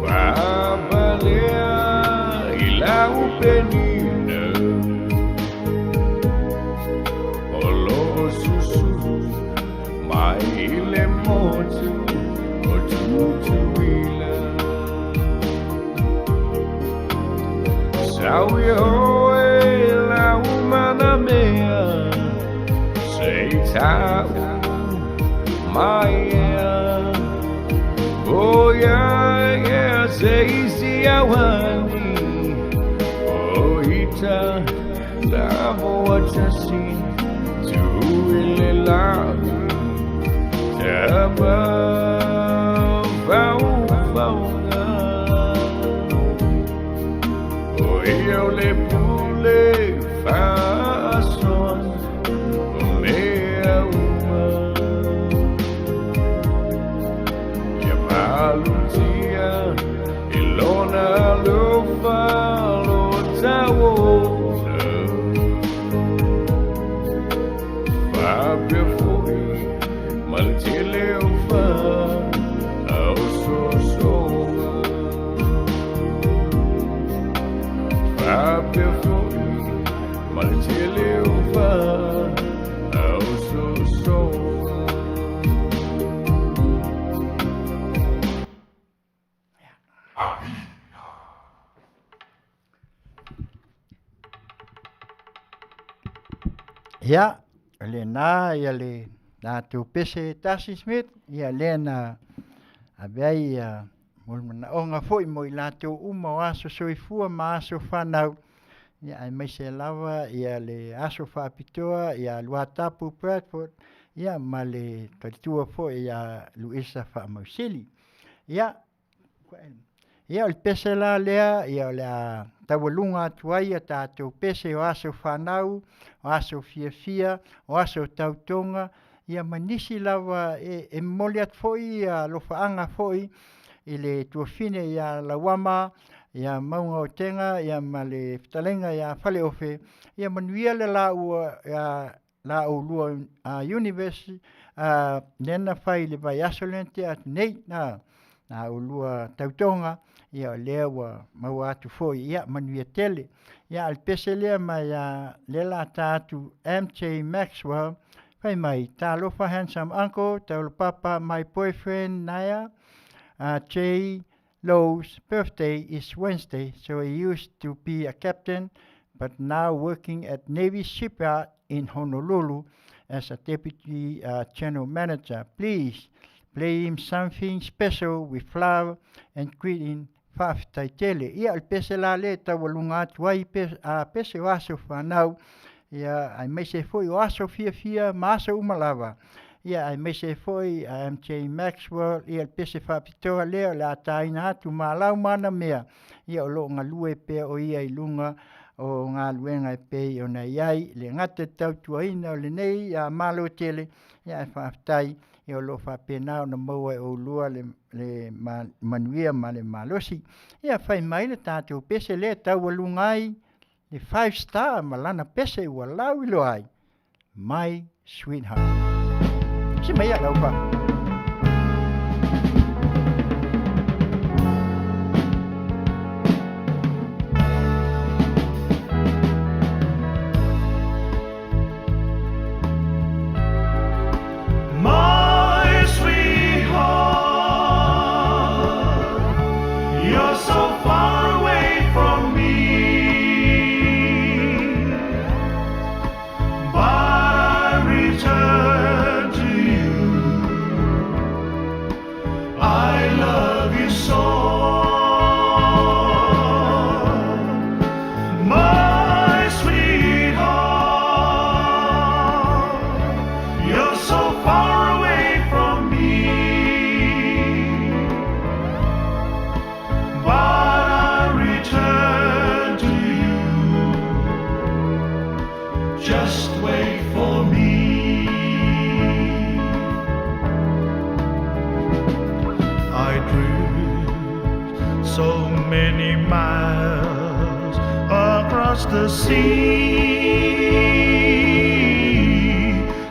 Faabalea Ilau penina Mai le motu o tutuila Sau i hoe la umana mea Sei tau maia Oia ea se isi awani O hita Lavo atasi tuile lava Taba Faafofoga'aga Oia le pule Faason Mea uma Yamalutia Ilona lufa lo tawona Afiafi Maltile ufa Au so Afiafi Maltile ufa Au so Ia, le nā ia le nātou pese Tasi Smith, ia le na abeai mulmana o ngā foi mo I lātou uma o aso soifua ma aso whanau. Ia ai mai se lava, ia le aso whaapitoa, ia Luatapu Bradford, ia ma le kaitua foi ia Luisa Whaamausili. Ia o le pese la lea, ia o le tawalunga atuai a tātou pese o aso whanau, o aso fiafia, o aso tautonga, ia manisi lava e mole at foi, a lofaanga foi, I le tuafine ia lawama, ia maunga o tenga, ia ma le fitalenga ia whale ofe, ia manuia le la lua university, nena whai le vai asolente at nei na ulua tautonga, ia lea wa maua atu foi, ia manuia tele, ia al pese lea mai le la tātu MJ Maxwell, whai mai tālofa handsome uncle, Taulapapa, my boyfriend Naya, Jay Lowe's birthday is Wednesday, so he used to be a captain, but now working at Navy Shipyard in Honolulu as a deputy general manager. Please play him something special with flower and greeting Faafofoga'aga. Ia al pese la le tawalunga atuai pese o aso whanau. Ia ai mai se foi o aso fiafia ma aso umalava. Ia ai mai se foi MJ Maxwell, ia pese whaapitoa leo la taina atu malau mana mea. Ia o lo ngā lue pe o ia I lunga o ngā luenga pe o na iai, le ngata tautuaina o le nei a malo tele, ia whaafitai, ia o lo whapena o na maua o lua le Manuia ma le malosi. Ia whai mai le tātou pese le taualungai, le 5-star malana pese ua lau ilo ai. My sweetheart. Si mai lau pa. My sweetheart, you're so far away from me, but I return to you. I love you so. My sweetheart, you're so far away from me, but I return to you. Just wait for me. I drove so many miles across the sea,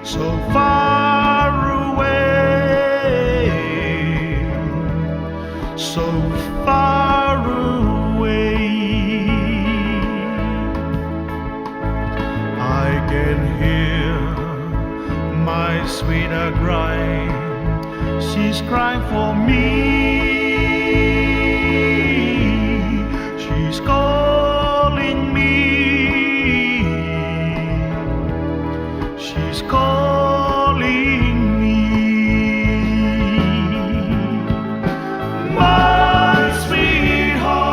so far away, so far away. I can hear my sweetheart crying. She's crying for me. She's calling me. She's calling me. My sweetheart,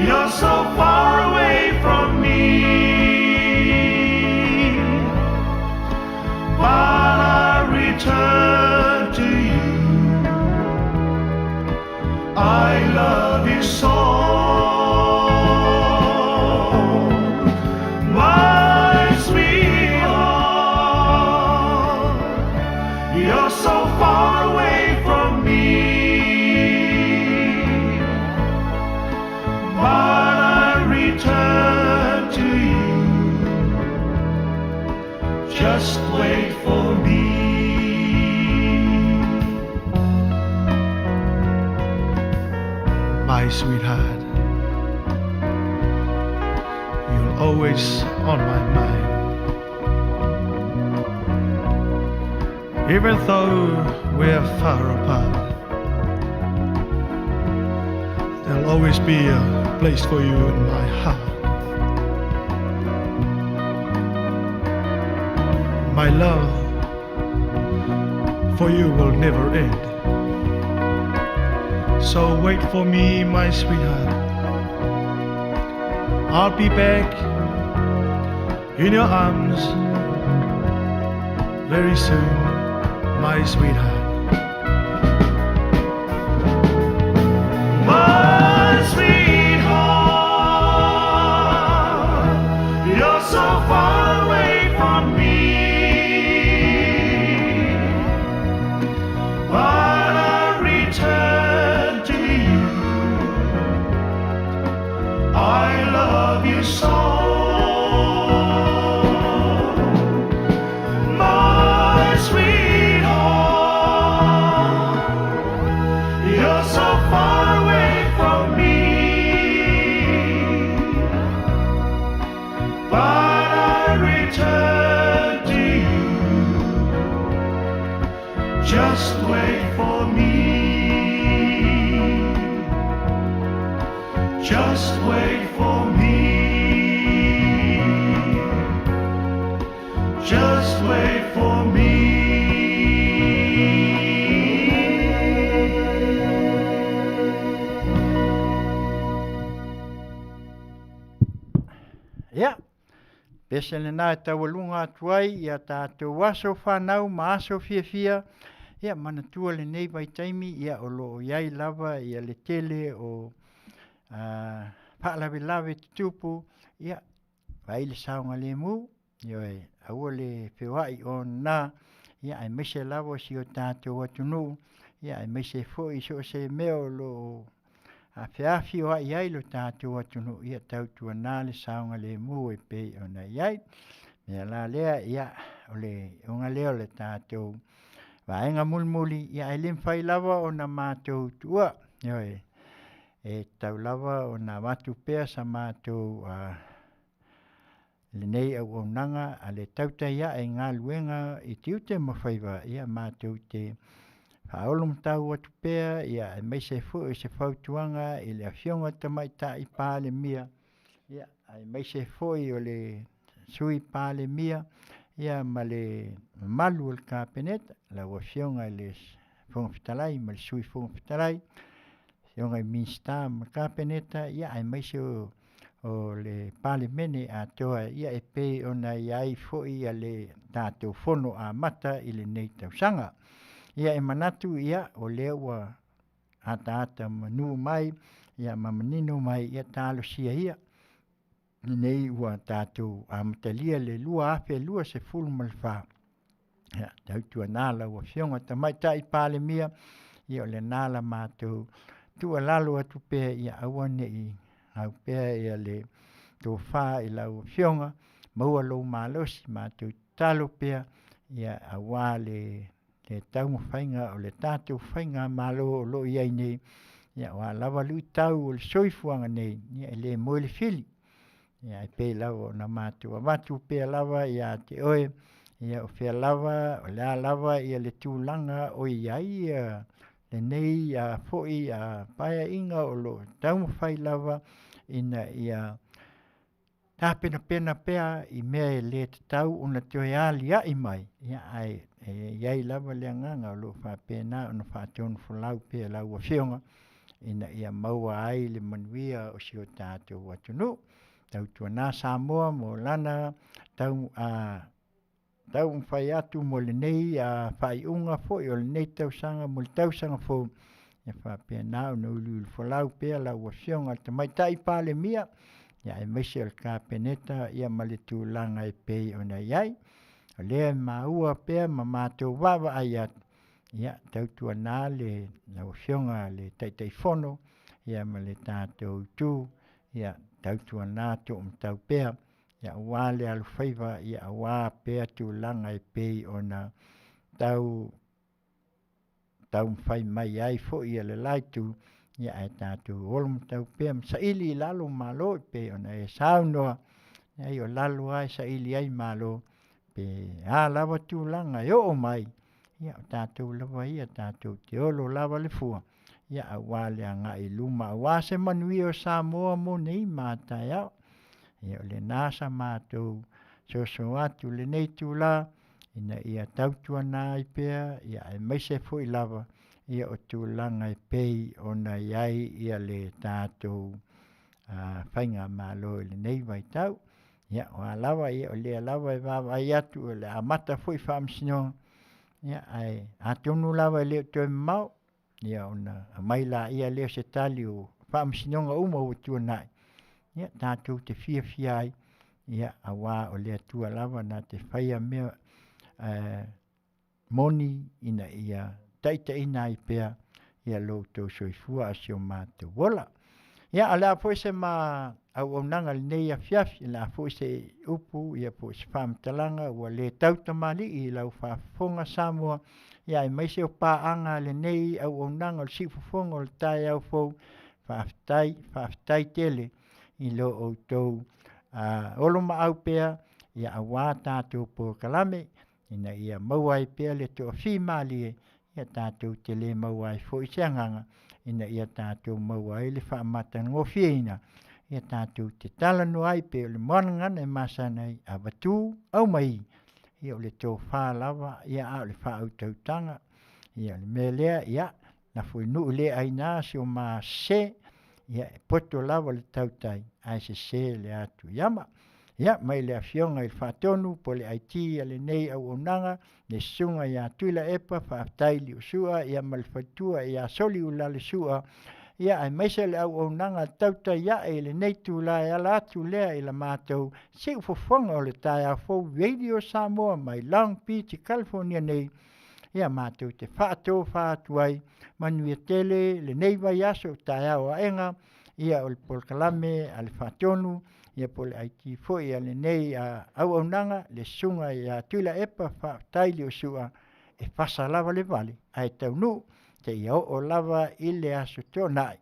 you're so far away. return to you. Just wait for me. My sweetheart, you're always on my mind. Even though we're far apart, there'll always be a place for you in my heart. My love for you will never end. So wait for me, my sweetheart. I'll be back in your arms very soon, my sweetheart. My sweetheart, you're so far away from me, but I'll return to you. I love you so. My sweetheart, you're so far away from me, but I return to you. Just wait for me. Just wait for me. Just wait for me. Ia, pesele nā tawalunga atuai, ia tātou aso whanau, ma aso fia, ia manatua le nei vai taimi, ia o loo iai lava, ia le tele o paalawe lawe tutupu, ia, vai le saunga le mu, ia aua le pewai o nā, ia ai mese lava si o tātou atunu, ia ai mese fo i so se meo lo Afiafi o ai lo tātou atunu, ia tautua nā le saunga le mu e pei o na iai, mea la lea ia o le unga leo le tātou vaenga mulmuli, ia ai limfai lava o na mātou tua, ia e tau lava o na watu pea sa mātou le nei au nanga a le Tautai e ngā luenga i Tiute ma Faiva, ia mātou te Haolum tau atu pea, ia e meise fu e se fautuanga i le Afioga tamaita i pāle mia. Ia, ai meise fu i o le sui pāle mia, ia ma le malu al kāpeneta, la Afioga i le whongfitalai, ma le sui whongfitalai, Afioga i minsta ma kāpeneta, ia ai meise o le pāle mene a toa, ia e pei ona iai fu i a le tātou fono a mata i le nei tausanga. Ia e manatu ia o lewa ata manu mai, ia mamanino mai ia talo sia ia. Nei ua tātou amatalia le lua afe lua se fulu malfa. Ia tautua nala ua fionga tamaita i pāle mia, ia o le nala mātou tua lalo atu pēa ia awane i au pēa ia le tō whā i lau fionga, maua lou mālosi mātou talo pēa, ia awa le tau mawhainga o le tātou whainga malo o lo iai nei, ia wa lawa lui tau o le soifuanga nei, ia le moe le fili, ia e pei lawa o na mātou, a watu pēa lawa ia te oe, ia o whea lawa, o lea lawa ia le tūlanga o iai, le nei a foi a paia inga o lo tau mawhai lawa, ina ia tā pena pea i mea le te tau una te oi alia i mai, ia ai iai lava le nganga o lo whapena o na whaatonu whalau pea lau a whionga, ina ia maua ai le Manuia o si o tātou atunu, tau tua nā Samoa mo lana tau mwhai atu mo le nei a whai unga fo i o le nei tausanga mo le tausanga fo, ia whapena o na ulu whalau pea lau a whionga te mai tai pāle mia, ia e meise al kāpeneta ia malitu langa e pei o na iai, o lea maua pea ma mātou wawa ai atu, ia tautua nā le lau whionga le taitai fono, ia ma le tātou tū, ia tautua nā tō mtau pēr, ia wā le alu Faiva, ia wā pēr tū langa e pēi o na tau mwhai mai ai fo ia le laitu, ia e tātou olo mtau pēr, sa ili lalo malo e pēi o na e saunoa, ai o lalo ai sa ili ai malo, pe lava tū langa e o mai, ia o tātou lava ia tātou te olo lava le fua. Ia a wale a ngai luma a wase Manuia o Samoa mo nei mātai au. Ia o le nasa mātou so atu le nei tū la, ina ia tautua nā i pēr, ia e maise fo i lava, ia o tū langa i pei o na iai ia le tātou whainga mālo le nei vai tau. Ia o a lava, ia o le lava e wawa ai atu o le amata fo i whaamsino. Ia ai atonu lava e leo toi mau, ia ona maila ia leo se tali o whaamsinonga uma o tua nai. Ia tātou te fia ai, ia a wā o lea tua lava na te whaia mea moni ina ia taita ina i pēr, ia lo tō soifua a sio mātou wola. Ia a lea po se ma au nanga le nei Afiafi, la po se upu, ia po se whaamtalanga, ua le tauta mali i lau Faafofoga Samoa, ia e maise o pāanga le nei au nanga le sifufonga o le tai au fau Faafutaia tele i lo o tau olo ma au pēr, ia a wā tātou po kalame, ina ia mauai pēr le tō whi malie, ia tātou te le mauai fo i seanganga, ina ia tātou mauai le whaamata ngofieina, ia tātou te talanu ai pe o le moanangana e masanai a watu au mai, ia o le tō whālawa, ia au le whāutautanga, ia le melea, ia na fui nuu le aina si o maa se, ia e poto lawa le tautai, ai se le atu yama, ia mai le Afioga i whaatonu po le aiti le nei au onanga, le sunga ia tuila epa whaatai li usua, ia malfatua ia soli ula le sua, ia ai maise le au onanga tautai ia e le nei tu la e ala atu lea i la mātou, se ufofonga o le tai a fau Radio Samoa mai Long Beach, California nei, ia mātou te whaatou whaatuai, Manuia tele, le nei vai aso tai au a enga, ia o le polkalame a le whaatonu, ia po le aiti fo ia le nei au onanga, le sunga ia tuila epa whaatai li usua, e pasa lava le vale, ai tau nu, te ia o lava i le aso tō nai.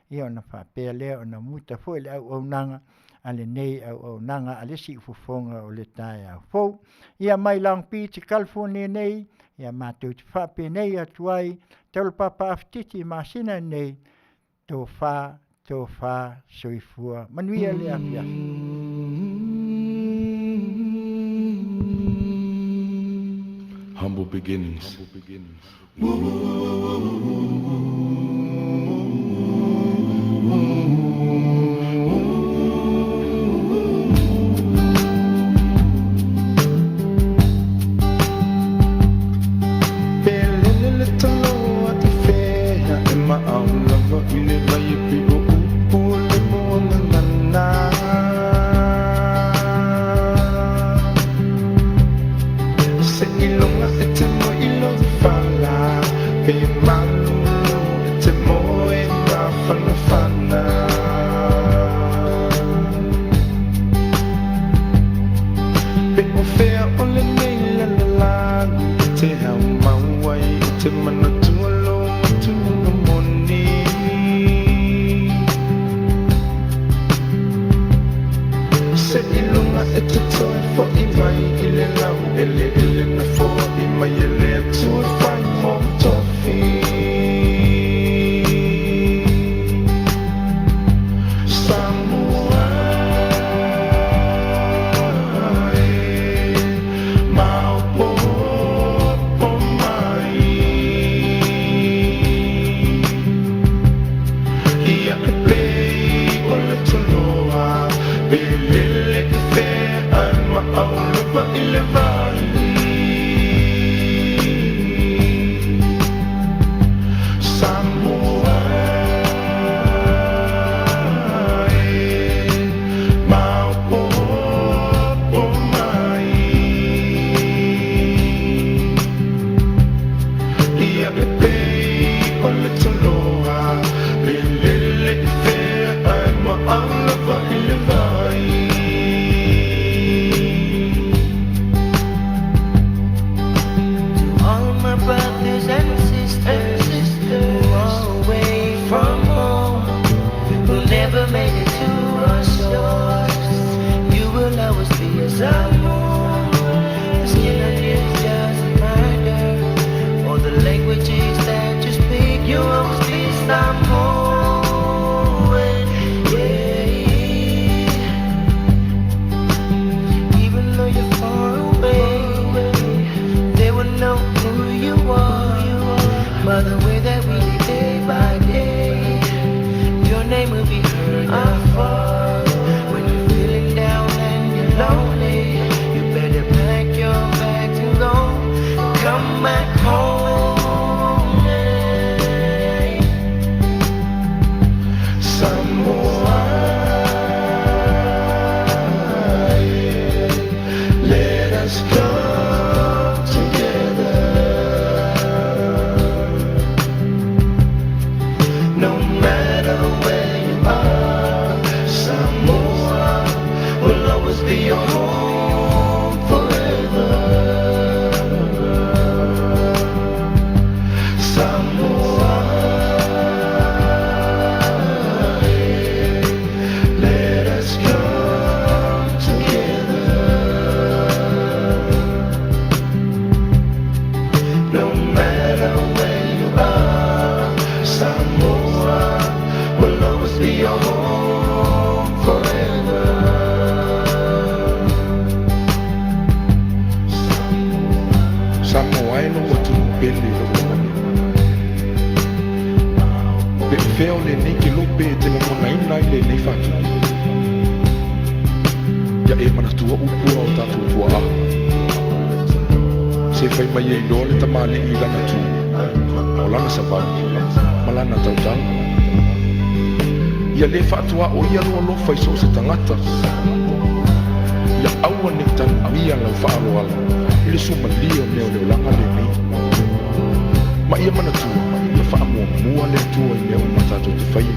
Ia ona whapea lea ona muta fo le au onanga, a le nei au onanga, a le si ufufonga o le tai au fo. Ia mai Long Beach, California nei, ia mātou te whape nei atuai, Taulapapa Afutiti Masina nei, tō whā soifua, Manuia le Afiafi. Humble beginnings. I'm always be your home forever. Samoa, let us come together. No matter where you are, Samoa will always be your home forever. Samoa e no watu pele lo pe feo le nei ke lope te mo na ina ile nei fatu ya e mana tua upu o tatu tua se fai mai e dole tamale i lana tu o lana sapa malana Tautai ia le fatua o ia lo fai so se tangata ia aua ni tan ia la faalo ala ile suma lio ne langa le nei ma ia mana tu ia fa mua le tu i me o matato te fai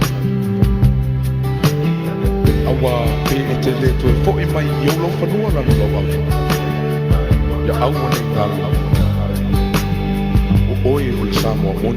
awa pe te le tu fo i mai yo lo fa nua la no wa ia aua ni tan o oi o le Samoa mon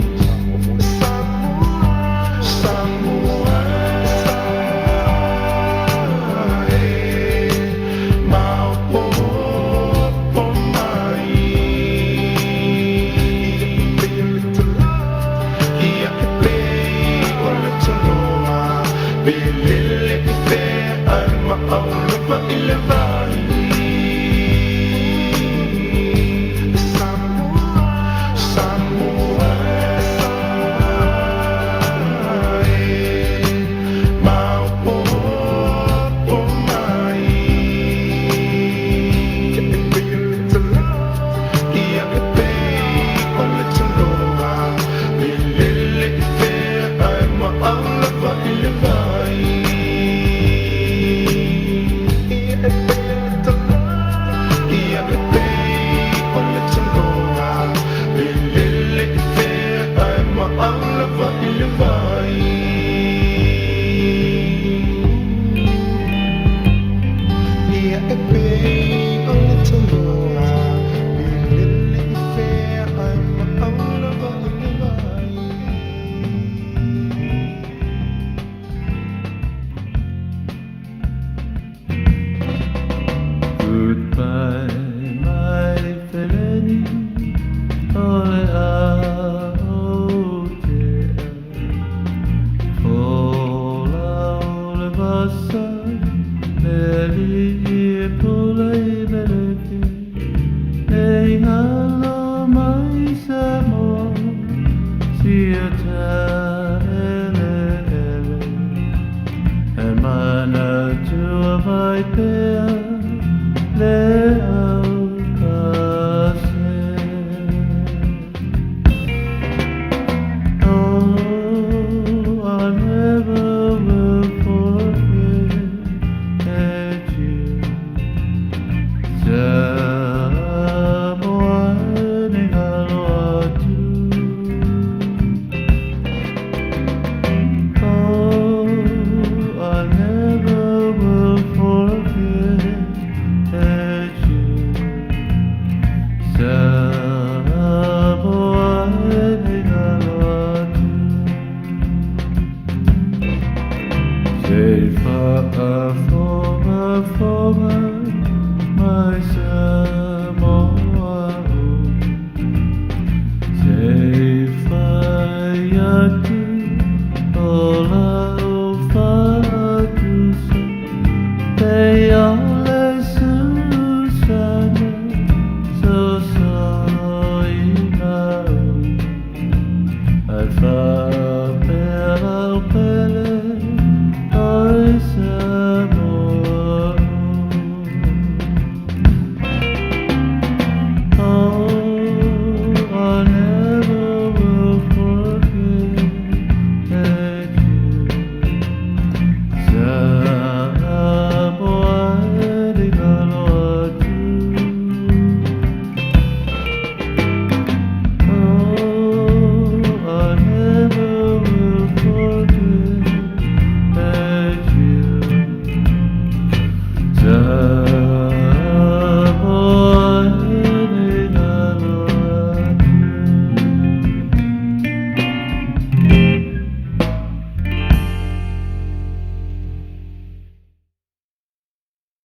They are